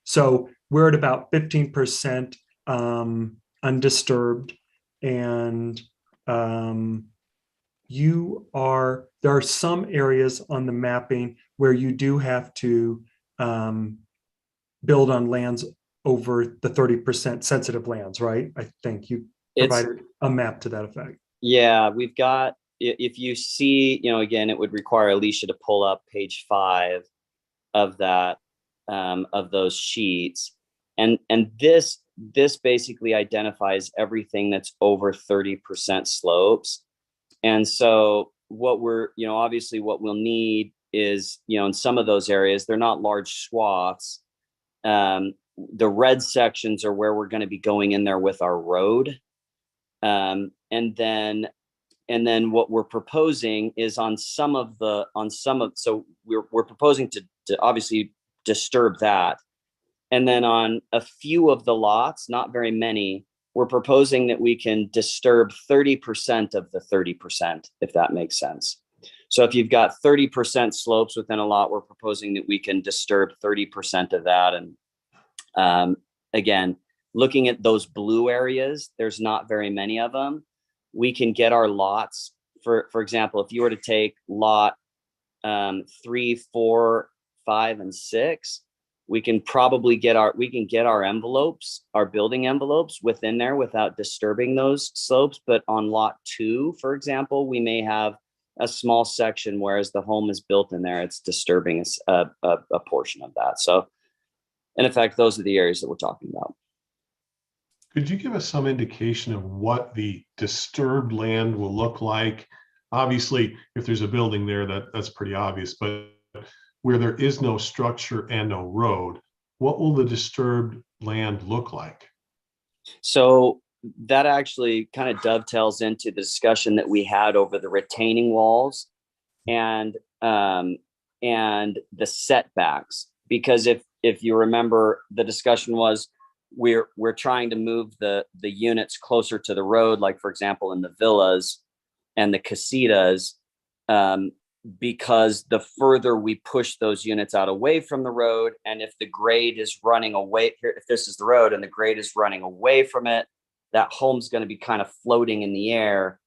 So we're at about 15%. Undisturbed, and there are some areas on the mapping where you do have to build on lands over the 30% sensitive lands, right? I think you provided a map to that effect. Yeah, we've got, if you see, again, it would require Alicia to pull up page 5 of that, of those sheets. And this basically identifies everything that's over 30% slopes. And so what we're, obviously what we'll need is, in some of those areas, they're not large swaths. The red sections are where we're going to be going in there with our road. And then what we're proposing is so we're proposing to obviously disturb that. And then on a few of the lots, not very many, we're proposing that we can disturb 30% of the 30%, if that makes sense. So if you've got 30% slopes within a lot, we're proposing that we can disturb 30% of that. And again, looking at those blue areas, there's not very many of them. We can get our lots, for example, if you were to take lot 3, 4, 5, and 6, we can probably get our envelopes, our building envelopes within there without disturbing those slopes. But on lot 2, for example, we may have a small section, whereas the home is built in there, it's disturbing a portion of that. So in effect, those are the areas that we're talking about. Could you give us some indication of what the disturbed land will look like? Obviously, if there's a building there, that's pretty obvious, but where there is no structure and no road, what will the disturbed land look like? So that actually kind of dovetails into the discussion that we had over the retaining walls and the setbacks. Because if you remember, the discussion was we're trying to move the units closer to the road, like for example in the villas and the casitas, because the further we push those units out away from the road, and if the grade is running away here, if this is the road and the grade is running away from it, that home's going to be kind of floating in the air.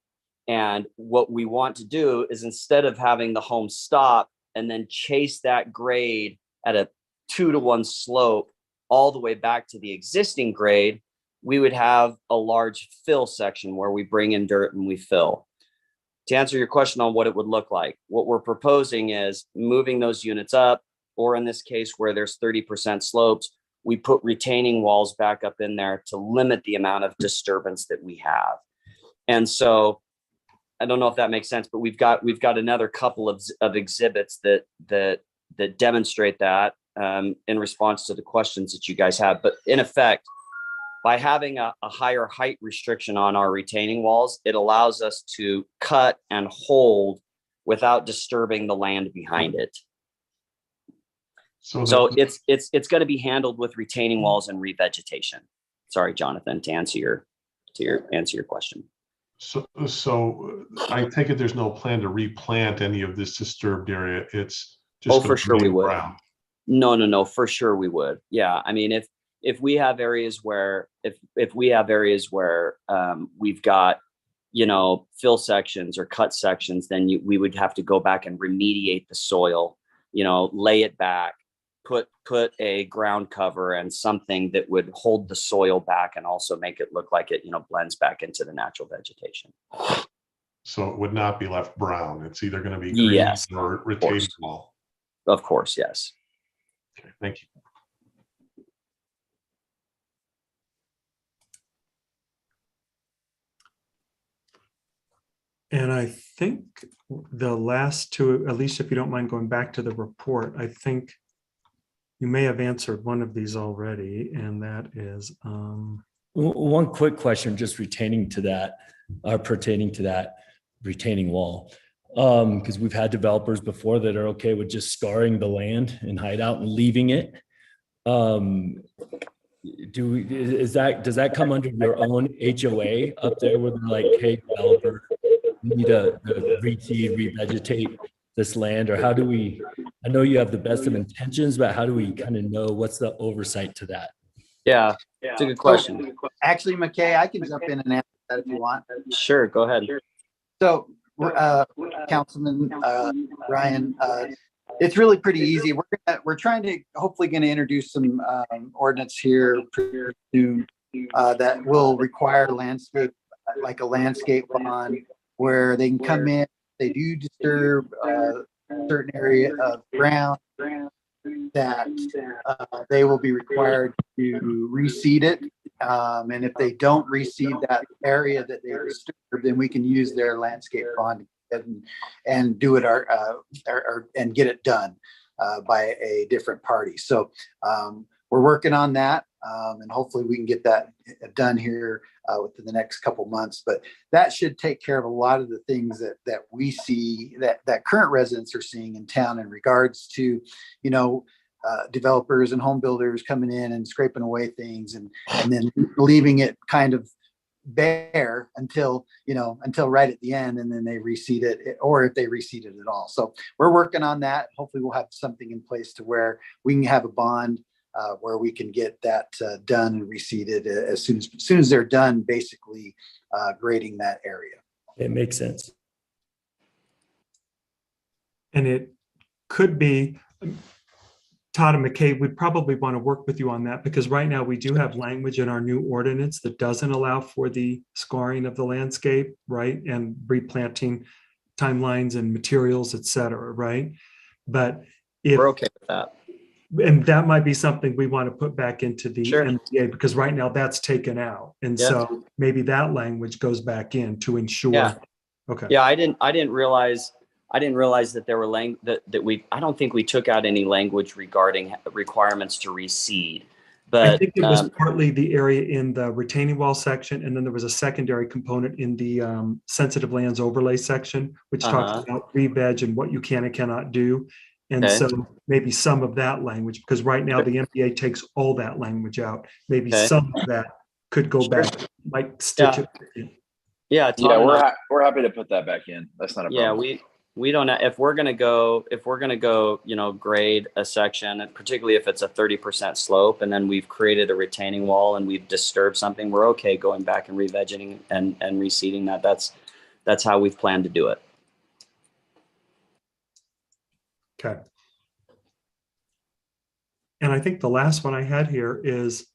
And what we want to do is, instead of having the home stop and then chase that grade at a 2-to-1 slope all the way back to the existing grade, we would have a large fill section where we bring in dirt and we fill. To answer your question on what it would look like, what we're proposing is moving those units up, or in this case where there's 30% slopes, we put retaining walls back up in there to limit the amount of disturbance that we have. And so I don't know if that makes sense, but we've got another couple of exhibits that demonstrate that in response to the questions that you guys have. But in effect, by having a higher height restriction on our retaining walls, it allows us to cut and hold without disturbing the land behind it. So it's going to be handled with retaining walls and revegetation. Sorry, Jonathan, to answer your question. So I take it there's no plan to replant any of this disturbed area. It's just For sure we would. brown. No, for sure we would. Yeah, I mean, if we have areas where we've got, fill sections or cut sections, then we would have to go back and remediate the soil, lay it back, put a ground cover and something that would hold the soil back and also make it look like it, blends back into the natural vegetation. So it would not be left brown. It's either going to be green Yes, or retaining wall. Of course, yes. Okay, thank you. And I think the last two, at least if you don't mind going back to the report, I think you may have answered one of these already, and that is one quick question, just pertaining to that retaining wall. Because we've had developers before that are okay with just scarring the land and Hideout and leaving it. Does that come under your own HOA up there where they're like, hey, developer, we need to reseed, revegetate this land? Or how do we, I know you have the best of intentions, but how do we kind of know what's the oversight to that? Yeah, it's a good question. Actually, McKay, I can jump in and answer that if you want. Sure, go ahead. So, Councilman Ryan, it's really pretty easy. We're trying to hopefully going to introduce some ordinance here pretty soon that will require landscape, like a landscape bond, where they can come in, they do disturb a certain area of ground, that they will be required to reseed it. And if they don't reseed that area that they disturb, then we can use their landscape bond and do it and get it done by a different party. So we're working on that, and hopefully we can get that done here within the next couple months. But that should take care of a lot of the things that we see that current residents are seeing in town in regards to, developers and home builders coming in and scraping away things and then leaving it kind of bare until right at the end, and then they reseed it, or if they reseed it at all. So we're working on that. Hopefully we'll have something in place to where we can have a bond where we can get that done and reseeded as soon as they're done, basically grading that area. It makes sense. and it could be, Todd and McKay, we'd probably want to work with you on that, because right now we do have language in our new ordinance that doesn't allow for the scarring of the landscape, right? And replanting timelines and materials, et cetera, right? But if we're okay with that. And that might be something we want to put back into the Sure. MDA, because right now that's taken out. And so maybe that language goes back in to ensure. Yeah. Okay. Yeah, I didn't realize that there were I don't think we took out any language regarding requirements to reseed. But I think it was partly the area in the retaining wall section, and then there was a secondary component in the sensitive lands overlay section, which talks about re-veg and what you can and cannot do. And so maybe some of that language, because right now the MDA takes all that language out. Maybe some of that could go back, might stitch it in. Yeah, we're happy to put that back in. That's not a problem. Yeah, we don't, if we're gonna go, grade a section, and particularly if it's a 30% slope, and then we've created a retaining wall and we've disturbed something, we're okay going back and re-vegging and reseeding that. That's how we've planned to do it. Okay. And I think the last one I had here is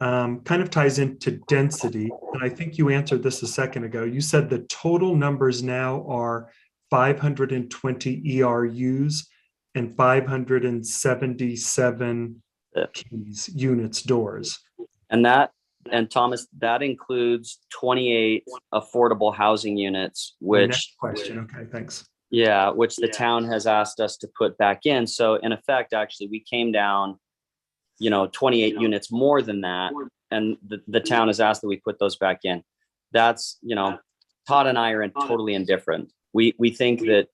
kind of ties into density. And I think you answered this a second ago. You said the total numbers now are 520 ERUs and 577 keys, units, doors. And Thomas, that includes 28 affordable housing units, which next question. Okay, thanks. Yeah, which the town has asked us to put back in. So in effect, actually, we came down, 28 units more than that. And the town has asked that we put those back in. That's, Todd and I are totally indifferent. We think that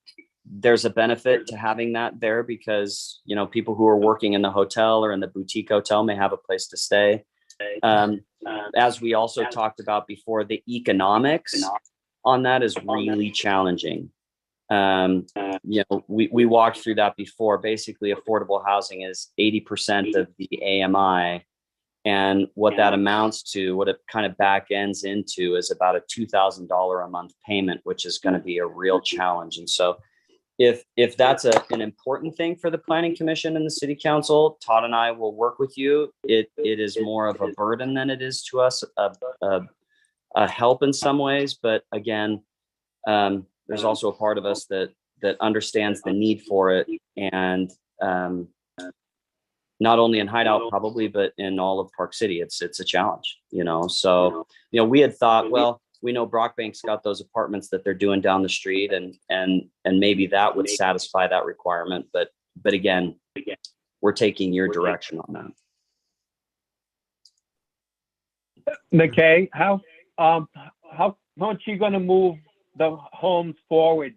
there's a benefit to having that there because, people who are working in the hotel or in the boutique hotel may have a place to stay. as we also talked about before, the economics on that is really challenging. We walked through that before. Basically, affordable housing is 80% of the AMI. And what that amounts to, what it kind of back ends into, is about a $2,000 a month payment, which is going to be a real challenge. And so if that's an important thing for the Planning Commission and the City Council, Todd and I will work with you. It is more of a burden than it is to us, a help in some ways. But again, there's also a part of us that understands the need for it. And not only in Hideout probably, but in all of Park City, it's a challenge, So, we had thought, well, we know Brockbank's got those apartments that they're doing down the street, and maybe that would satisfy that requirement. But again, we're taking your direction on that. McKay, how much you going to move the homes forward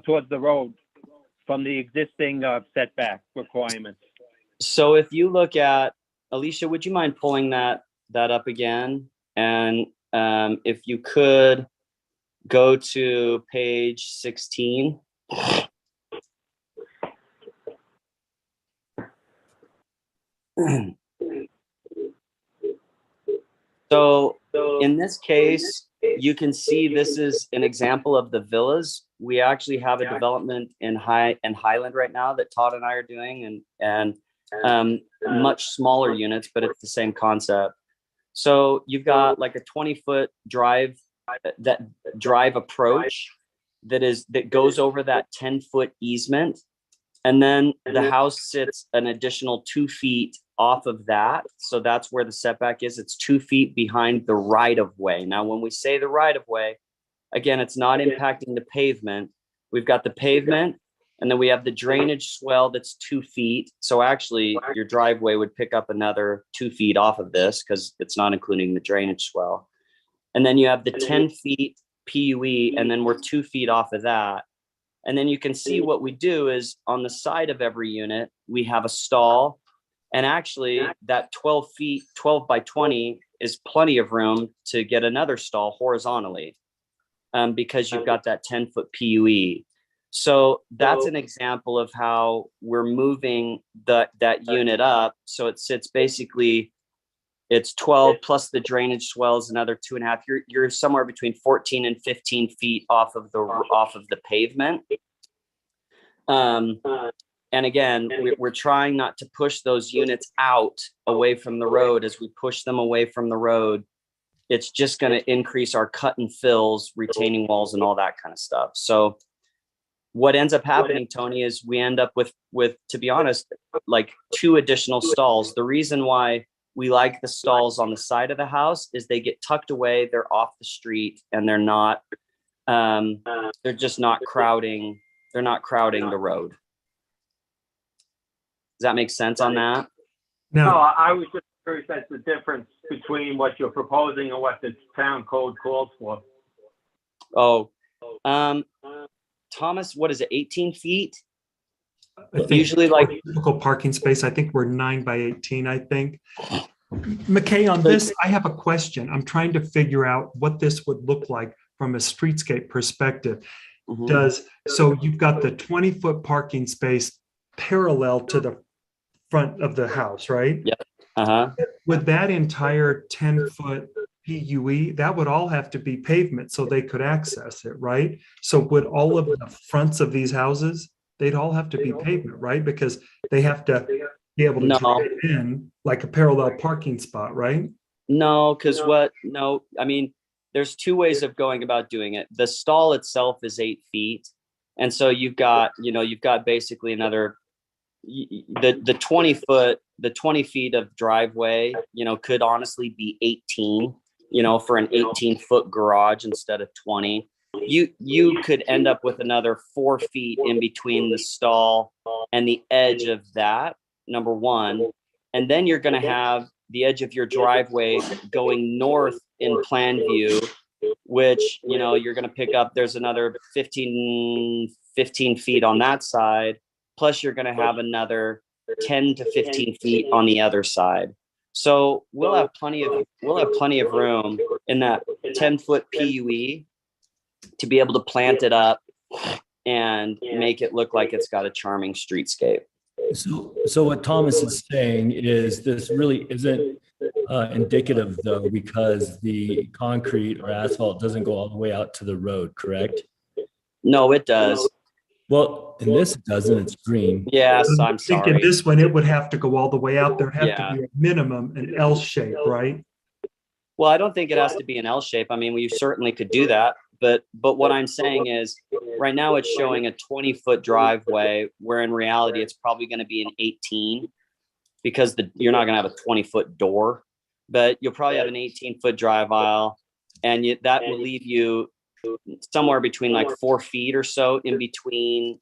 towards the road from the existing setback requirements? So if you look at, Alicia, would you mind pulling that up again? And if you could go to page 16. So in this case, you can see this is an example of the villas. We actually have a development in Highland right now that Todd and I are doing, and much smaller units, but it's the same concept. So you've got like a 20-foot drive approach that goes over that 10-foot easement. And then the house sits an additional 2 feet off of that. So that's where the setback is. It's 2 feet behind the right of way. Now, when we say the right of way, again, it's not impacting the pavement. We've got the pavement, and then we have the drainage swell that's 2 feet. So actually your driveway would pick up another 2 feet off of this because it's not including the drainage swell. And then you have the 10 feet PUE, and then we're 2 feet off of that. And then you can see what we do is on the side of every unit, we have a stall. And actually that 12 by 20 is plenty of room to get another stall horizontally because you've got that 10-foot PUE. So that's an example of how we're moving that unit up. So it sits basically, it's 12 plus the drainage swells another 2.5. You're somewhere between 14 and 15 feet off of the pavement. And again, we're trying not to push those units out away from the road. As we push them away from the road, it's just going to increase our cut and fills, retaining walls, and all that kind of stuff. So what ends up happening, Tony, is we end up with, to be honest, like 2 additional stalls. The reason why we like the stalls on the side of the house is they get tucked away, they're off the street, and they're just not crowding. They're not crowding the road. Does that make sense on that? No, I was just curious as the difference between what you're proposing and what the town code calls for. Oh, Thomas, what is it, 18 feet? I think usually like typical parking space, I think we're 9 by 18, I think. McKay, on this, I have a question. I'm trying to figure out what this would look like from a streetscape perspective. So you've got the 20-foot parking space parallel to the front of the house, right? Yeah. Would that entire 10-foot PUE, that would all have to be pavement so they could access it, right? So would all of the fronts of these houses, they'd all have to be pavement, right? Because they have to be able to drive in like a parallel parking spot, right? No, because I mean, there's 2 ways of going about doing it. The stall itself is 8 feet. And so you've got basically another, the 20 feet of driveway, could honestly be 18, for an 18-foot garage instead of 20. You could end up with another 4 feet in between the stall and the edge of that, number one. And then you're going to have the edge of your driveway going north in plan view, which, you're going to pick up, there's another 15 feet on that side. Plus you're going to have another 10 to 15 feet on the other side. So we'll have plenty of room in that 10-foot PUE to be able to plant it up and make it look like it's got a charming streetscape. So what Thomas is saying is this really isn't indicative though, because the concrete or asphalt doesn't go all the way out to the road, correct? No, it does. Well, in this it doesn't, it's green. Yes, I I'm think sorry. in this one, it would have to go all the way out. There have Yeah. to be a minimum, an L shape, right? Well, I don't think it has to be an L shape. I mean, we certainly could do that, but what I'm saying is right now it's showing a 20-foot driveway where in reality it's probably going to be an 18 because you're not going to have a 20-foot door, but you'll probably have an 18-foot drive aisle, and that will leave you somewhere between like 4 feet or so in between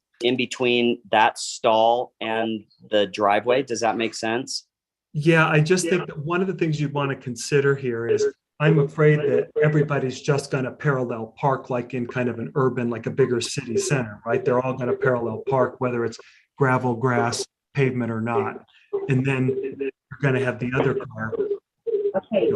that stall and the driveway. Does that make sense? Yeah, I just think that one of the things you want to consider here is I'm afraid that everybody's just going to parallel park like in kind of an urban, like a bigger city center, right? They're all going to parallel park, whether it's gravel, grass, pavement or not. And then you're going to have the other car. Okay.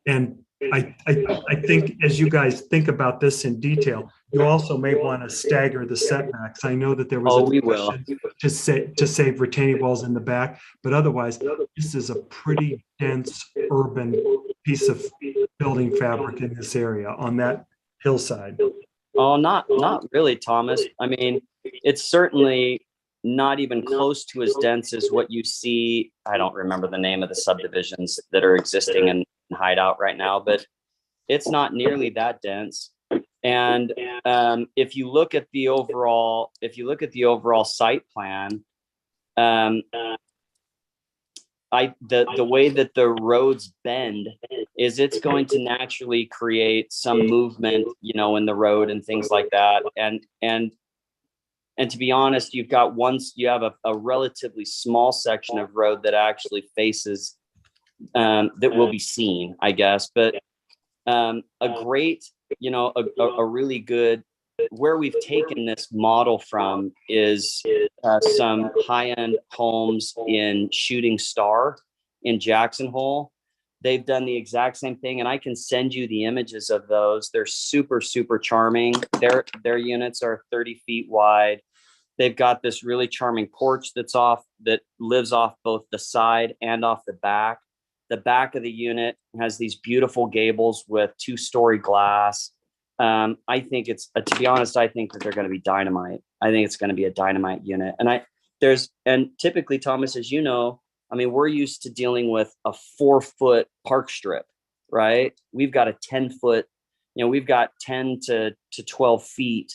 And I think as you guys think about this in detail, you also may want to stagger the setbacks. I know that there was a discussion to save retaining walls in the back, but otherwise, this is a pretty dense urban piece of building fabric in this area on that hillside. Oh, not really, Thomas. I mean, it's certainly not even close to as dense as what you see. I don't remember the name of the subdivisions that are existing in Hideout right now, but it's not nearly that dense. And if you look at the overall site plan, the way that the roads bend is it's going to naturally create some movement, in the road and things like that. And to be honest, you have a relatively small section of road that actually faces that will be seen, I guess. But a really good, where we've taken this model from is some high-end homes in Shooting Star in Jackson Hole. They've done the exact same thing, and I can send you the images of those. They're super, super charming. Their units are 30 feet wide. They've got this really charming porch that lives off both the side and off the back. The back of the unit has these beautiful gables with 2-story glass. I think to be honest, I think that they're going to be dynamite. I think it's going to be a dynamite unit. And typically, Thomas, as you know, I mean, we're used to dealing with a 4-foot park strip, right? We've got a 10-foot, we've got 10 to 12 feet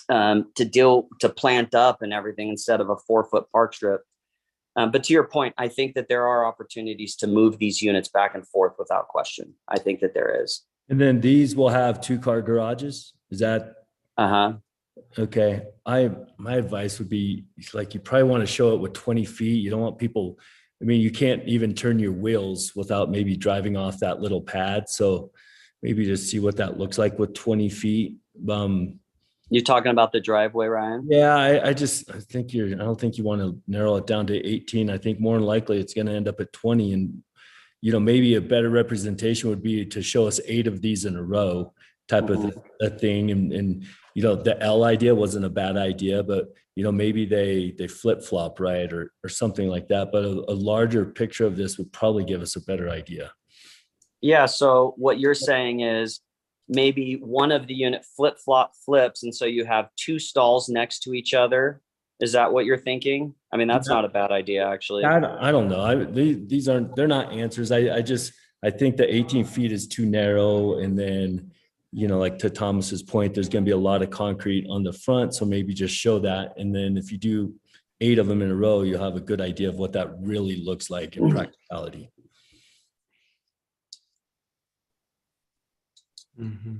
to plant up and everything instead of a 4-foot park strip. But to your point, I think that there are opportunities to move these units back and forth without question. I think that there is. And then these will have 2-car garages. Is that? Okay. My advice would be like, you probably want to show it with 20 feet. You don't want people, I mean, you can't even turn your wheels without maybe driving off that little pad. So maybe just see what that looks like with 20 feet. You're talking about the driveway, Ryan? Yeah, I don't think you want to narrow it down to 18. I think more than likely it's going to end up at 20. And, maybe a better representation would be to show us 8 of these in a row type of a thing. And, the L idea wasn't a bad idea, but, maybe they flip-flop, right? Or something like that. But a larger picture of this would probably give us a better idea. Yeah. So what you're saying is, maybe one of the unit flips. And so you have 2 stalls next to each other. Is that what you're thinking? I mean, that's not a bad idea, actually. I don't know. They're not answers. I think the 18 feet is too narrow. And then, like to Thomas's point, there's going to be a lot of concrete on the front. So maybe just show that. And then if you do 8 of them in a row, you'll have a good idea of what that really looks like in practicality. Mm-hmm.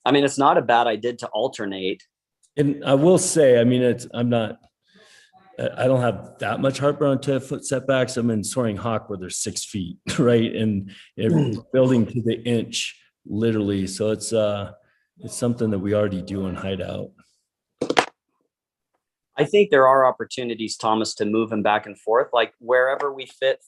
I mean, it's not a bad idea to alternate. And I will say, I mean, I don't have that much heartburn on 10-foot setbacks. I'm in Soaring Hawk where there's 6 feet, right? And building to the inch literally. So it's something that we already do in Hideout. I think there are opportunities, Thomas, to move them back and forth. Like wherever we fit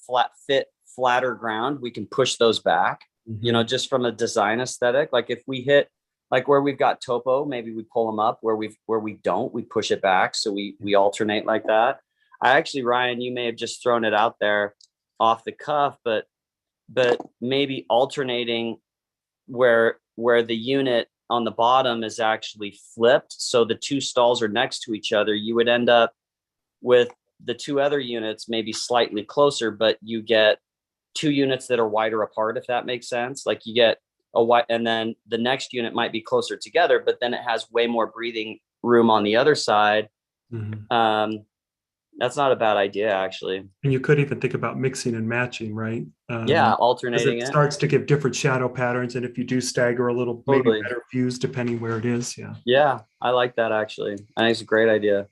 flatter ground, we can push those back, you know, just from a design aesthetic. Like if we hit like where we've got topo, maybe we pull them up. Where we don't, we push it back. So we alternate like that. I actually, Ryan, you may have just thrown it out there off the cuff, but maybe alternating where the unit on the bottom is actually flipped. So the two stalls are next to each other. You would end up with the two other units maybe slightly closer, but you get two units that are wider apart, if that makes sense. Like you get a wide, and then the next unit might be closer together, but then it has way more breathing room on the other side. That's not a bad idea, actually. And you could even think about mixing and matching, right? Yeah, alternating it starts to give different shadow patterns, and if you do stagger a little, maybe better views depending where it is. Yeah. Yeah, I like that actually. I think it's a great idea.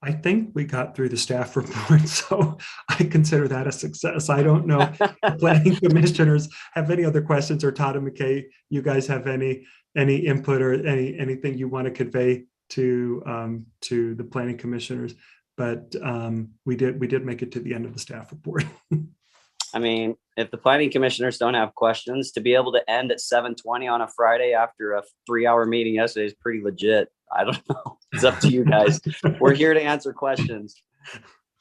I think we got through the staff report, so I consider that a success. I don't know if the planning commissioners have any other questions, or Todd and McKay, you guys have any input or anything you want to convey to the planning commissioners. But we did make it to the end of the staff report. I mean, if the planning commissioners don't have questions, to be able to end at 7:20 on a Friday after a 3-hour meeting yesterday is pretty legit. I don't know. It's up to you guys. We're here to answer questions.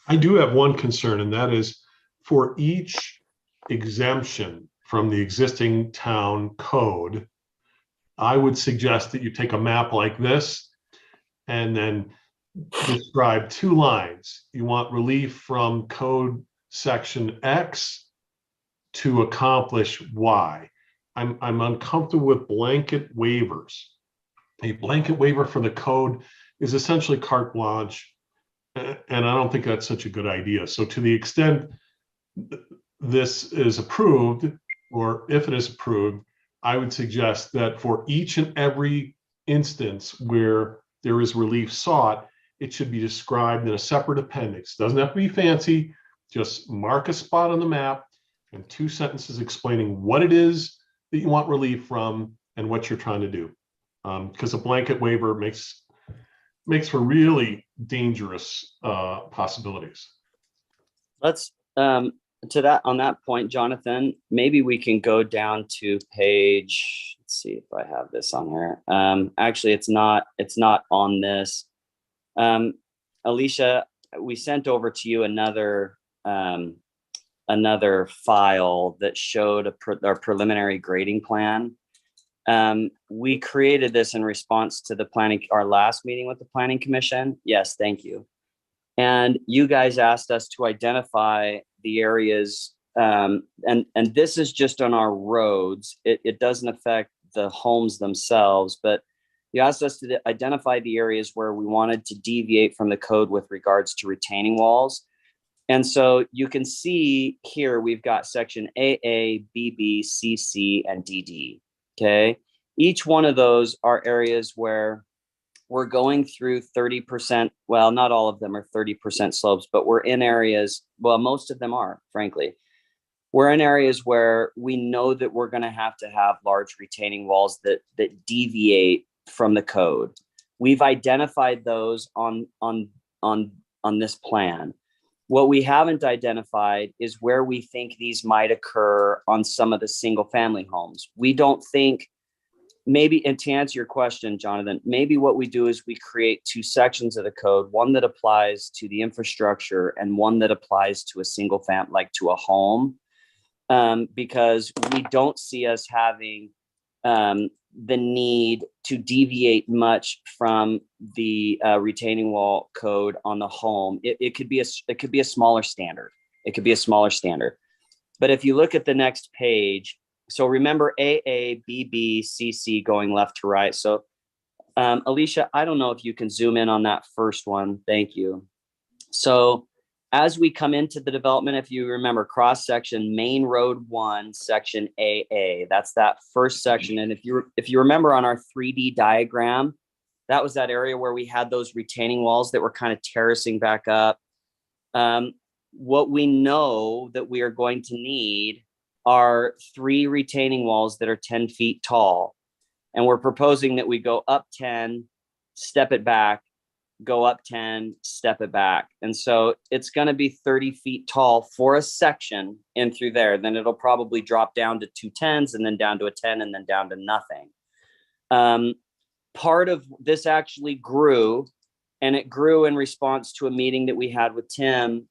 I do have one concern, and that is for each exemption from the existing town code, I would suggest that you take a map like this and then describe 2 lines. You want relief from code section X to accomplish Y. I'm uncomfortable with blanket waivers. A blanket waiver for the code is essentially carte blanche, and I don't think that's such a good idea. So to the extent this is approved, or if it is approved, I would suggest that for each and every instance where there is relief sought, it should be described in a separate appendix. Doesn't have to be fancy, just mark a spot on the map and 2 sentences explaining what it is that you want relief from and what you're trying to do. Because a blanket waiver makes for really dangerous possibilities. Let's on that point, Jonathan, maybe we can go down to page, let's see if I have this on here. Actually, it's not on this. Alicia, we sent over to you another file that showed our preliminary grading plan. We created this in response to our last meeting with the Planning Commission. Yes, thank you. And you guys asked us to identify the areas, and this is just on our roads. It doesn't affect the homes themselves, but you asked us to identify the areas where we wanted to deviate from the code with regards to retaining walls. And so you can see here, we've got section AA, BB, CC, and DD. Okay. Each one of those are areas where we're going through 30%. Well, not all of them are 30% slopes, but we're in areas, well, most of them are, frankly. We're in areas where we know that we're going to have large retaining walls that deviate from the code. We've identified those on this plan. What we haven't identified is where we think these might occur on some of the single family homes. We don't think, maybe, and to answer your question, Jonathan, maybe what we do is we create 2 sections of the code, one that applies to the infrastructure and one that applies to a single family, like to a home, because we don't see us having the need to deviate much from the retaining wall code on the home. It could be a smaller standard. It could be a smaller standard. But if you look at the next page, so remember AA, BB, CC going left to right. So Alicia, I don't know if you can zoom in on that first one. Thank you. So as we come into the development, if you remember, cross section, Main Road 1, section AA, that's that first section. And if you remember on our 3D diagram, That was that area where we had those retaining walls that were kind of terracing back up. What we know that we are going to need are 3 retaining walls that are 10 feet tall. And we're proposing that we go up 10, step it back, go up 10, step it back. And so it's going to be 30 feet tall for a section in through there. Then it'll probably drop down to 2 10s and then down to a 10 and then down to nothing. Part of this actually grew, and it grew in response to a meeting that we had with Tim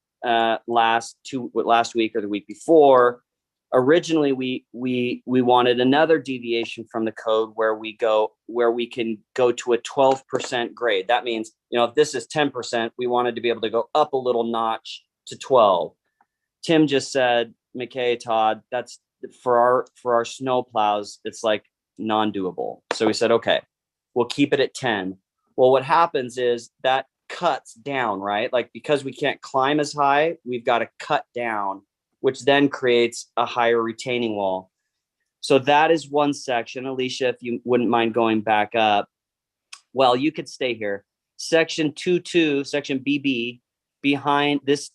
last week or the week before. Originally, we wanted another deviation from the code where we can go to a 12% grade. That means, if this is 10%, we wanted to be able to go up a little notch to 12. Tim just said, McKay, Todd, that's for our snow plows, it's like non-doable. So we said, okay, we'll keep it at 10. Well, what happens is that cuts down, right? Like, because we can't climb as high, we've got to cut down, which then creates a higher retaining wall. So that is one section. Alicia, if you wouldn't mind going back up. Well, you could stay here. Section 2.2, section BB, behind this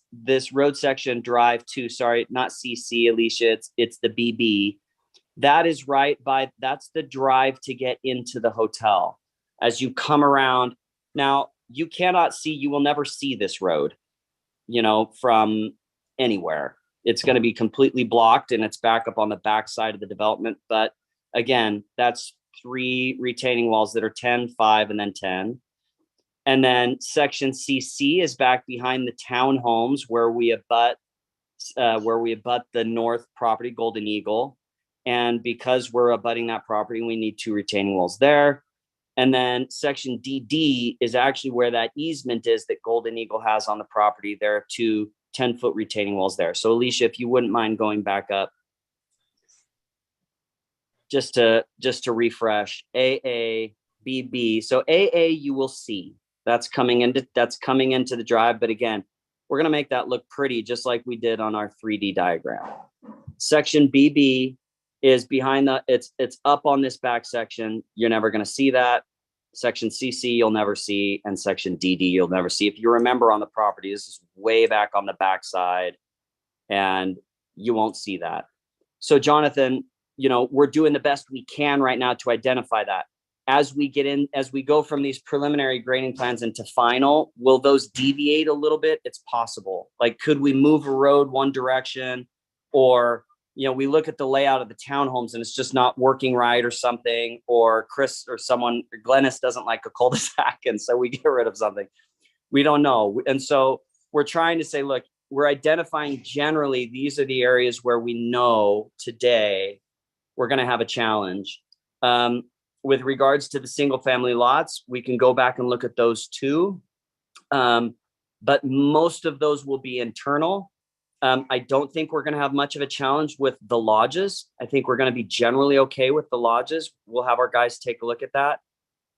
road section, drive 2, sorry, not CC, Alicia, it's the BB. That is that's the drive to get into the hotel. As you come around, now you will never see this road, from anywhere. It's going to be completely blocked and it's back up on the back side of the development. But again, that's 3 retaining walls that are 10, 5, and then 10. And then section CC is back behind the townhomes where we abut the north property, Golden Eagle. And because we're abutting that property, we need 2 retaining walls there. And then section DD is actually where that easement is that Golden Eagle has on the property. There are 2 10-foot retaining walls there. So Alicia, if you wouldn't mind going back up, just to refresh, AA, BB. So AA you will see that's coming into the drive. But again, we're going to make that look pretty, just like we did on our 3D diagram. Section BB is behind it's up on this back section. You're never going to see that. Section CC you'll never see, and section DD you'll never see. If you remember on the property, this is way back on the back side, and you won't see that. So Jonathan, we're doing the best we can right now to identify that. As we go from these preliminary grading plans into final, will those deviate a little bit? It's possible. Like, could we move a road one direction, or we look at the layout of the townhomes and it's just not working right or something, or Chris or Glennis doesn't like a cul-de-sac, and so we get rid of something. We don't know. And so we're trying to say, look, we're identifying generally, these are the areas where we know today we're going to have a challenge. With regards to the single family lots, we can go back and look at those too. But most of those will be internal. I don't think we're going to have much of a challenge with the lodges. I think we're going to be generally okay with the lodges. We'll have our guys take a look at that.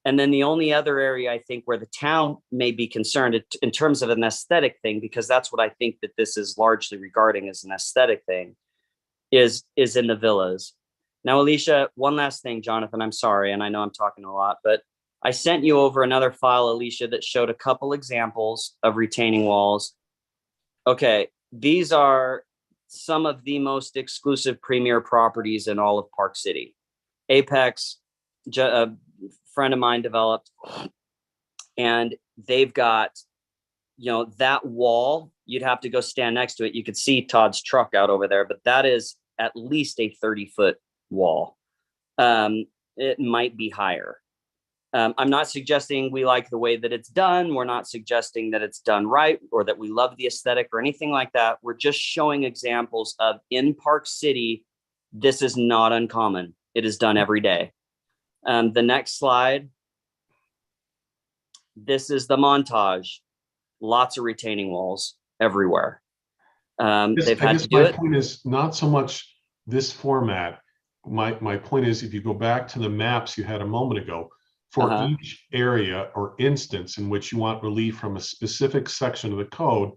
And then the only other area I think where the town may be concerned in terms of an aesthetic thing, because that's what I think that this is largely regarding as an aesthetic thing, is in the villas. Now, Alicia, one last thing, Jonathan, I'm sorry, and I know I'm talking a lot, but I sent you over another file, Alicia, that showed a couple examples of retaining walls. Okay. These are some of the most exclusive premier properties in all of Park City. Apex, a friend of mine developed, and they've got, that wall, you'd have to go stand next to it. You could see Todd's truck out over there, but that is at least a 30-foot wall. It might be higher. I'm not suggesting we like the way that it's done. We're not suggesting that it's done right or that we love the aesthetic or anything like that. We're just showing examples of, in Park City, this is not uncommon. It is done every day. The next slide. This is the montage. Lots of retaining walls everywhere. They've had to do it. My point is not so much this format. My point is, if you go back to the maps you had a moment ago, for each area or instance in which you want relief from a specific section of the code,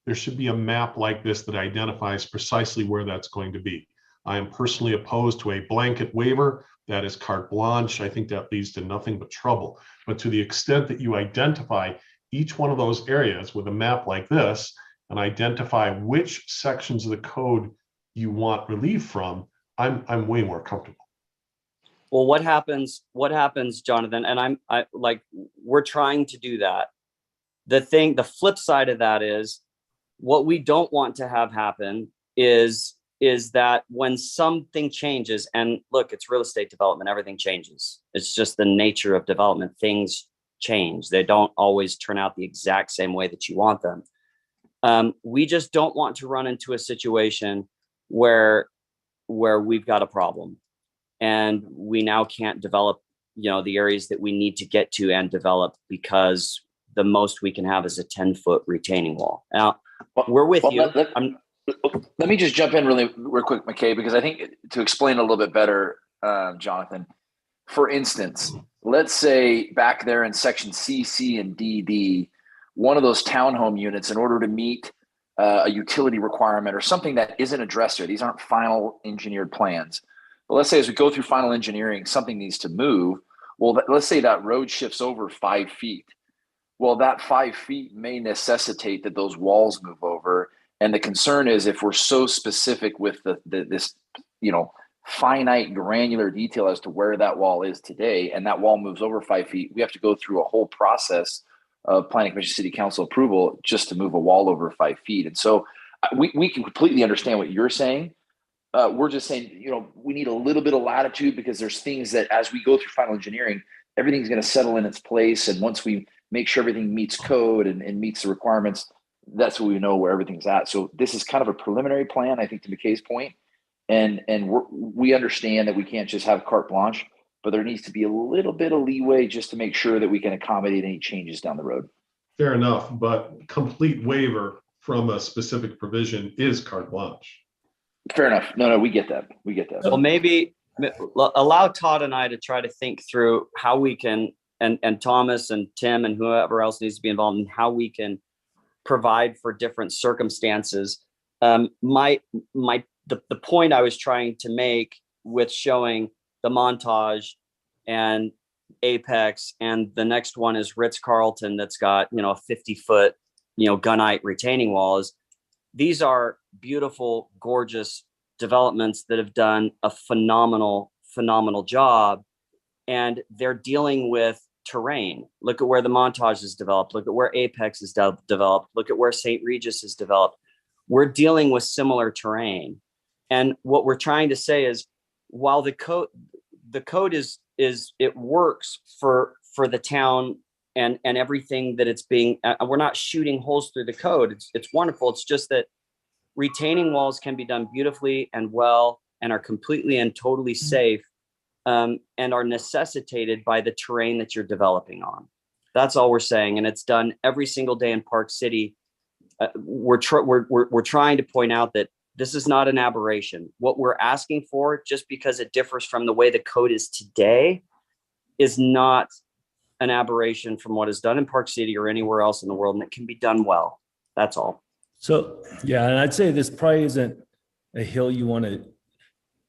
there should be a map like this that identifies precisely where that's going to be. I am personally opposed to a blanket waiver. That is carte blanche. I think that leads to nothing but trouble. But to the extent that you identify each one of those areas with a map like this and identify which sections of the code you want relief from, I'm way more comfortable. Well, what happens, Jonathan? And we're trying to do that. The flip side of that is what we don't want to have happen is that when something changes, and look, it's real estate development, everything changes. It's just the nature of development. Things change. They don't always turn out the exact same way that you want them. We just don't want to run into a situation where we've got a problem and we now can't develop, the areas that we need to get to and develop, because the most we can have is a 10-foot retaining wall. Now, we're with you. Let me just jump in real quick, McKay, because I think to explain a little bit better, Jonathan, for instance, let's say back there in section C, C, and D, one of those townhome units, in order to meet a utility requirement or something that isn't addressed there, these aren't final engineered plans. But let's say as we go through final engineering, something needs to move. Well, let's say that road shifts over 5 feet. Well, that 5 feet may necessitate that those walls move over. And the concern is, if we're so specific with this, finite granular detail as to where that wall is today, and that wall moves over 5 feet, we have to go through a whole process of planning commission, city council approval just to move a wall over 5 feet. And so we can completely understand what you're saying. We're just saying, we need a little bit of latitude, because there's things that as we go through final engineering, everything's going to settle in its place. And once we make sure everything meets code and meets the requirements, that's when we know where everything's at. So this is kind of a preliminary plan, I think, to McKay's point. And we understand that we can't just have carte blanche, but there needs to be a little bit of leeway just to make sure that we can accommodate any changes down the road. Fair enough, but complete waiver from a specific provision is carte blanche. Fair enough. No, we get that. Well, maybe allow Todd and I to try to think through how we can, and Thomas and Tim and whoever else needs to be involved, in how we can provide for different circumstances. The point I was trying to make with showing the montage and Apex, and the next one is Ritz-Carlton that's got, a 50-foot, gunite retaining walls. These are beautiful, gorgeous developments that have done a phenomenal job, and they're dealing with terrain. Look at where the montage is developed. Look at where Apex is developed. Look at where St. Regis is developed. We're dealing with similar terrain. And what we're trying to say is, while the code is it works for the town and everything that it's being, we're not shooting holes through the code. It's wonderful. It's just that retaining walls can be done beautifully and well, and are completely and totally safe, and are necessitated by the terrain that you're developing on. That's all we're saying. And it's done every single day in Park City. We're trying to point out that this is not an aberration. What we're asking for, just because it differs from the way the code is today, is not an aberration from what is done in Park City or anywhere else in the world, and it can be done well. That's all. So, yeah, and I'd say this probably isn't a hill you want to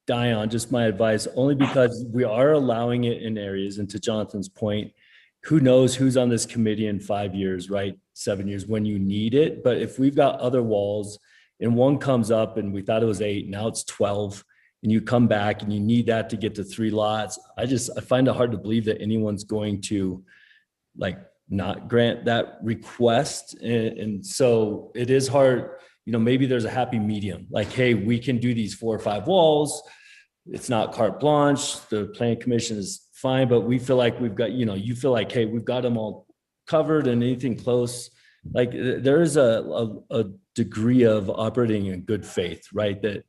die on, just my advice, only because we are allowing it in areas. And to Jonathan's point, who knows who's on this committee in 5 years, right? 7 years when you need it. But if we've got other walls and one comes up and we thought it was 8, now it's 12, and you come back and you need that to get to 3 lots, I find it hard to believe that anyone's going to not grant that request. And so it is hard, maybe there's a happy medium, hey, we can do these 4 or 5 walls. It's not carte blanche. The planning commission is fine, but we feel like we've got, you feel like, hey, we've got them all covered, and anything close. There is a degree of operating in good faith, right? That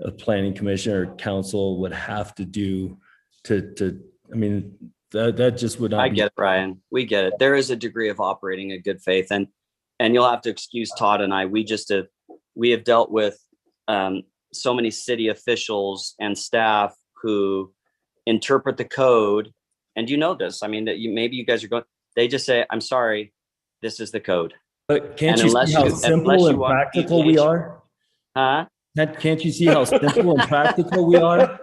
a planning commission or council would have to do that just would not I get it, Ryan. We get it. There is a degree of operating in good faith, and you'll have to excuse Todd and I. We have dealt with so many city officials and staff who interpret the code, and this. Maybe you guys are going. They just say, "I'm sorry, this is the code." But can't you see how simple and practical we are? Huh? Can't you see how simple and practical we are?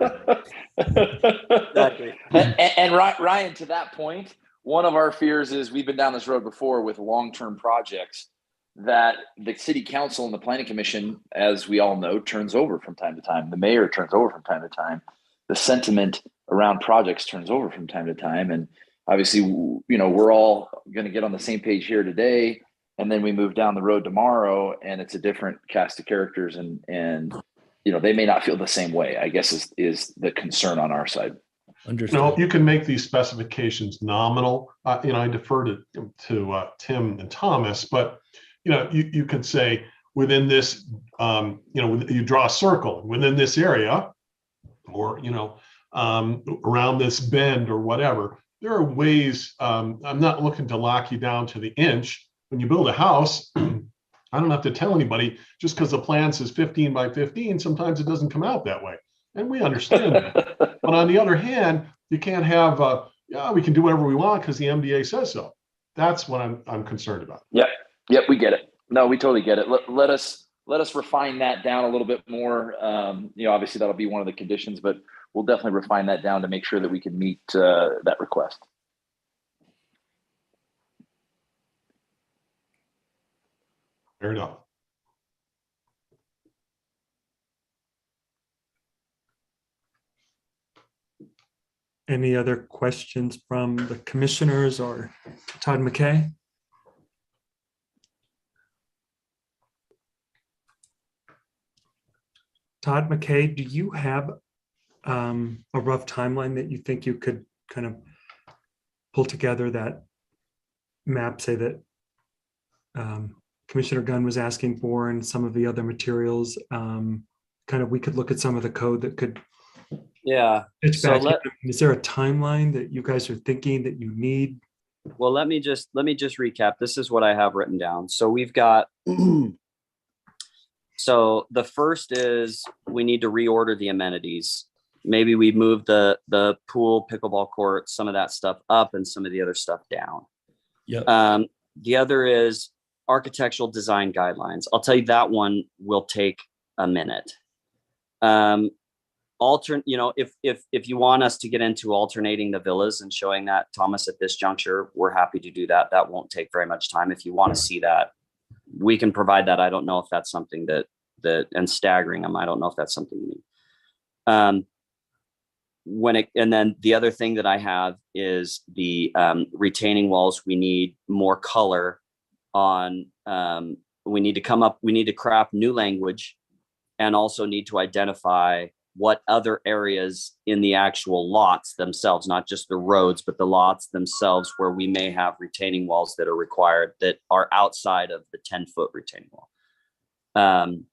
Exactly. And Ryan, to that point, one of our fears is we've been down this road before with long-term projects that the city council and the planning commission, as we all know, turns over from time to time. The mayor turns over from time to time. The sentiment around projects turns over from time to time. And obviously, we're all going to get on the same page here today. And then we move down the road tomorrow and it's a different cast of characters and they may not feel the same way, I guess is the concern on our side. No, you can make these specifications nominal. I defer to Tim and Thomas, but you could say within this, you draw a circle within this area, or around this bend or whatever. There are ways. I'm not looking to lock you down to the inch. When you build a house, I don't have to tell anybody just because the plan says 15 by 15. Sometimes it doesn't come out that way, and we understand that. But on the other hand, you can't have we can do whatever we want because the MDA says so. That's what I'm concerned about. Yep, we get it. No, we totally get it. Let us refine that down a little bit more. Obviously that'll be one of the conditions, but we'll definitely refine that down to make sure that we can meet that request. Fair enough. Any other questions from the commissioners or Todd McKay? Todd McKay, do you have a rough timeline that you think you could kind of pull together that map, say that Commissioner Gunn was asking for and some of the other materials? We could look at some of the code that could. Yeah. Is there a timeline that you guys are thinking that you need? Well, let me just recap. This is what I have written down. So we've got. So the first is we need to reorder the amenities. Maybe we move the pool, pickleball court, some of that stuff up and some of the other stuff down. Yep. The other is architectural design guidelines. I'll tell you that one will take a minute. If you want us to get into alternating the villas and showing that, Thomas, at this juncture, we're happy to do that. That won't take very much time. If you want to see that, we can provide that. I don't know if that's something that and staggering them. I don't know if that's something you need. And then the other thing that I have is the retaining walls. We need more color on. We need to craft new language, and also need to identify what other areas in the actual lots themselves, not just the roads, but the lots themselves, where we may have retaining walls that are required that are outside of the 10-foot retaining wall. Am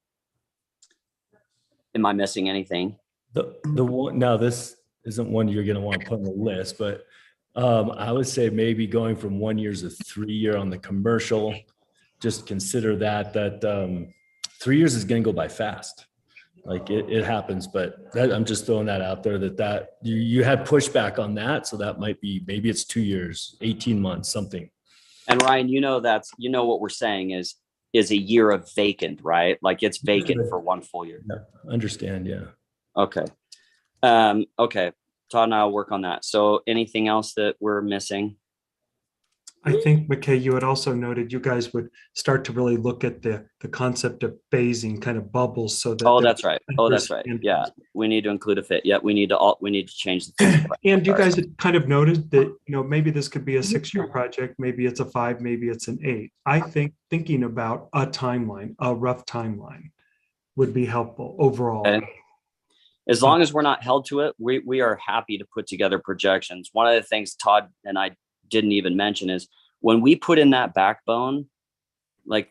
I missing anything? The one, now this isn't one you're going to want to put on the list, but I would say maybe going from 1 year to 3 year on the commercial. Just consider that 3 years is going to go by fast. Like it happens, but I'm just throwing that out there that you had pushback on that. So that might be, maybe it's 2 years, 18 months, something. And Ryan, what we're saying is a year of vacant, right? Like it's vacant for 1 full year. Yeah, understand. Yeah. Okay. Okay. Todd and I'll work on that. So anything else that we're missing? I think, McKay, you had also noted you guys would start to really look at the concept of phasing, kind of bubbles, so that. That's right. That's right. Yeah, we need to include a fit. Yeah, we need to change the phasing. And you guys had kind of noted that maybe this could be a 6-year project, maybe it's a 5, maybe it's an 8. I think thinking about a timeline, a rough timeline, would be helpful overall. Okay. As long as we're not held to it, we are happy to put together projections. One of the things Todd and I didn't even mention is when we put in that backbone, like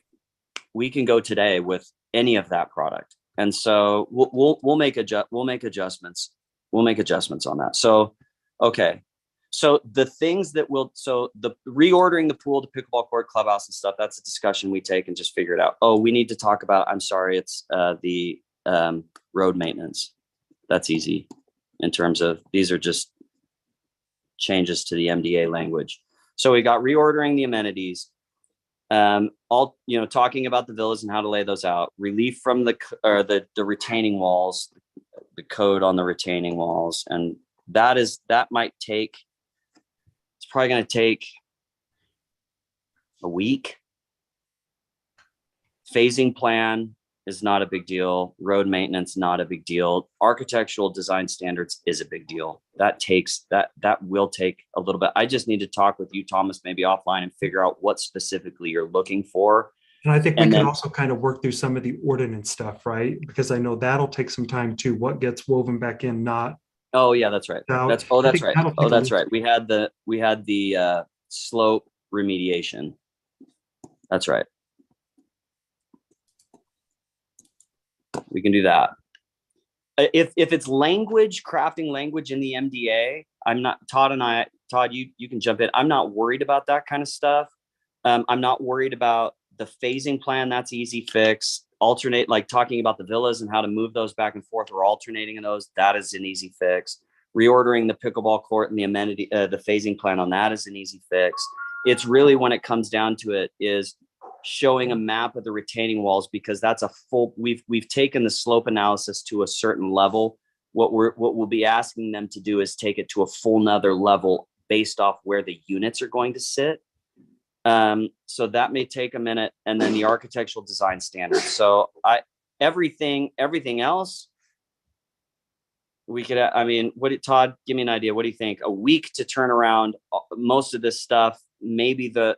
we can go today with any of that product. And so we'll make adjustments. We'll make adjustments on that. So, okay. So the things that the reordering the pool to pickleball court, clubhouse and stuff, that's a discussion we take and just figure it out. Oh, we need to talk about, I'm sorry, it's the road maintenance. That's easy in terms of, these are just changes to the MDA language. So we got reordering the amenities. All, talking about the villas and how to lay those out, relief from the retaining walls, the code on the retaining walls. And it's probably going to take a week. Phasing plan is not a big deal. Road maintenance, not a big deal. Architectural design standards is a big deal. That will take a little bit. I just need to talk with you, Thomas, maybe offline, and figure out what specifically you're looking for. And I think we can also kind of work through some of the ordinance stuff, right? Because I know that'll take some time too. What gets woven back in, not. Oh yeah, that's right. That's right. We had the slope remediation. That's right. We can do that. If it's language, crafting language in the MDA, Todd, you can jump in. I'm not worried about that kind of stuff. I'm not worried about the phasing plan. That's easy fix. Alternate, like talking about the villas and how to move those back and forth or alternating in those. That is an easy fix. Reordering the pickleball court and the amenity, the phasing plan on that is an easy fix. It's really, when it comes down to it, is showing a map of the retaining walls, because that's a full, we've taken the slope analysis to a certain level. What we'll be asking them to do is take it to a full nother level based off where the units are going to sit. So that may take a minute, and then the architectural design standards. So everything else we could, Todd, give me an idea. What do you think? A week to turn around most of this stuff, maybe the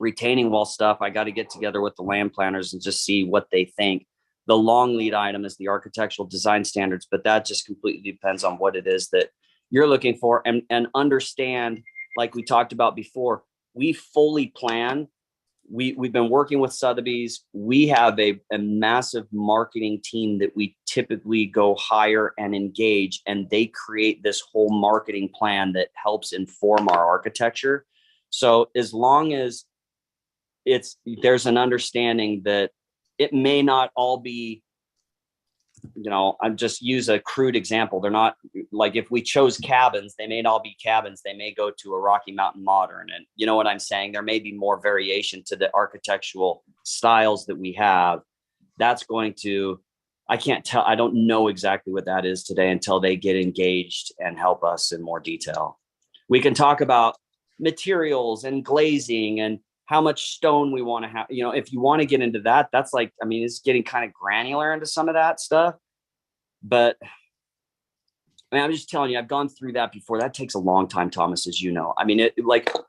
retaining wall stuff. I got to get together with the land planners and just see what they think. The long lead item is the architectural design standards, but that just completely depends on what it is that you're looking for, and understand, like we talked about before, we fully plan. We've been working with Sotheby's. We have a massive marketing team that we typically go hire and engage, and they create this whole marketing plan that helps inform our architecture. So as long as there's an understanding that it may not all be, I'm just use a crude example. They're not, like, if we chose cabins, they may not all be cabins. They may go to a Rocky Mountain Modern. And you know what I'm saying? There may be more variation to the architectural styles that we have. That's going to, I can't tell. I don't know exactly what that is today until they get engaged and help us in more detail. We can talk about materials and glazing and how much stone we want to have. If you want to get into that, that's like, it's getting kind of granular into some of that stuff. But I'm just telling you, I've gone through that before. That takes a long time, Thomas, as you know.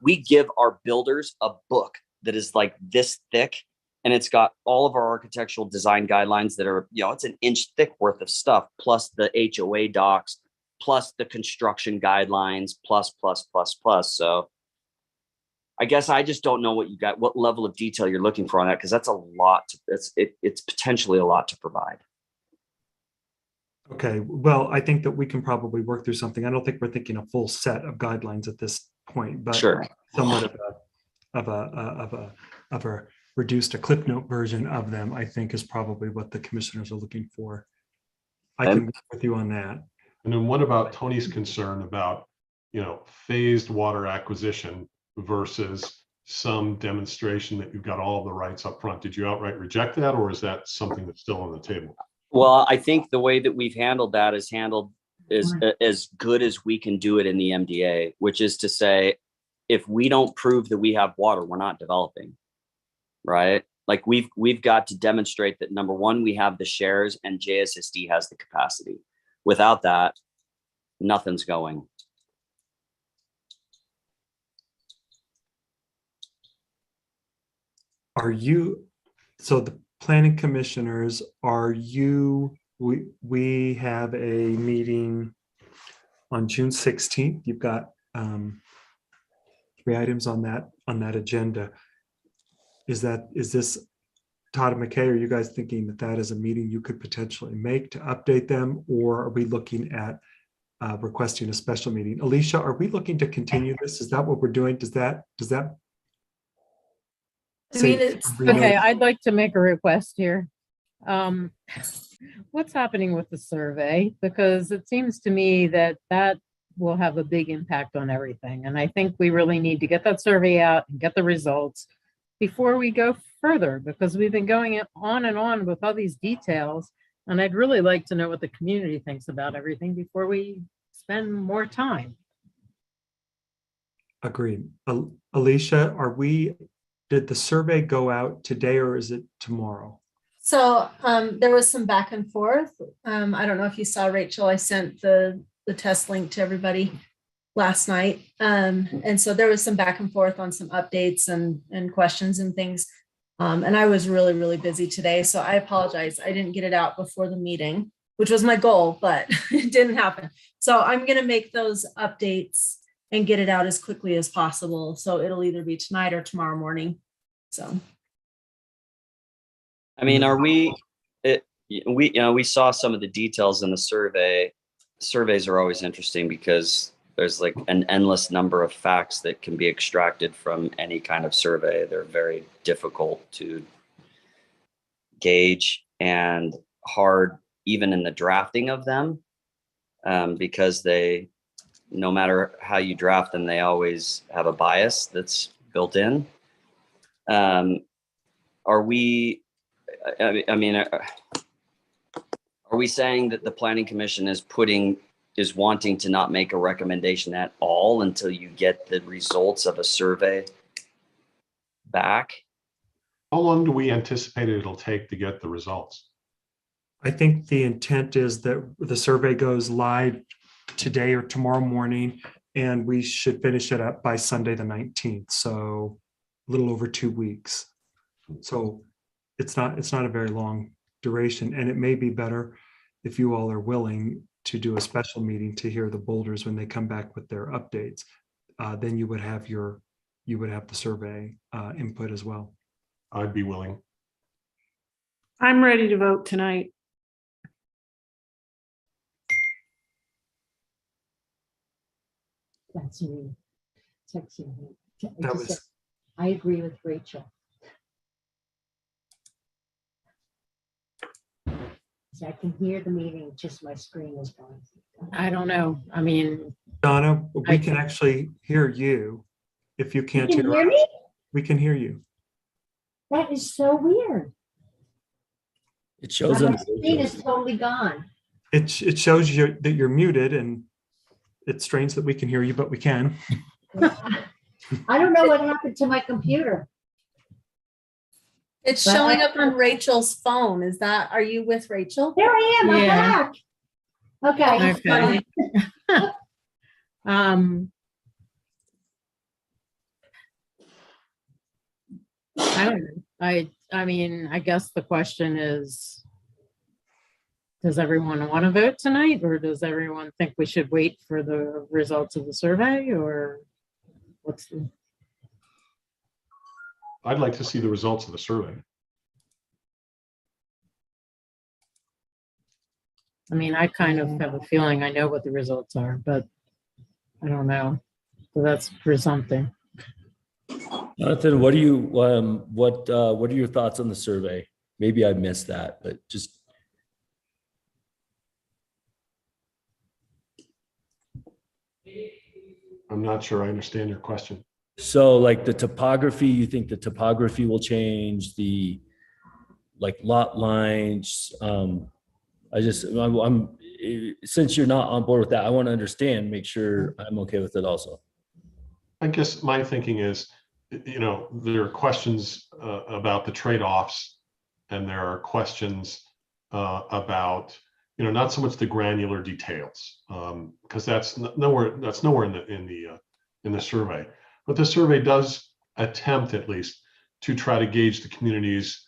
We give our builders a book that is like this thick, and it's got all of our architectural design guidelines that are, it's an inch thick worth of stuff, plus the HOA docs, plus the construction guidelines, plus. So I guess I just don't know what level of detail you're looking for on that, because that's a lot. It's potentially a lot to provide. Okay, well, I think that we can probably work through something. I don't think we're thinking a full set of guidelines at this point, but sure, somewhat of a reduced, a clip note version of them, I think, is probably what the commissioners are looking for. I can work with you on that. And then what about Tony's concern about, phased water acquisition versus some demonstration that you've got all the rights up front? Did you outright reject that, or is that something that's still on the table? Well, I think the way that we've handled that is as good as we can do it in the MDA, which is to say, if we don't prove that we have water, we're not developing, right? Like we've got to demonstrate that, number one, we have the shares and JSSD has the capacity. Without that, nothing's going. So the planning commissioners, we have a meeting on June 16th. You've got 3 items on that agenda. Is this, Todd and McKay, are you guys thinking that is a meeting you could potentially make to update them, or are we looking at requesting a special meeting? Alicia, are we looking to continue this? Is that what we're doing? Does that okay, I'd like to make a request here. What's happening with the survey? Because it seems to me that will have a big impact on everything. And I think we really need to get that survey out and get the results before we go further, because we've been going on and on with all these details. And I'd really like to know what the community thinks about everything before we spend more time. Agreed. Alicia, did the survey go out today or is it tomorrow? So there was some back and forth. I don't know if you saw, Rachel, I sent the test link to everybody last night. And so there was some back and forth on some updates and questions and things. And I was really, really busy today. So I apologize. I didn't get it out before the meeting, which was my goal, but it didn't happen. So I'm going to make those updates and get it out as quickly as possible. So it'll either be tonight or tomorrow morning. So. I mean, we saw some of the details in the survey. Surveys are always interesting because there's like an endless number of facts that can be extracted from any kind of survey. They're very difficult to gauge and hard even in the drafting of them, because no matter how you draft them, they always have a bias that's built in. Are we saying that the Planning Commission is wanting to not make a recommendation at all until you get the results of a survey back? How long do we anticipate it'll take to get the results? I think the intent is that the survey goes live today or tomorrow morning, and we should finish it up by Sunday the 19th. So a little over 2 weeks. So it's not a very long duration, and it may be better if you all are willing to do a special meeting to hear the boulders when they come back with their updates. Then you would have the survey input as well. I'd be willing. I'm ready to vote tonight. That's me. Texting me. That I agree with Rachel. So I can hear the meeting, just my screen is going. I don't know. I mean, Donna, we can actually hear you. If you can't You can hear me? we can hear you. That is so weird. It shows My on screen is totally gone. It shows you that you're muted, and it's strange that we can hear you, but we can. I don't know what happened to my computer. It's But showing I- up on Rachel's phone. Are you with Rachel? There I am. I'm Yeah. back. Okay. Okay. I don't know. I mean, I guess the question is, does everyone want to vote tonight, or does everyone think we should wait for the results of the survey, or what's the? I'd like to see the results of the survey. I mean, I kind of have a feeling I know what the results are, but I don't know. So that's presumpting. Jonathan, what are your thoughts on the survey? Maybe I missed that, but just. I'm not sure I understand your question. So like the topography, you think the topography will change, the like lot lines? I'm since you're not on board with that, I want to understand, make sure I'm okay with it also. I guess my thinking is, there are questions about the trade-offs, and there are questions about, not so much the granular details, because that's nowhere in the survey. But the survey does attempt, at least, to try to gauge the community's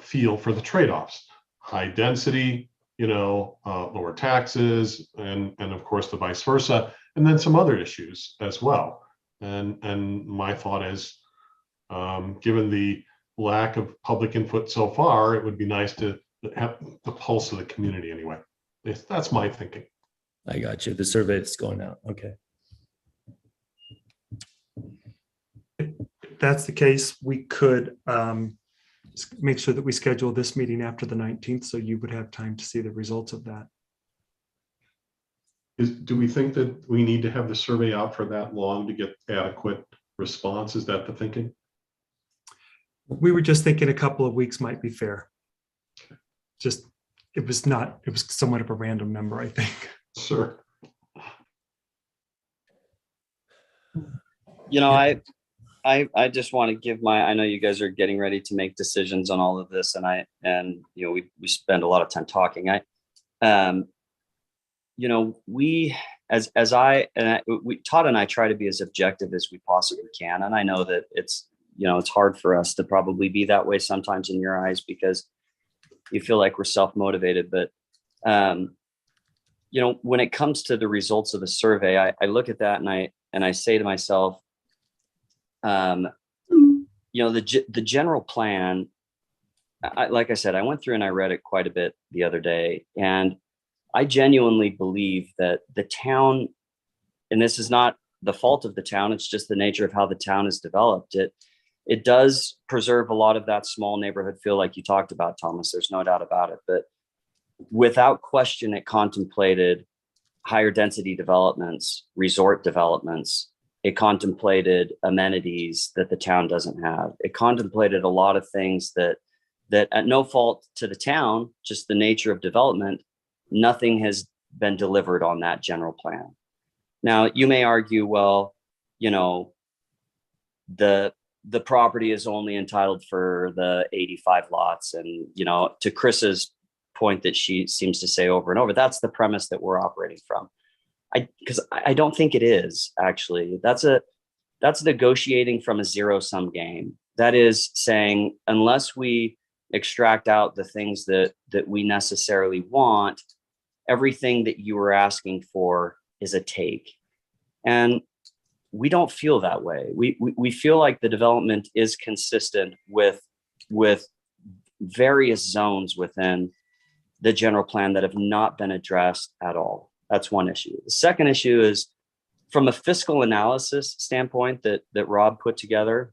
feel for the trade-offs: high density, lower taxes, and of course the vice versa, and then some other issues as well. And my thought is, given the lack of public input so far, it would be nice to have the pulse of the community anyway. That's my thinking. I got you. The survey that's going out. Okay. If that's the case, we could make sure that we schedule this meeting after the 19th, so you would have time to see the results of that. Do we think that we need to have the survey out for that long to get adequate response? Is that the thinking? We were just thinking a couple of weeks might be fair. Just, it was somewhat of a random number, I think. Sure. You know, I just want to give I know you guys are getting ready to make decisions on all of this, and you know, we spend a lot of time talking. You know, Todd and I try to be as objective as we possibly can. And I know that it's hard for us to probably be that way sometimes in your eyes because you feel like we're self-motivated. But, you know, when it comes to the results of the survey, I look at that and I say to myself, you know, the general plan, like I said, I went through and I read it quite a bit the other day, and I genuinely believe that the town, and this is not the fault of the town, it's just the nature of how the town is developed. It does preserve a lot of that small neighborhood feel like you talked about, Thomas. There's no doubt about it. But without question, it contemplated higher density developments, resort developments. It contemplated amenities that the town doesn't have. It contemplated a lot of things that at no fault to the town, just the nature of development, nothing has been delivered on that general plan. Now, you may argue, well, you know, the property is only entitled for the 85 lots. And, you know, to Chris's point that she seems to say over and over, that's the premise that we're operating from. Because I don't think it is, actually. That's negotiating from a zero-sum game. That is saying, unless we extract out the things that we necessarily want, everything that you were asking for is a take. And we don't feel that way. We feel like the development is consistent with various zones within the general plan that have not been addressed at all. That's one issue. The second issue is from a fiscal analysis standpoint that Rob put together.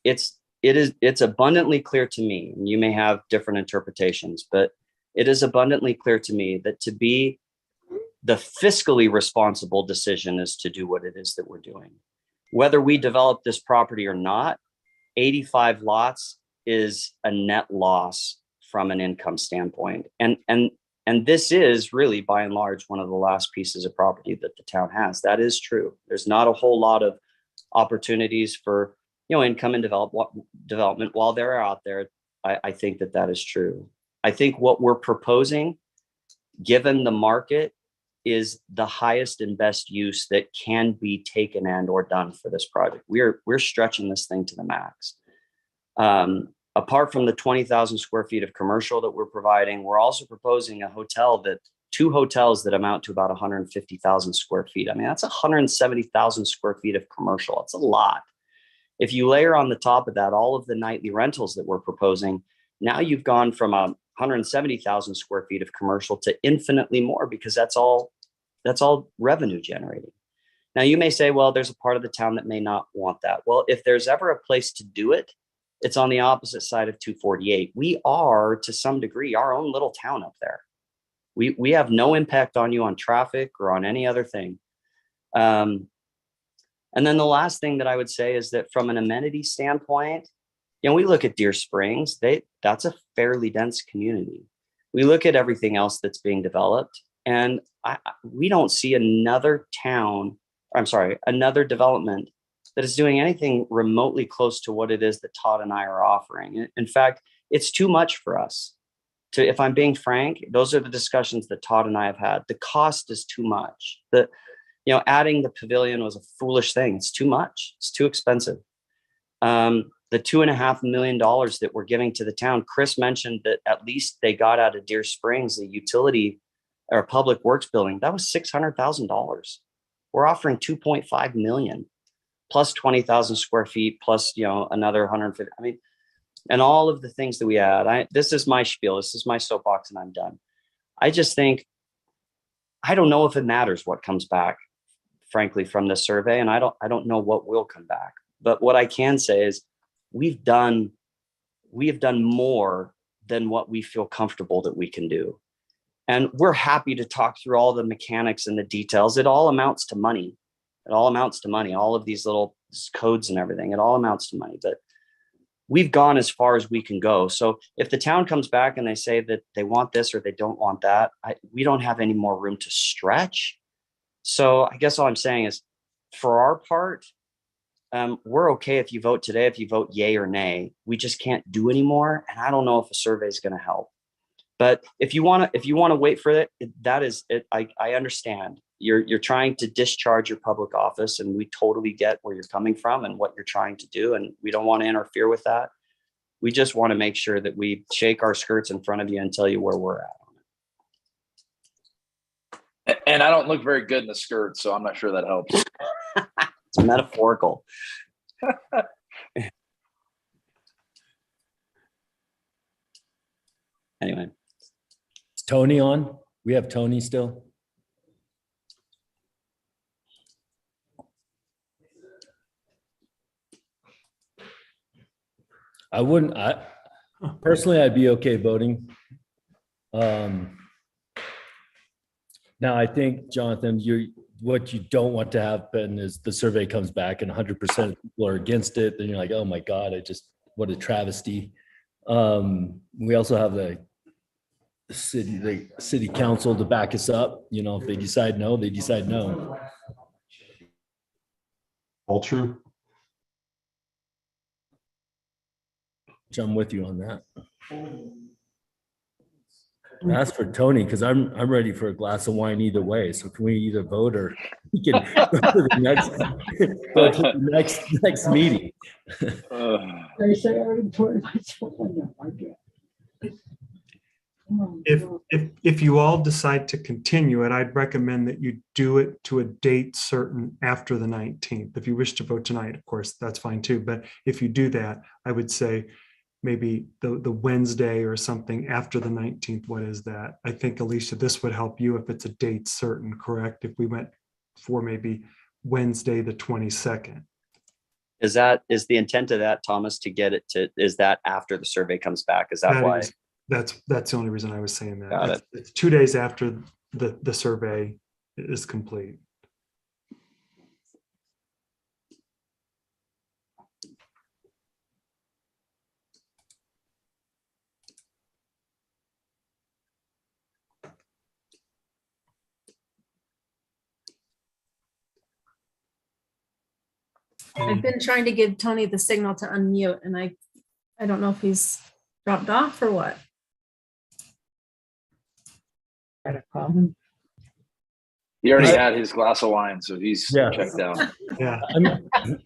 It's abundantly clear to me, and you may have different interpretations, but it is abundantly clear to me that to be the fiscally responsible decision is to do what it is that we're doing. Whether we develop this property or not, 85 lots is a net loss from an income standpoint. And this is really, by and large, one of the last pieces of property that the town has. That is true. There's not a whole lot of opportunities for, you know, income and development while they're out there. I think that is true. I think what we're proposing, given the market, is the highest and best use that can be taken and or done for this project. We're stretching this thing to the max. Apart from the 20,000 square feet of commercial that we're providing, we're also proposing two hotels that amount to about 150,000 square feet. I mean, that's 170,000 square feet of commercial. It's a lot. If you layer on the top of that all of the nightly rentals that we're proposing, now you've gone from 170,000 square feet of commercial to infinitely more, because that's all revenue generating. Now you may say, well, there's a part of the town that may not want that. Well, if there's ever a place to do it, it's on the opposite side of 248. We are, to some degree, our own little town up there. We have no impact on you on traffic or on any other thing. And then the last thing that I would say is that from an amenity standpoint, you know, we look at Deer Springs, that's a fairly dense community. We look at everything else that's being developed, and we don't see another development that is doing anything remotely close to what it is that Todd and I are offering. In fact, it's too much for us. If I'm being frank, those are the discussions that Todd and I have had. The cost is too much. Adding the pavilion was a foolish thing. It's too much. It's too expensive. The $2.5 million that we're giving to the town, Chris mentioned that at least they got out of Deer Springs, the utility or public works building. That was $600,000. We're offering $2.5 million plus 20,000 square feet plus, another 150. I mean, and all of the things that we add. This is my spiel. This is my soapbox, and I'm done. I just think, I don't know if it matters what comes back, frankly, from this survey, and I don't know what will come back. But what I can say is we have done more than what we feel comfortable that we can do. And we're happy to talk through all the mechanics and the details. It all amounts to money. It all amounts to money. All of these little codes and everything, it all amounts to money. But we've gone as far as we can go. So if the town comes back and they say that they want this or they don't want that, we don't have any more room to stretch. So I guess all I'm saying is, for our part, we're okay if you vote today, if you vote yay or nay. We just can't do anymore. And I don't know if a survey is going to help. But if you want to wait for it, that is it. I understand. You're trying to discharge your public office, and we totally get where you're coming from and what you're trying to do. And we don't want to interfere with that. We just want to make sure that we shake our skirts in front of you and tell you where we're at. And I don't look very good in the skirt, so I'm not sure that helps. It's metaphorical. Anyway. Is Tony on? We have Tony still. Personally, I'd be okay voting. Now I think, Jonathan, what you don't want to happen is the survey comes back and 100% of people are against it. Then you're like, oh my God, what a travesty. We also have the city council to back us up. If they decide no, they decide no. All true. Which I'm with you on that. Ask for Tony, because I'm ready for a glass of wine either way. So can we either vote or we can go to the next meeting? If you all decide to continue it, I'd recommend that you do it to a date certain after the 19th. If you wish to vote tonight, of course, that's fine too. But if you do that, I would say maybe the Wednesday or something after the 19th. What is that? I think, Alicia, this would help you if it's a date certain, correct? If we went for maybe Wednesday, the 22nd. Is the intent of that, Thomas, to get it to, is that after the survey comes back? Is that why? That's the only reason I was saying that. Got it. It's 2 days after the survey is complete. I've been trying to give Tony the signal to unmute, and I don't know if he's dropped off or what. Got a problem. He already had his glass of wine, so he's checked out. Yeah.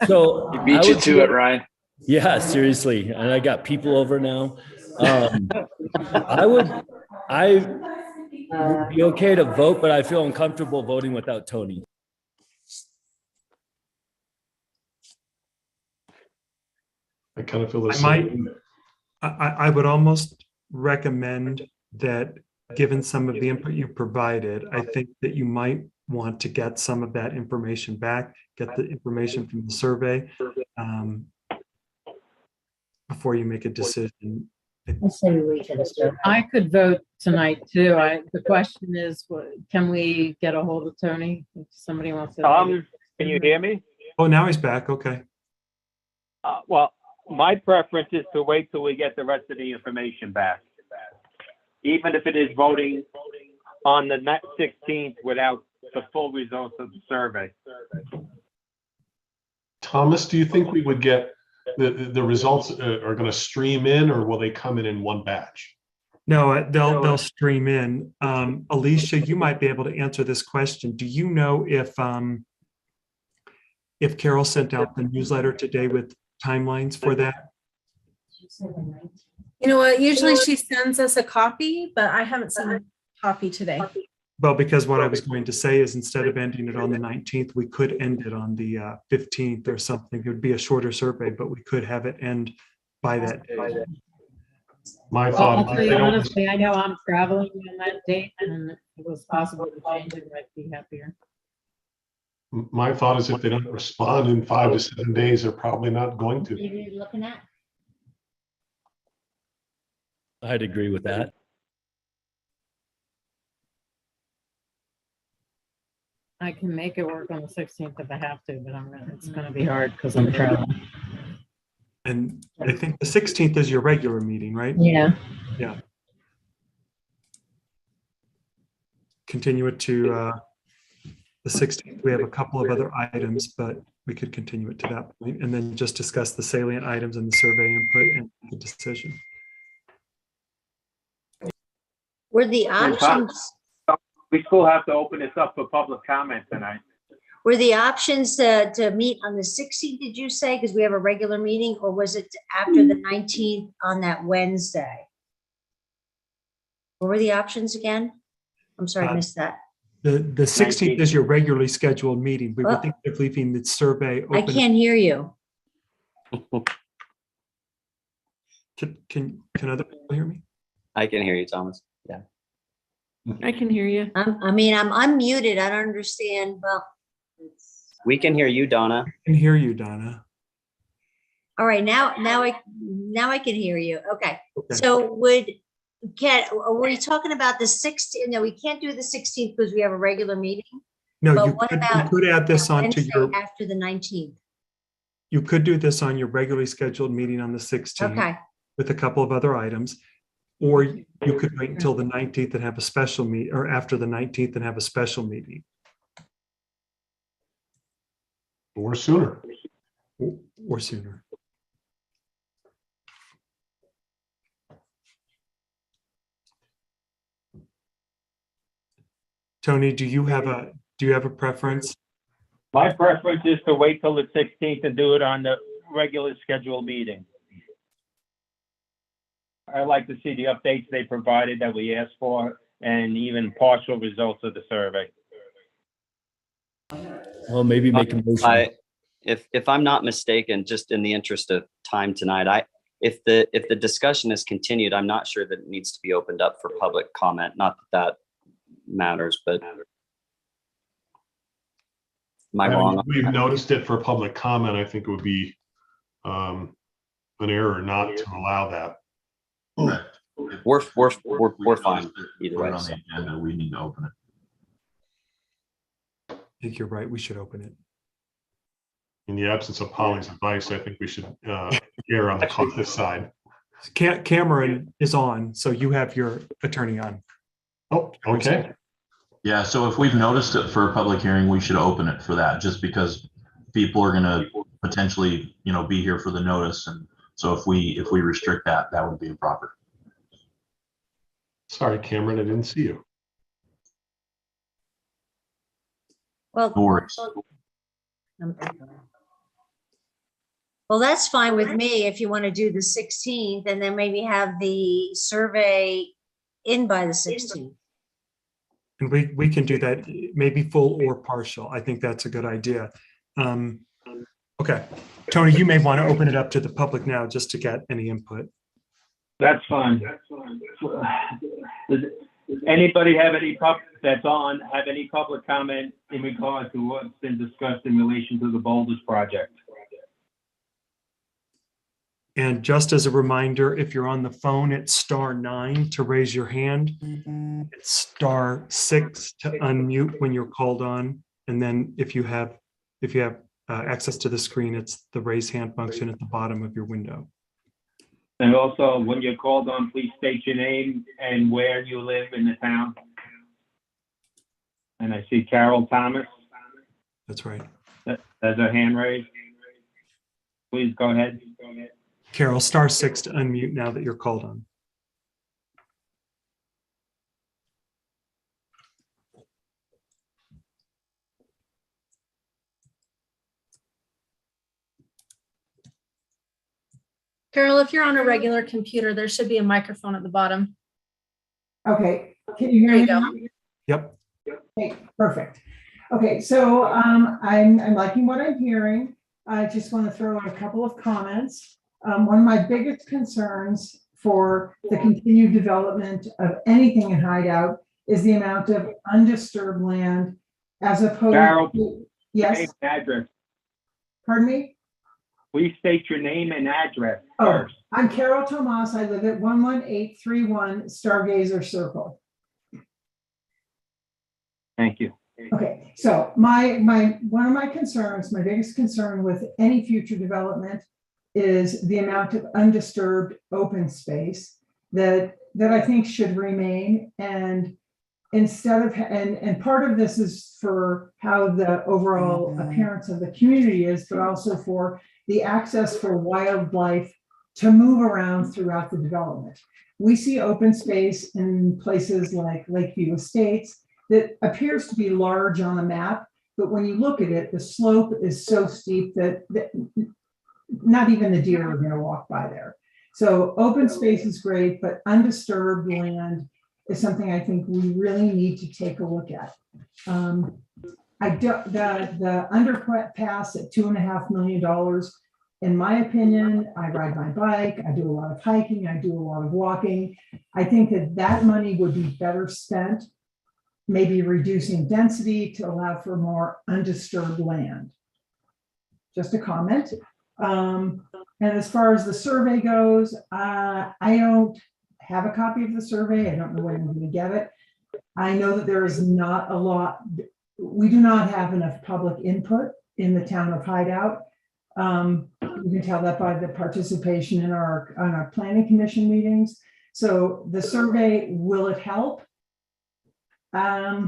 So he beat you to it, Ryan. Yeah, seriously. And I got people over now. I would be okay to vote, but I feel uncomfortable voting without Tony. I kind of feel the same. I would almost recommend that, given some of the input you provided, I think that you might want to get some of that information back, get the information from the survey before you make a decision. I could vote tonight too. The question is, can we get a hold of Tony? If somebody wants to. Can you hear me? Oh, now he's back. Okay. Well, my preference is to wait till we get the rest of the information back. Even if it is voting on the 16th without the full results of the survey. Thomas, do you think we would get the results are going to stream in, or will they come in one batch? No, they'll stream in. Alicia, you might be able to answer this question. Do you know if Carol sent out the newsletter today with timelines for that? You know what? Usually she sends us a copy, but I haven't seen a copy today. Well, because what I was going to say is, instead of ending it on the 19th, we could end it on the 15th or something. It would be a shorter survey, but we could have it end by that day. My thought, honestly, I know I'm traveling on that date, and if it was possible to change it, I'd be happier. My thought is, if they don't respond in 5 to 7 days, they're probably not going to. What are you looking at? I'd agree with that. I can make it work on the 16th if I have to, but it's gonna be hard because I'm traveling. And I think the 16th is your regular meeting, right? Yeah. Yeah. Continue it to the 16th. We have a couple of other items, but we could continue it to that point and then just discuss the salient items and the survey input and the decision. Were the And Tom, options, we still have to open this up for public comment tonight. were the options to meet on the 16th, did you say? Because we have a regular meeting, or was it after the 19th on that Wednesday? What were the options again? I'm sorry, I missed that. The 16th is your regularly scheduled meeting. We were Oh. thinking of leaving the survey I open. can't hear you. Can other people hear me? I can hear you, Thomas. Yeah. I can hear you. I'm unmuted. I don't understand. Well, We can hear you, Donna. I can hear you, Donna. all right, now I can hear you. Okay. Okay. So were you talking about the 16th? No, we can't do the 16th because we have a regular meeting. No, But you what could, about you could add this onto Wednesday your, after the 19th? you could do this on your regularly scheduled meeting on the 16th. Okay. With a couple of other items. Or you could wait until the 19th and have a special meet, or after the 19th and have a special meeting. Or sooner. Or sooner. Tony, do you have a preference? My preference is to wait till the 16th and do it on the regular scheduled meeting. I like to see the updates they provided that we asked for and even partial results of the survey. Well, maybe make a motion. If I'm not mistaken, just in the interest of time tonight, if the discussion is continued, I'm not sure that it needs to be opened up for public comment. Not that matters, but am I wrong? We've noticed it for public comment. I think it would be an error not to allow that. We're fine either way. On the agenda, we need to open it. I think you're right. We should open it. In the absence of Polly's advice, I think we should err on the cautious side. Cameron is on, so you have your attorney on. Oh, okay. Yeah, so if we've noticed it for a public hearing, we should open it for that, just because people are gonna potentially, be here for the notice. And so if we restrict that, that would be improper. Sorry, Cameron, I didn't see you. Well, No worries. well, that's fine with me if you want to do the 16th and then maybe have the survey in by the 16th. And we can do that, maybe full or partial. I think that's a good idea. Okay, Tony, you may want to open it up to the public now just to get any input. That's fine. Does anybody have any have any public comment in regard to what's been discussed in relation to the Boulders project? And just as a reminder, if you're on the phone, it's *9 to raise your hand. It's *6 to unmute when you're called on. And then if you have access to the screen, it's the raise hand function at the bottom of your window. And also, when you're called on, please state your name and where you live in the town. And I see Carol Thomas. That's right. Has her hand raised. Please go ahead. Carol, *6 to unmute now that you're called on. Carol, if you're on a regular computer, there should be a microphone at the bottom. Okay, can you hear There you me go. now? Yep. Okay, perfect. Okay, so I'm liking what I'm hearing. I just want to throw out a couple of comments. One of my biggest concerns for the continued development of anything in Hideout is the amount of undisturbed land as opposed Carol, to, yes, name and address. pardon me? Please state your name and address Oh, first. I'm Carol Tomas. I live at 11831 Stargazer Circle. Thank you. Okay, so one of my concerns, my biggest concern with any future development is the amount of undisturbed open space that I think should remain. And instead of, and part of this is for how the overall appearance of the community is, but also for the access for wildlife to move around throughout the development. We see open space in places like Lakeview Estates that appears to be large on a map, but when you look at it, the slope is so steep that not even the deer are going to walk by there. So open space is great, but undisturbed land is something I think we really need to take a look at. The underpass at $2.5 million, in my opinion, I ride my bike, I do a lot of hiking, I do a lot of walking. I think that money would be better spent maybe reducing density to allow for more undisturbed land. Just a comment. And as far as the survey goes, I don't have a copy of the survey. I don't know when I'm going to get it. I know that there is not a lot. We do not have enough public input in the town of Hideout. You can tell that by the participation in on our planning commission meetings. So the survey, will it help? I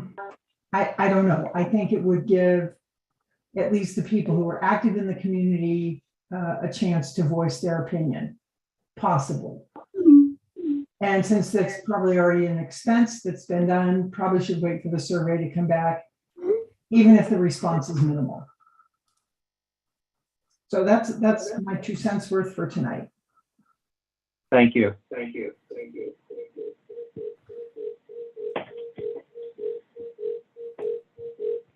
don't know. I think it would give at least the people who are active in the community a chance to voice their opinion, possibly. And since that's probably already an expense that's been done, probably should wait for the survey to come back, even if the response is minimal. So that's my 2 cents worth for tonight. Thank you.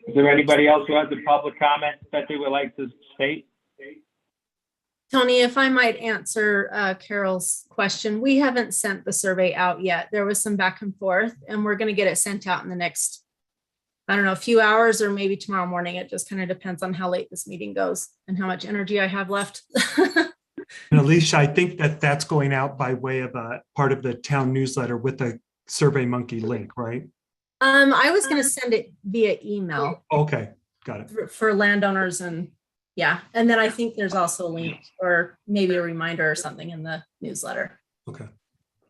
Is there anybody else who has a public comment that they would like to state? Tony, if I might answer Carol's question, we haven't sent the survey out yet. There was some back and forth, and we're going to get it sent out in the next, I don't know, a few hours or maybe tomorrow morning. It just kind of depends on how late this meeting goes and how much energy I have left. And Alicia, I think that's going out by way of a part of the town newsletter with a SurveyMonkey link, right? I was going to send it via email. Okay, got it. For landowners, and yeah. And then I think there's also a link or maybe a reminder or something in the newsletter. Okay.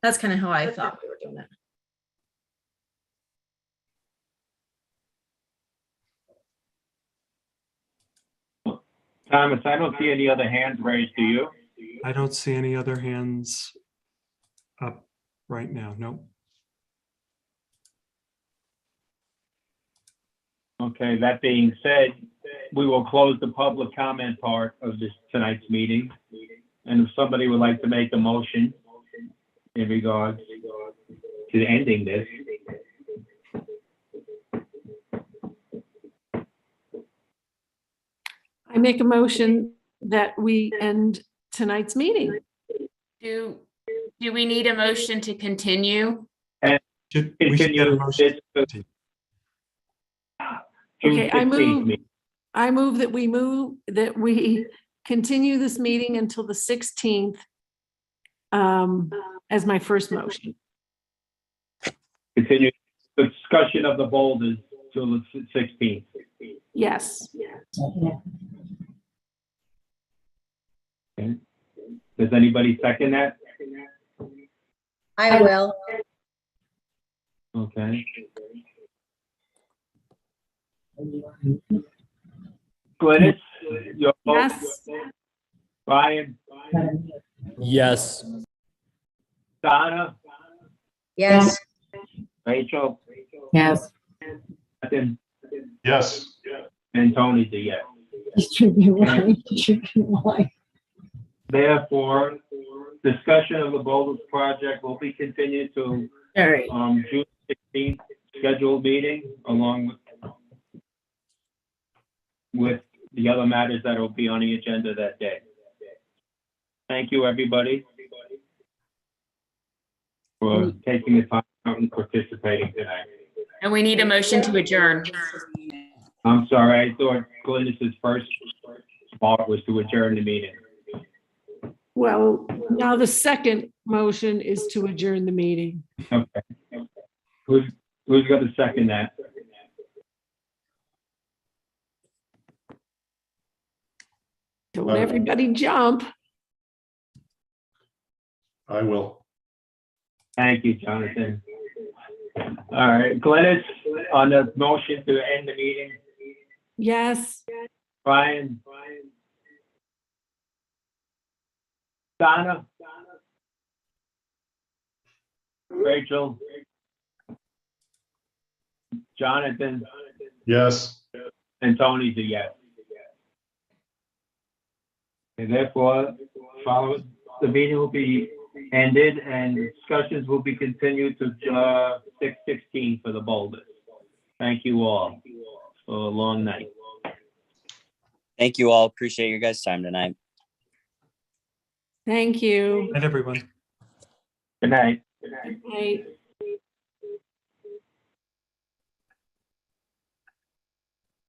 That's kind of how I thought we were doing it. Thomas, I don't see any other hands raised, do you? I don't see any other hands up right now. Nope. Okay, that being said, we will close the public comment part of tonight's meeting. And if somebody would like to make a motion in regards to ending this. I make a motion that we end tonight's meeting. Do we need a motion to continue? And we should get a motion. Okay, I move that we continue this meeting until the 16th as my first motion. Continue discussion of the boulders till the 16th. Yes. Okay. Does anybody second that? I will. Okay. Glynis, your vote? Yes. Brian? Yes. Donna? Yes. Rachel? Yes. Ethan? Yes. And Tony's a yes. Therefore, discussion of the boulders project will be continued to June 16th scheduled meeting, along with the other matters that will be on the agenda that day. Thank you, everybody, for taking the time out and participating tonight. And we need a motion to adjourn. I'm sorry, I thought Glynis's first part was to adjourn the meeting. Well, now the second motion is to adjourn the meeting. Okay. Who's going to second that? Don't everybody jump. I will. Thank you, Jonathan. All right, Glennis, on the motion to end the meeting, Yes. Brian. Donna. Rachel. Jonathan. Yes. And Tony's a yes. And therefore, the meeting will be ended and discussions will be continued to 6:16 for the boulders. Thank you all for a long night. Thank you all. Appreciate your guys' time tonight. Thank you. And everyone. Good night. Good night.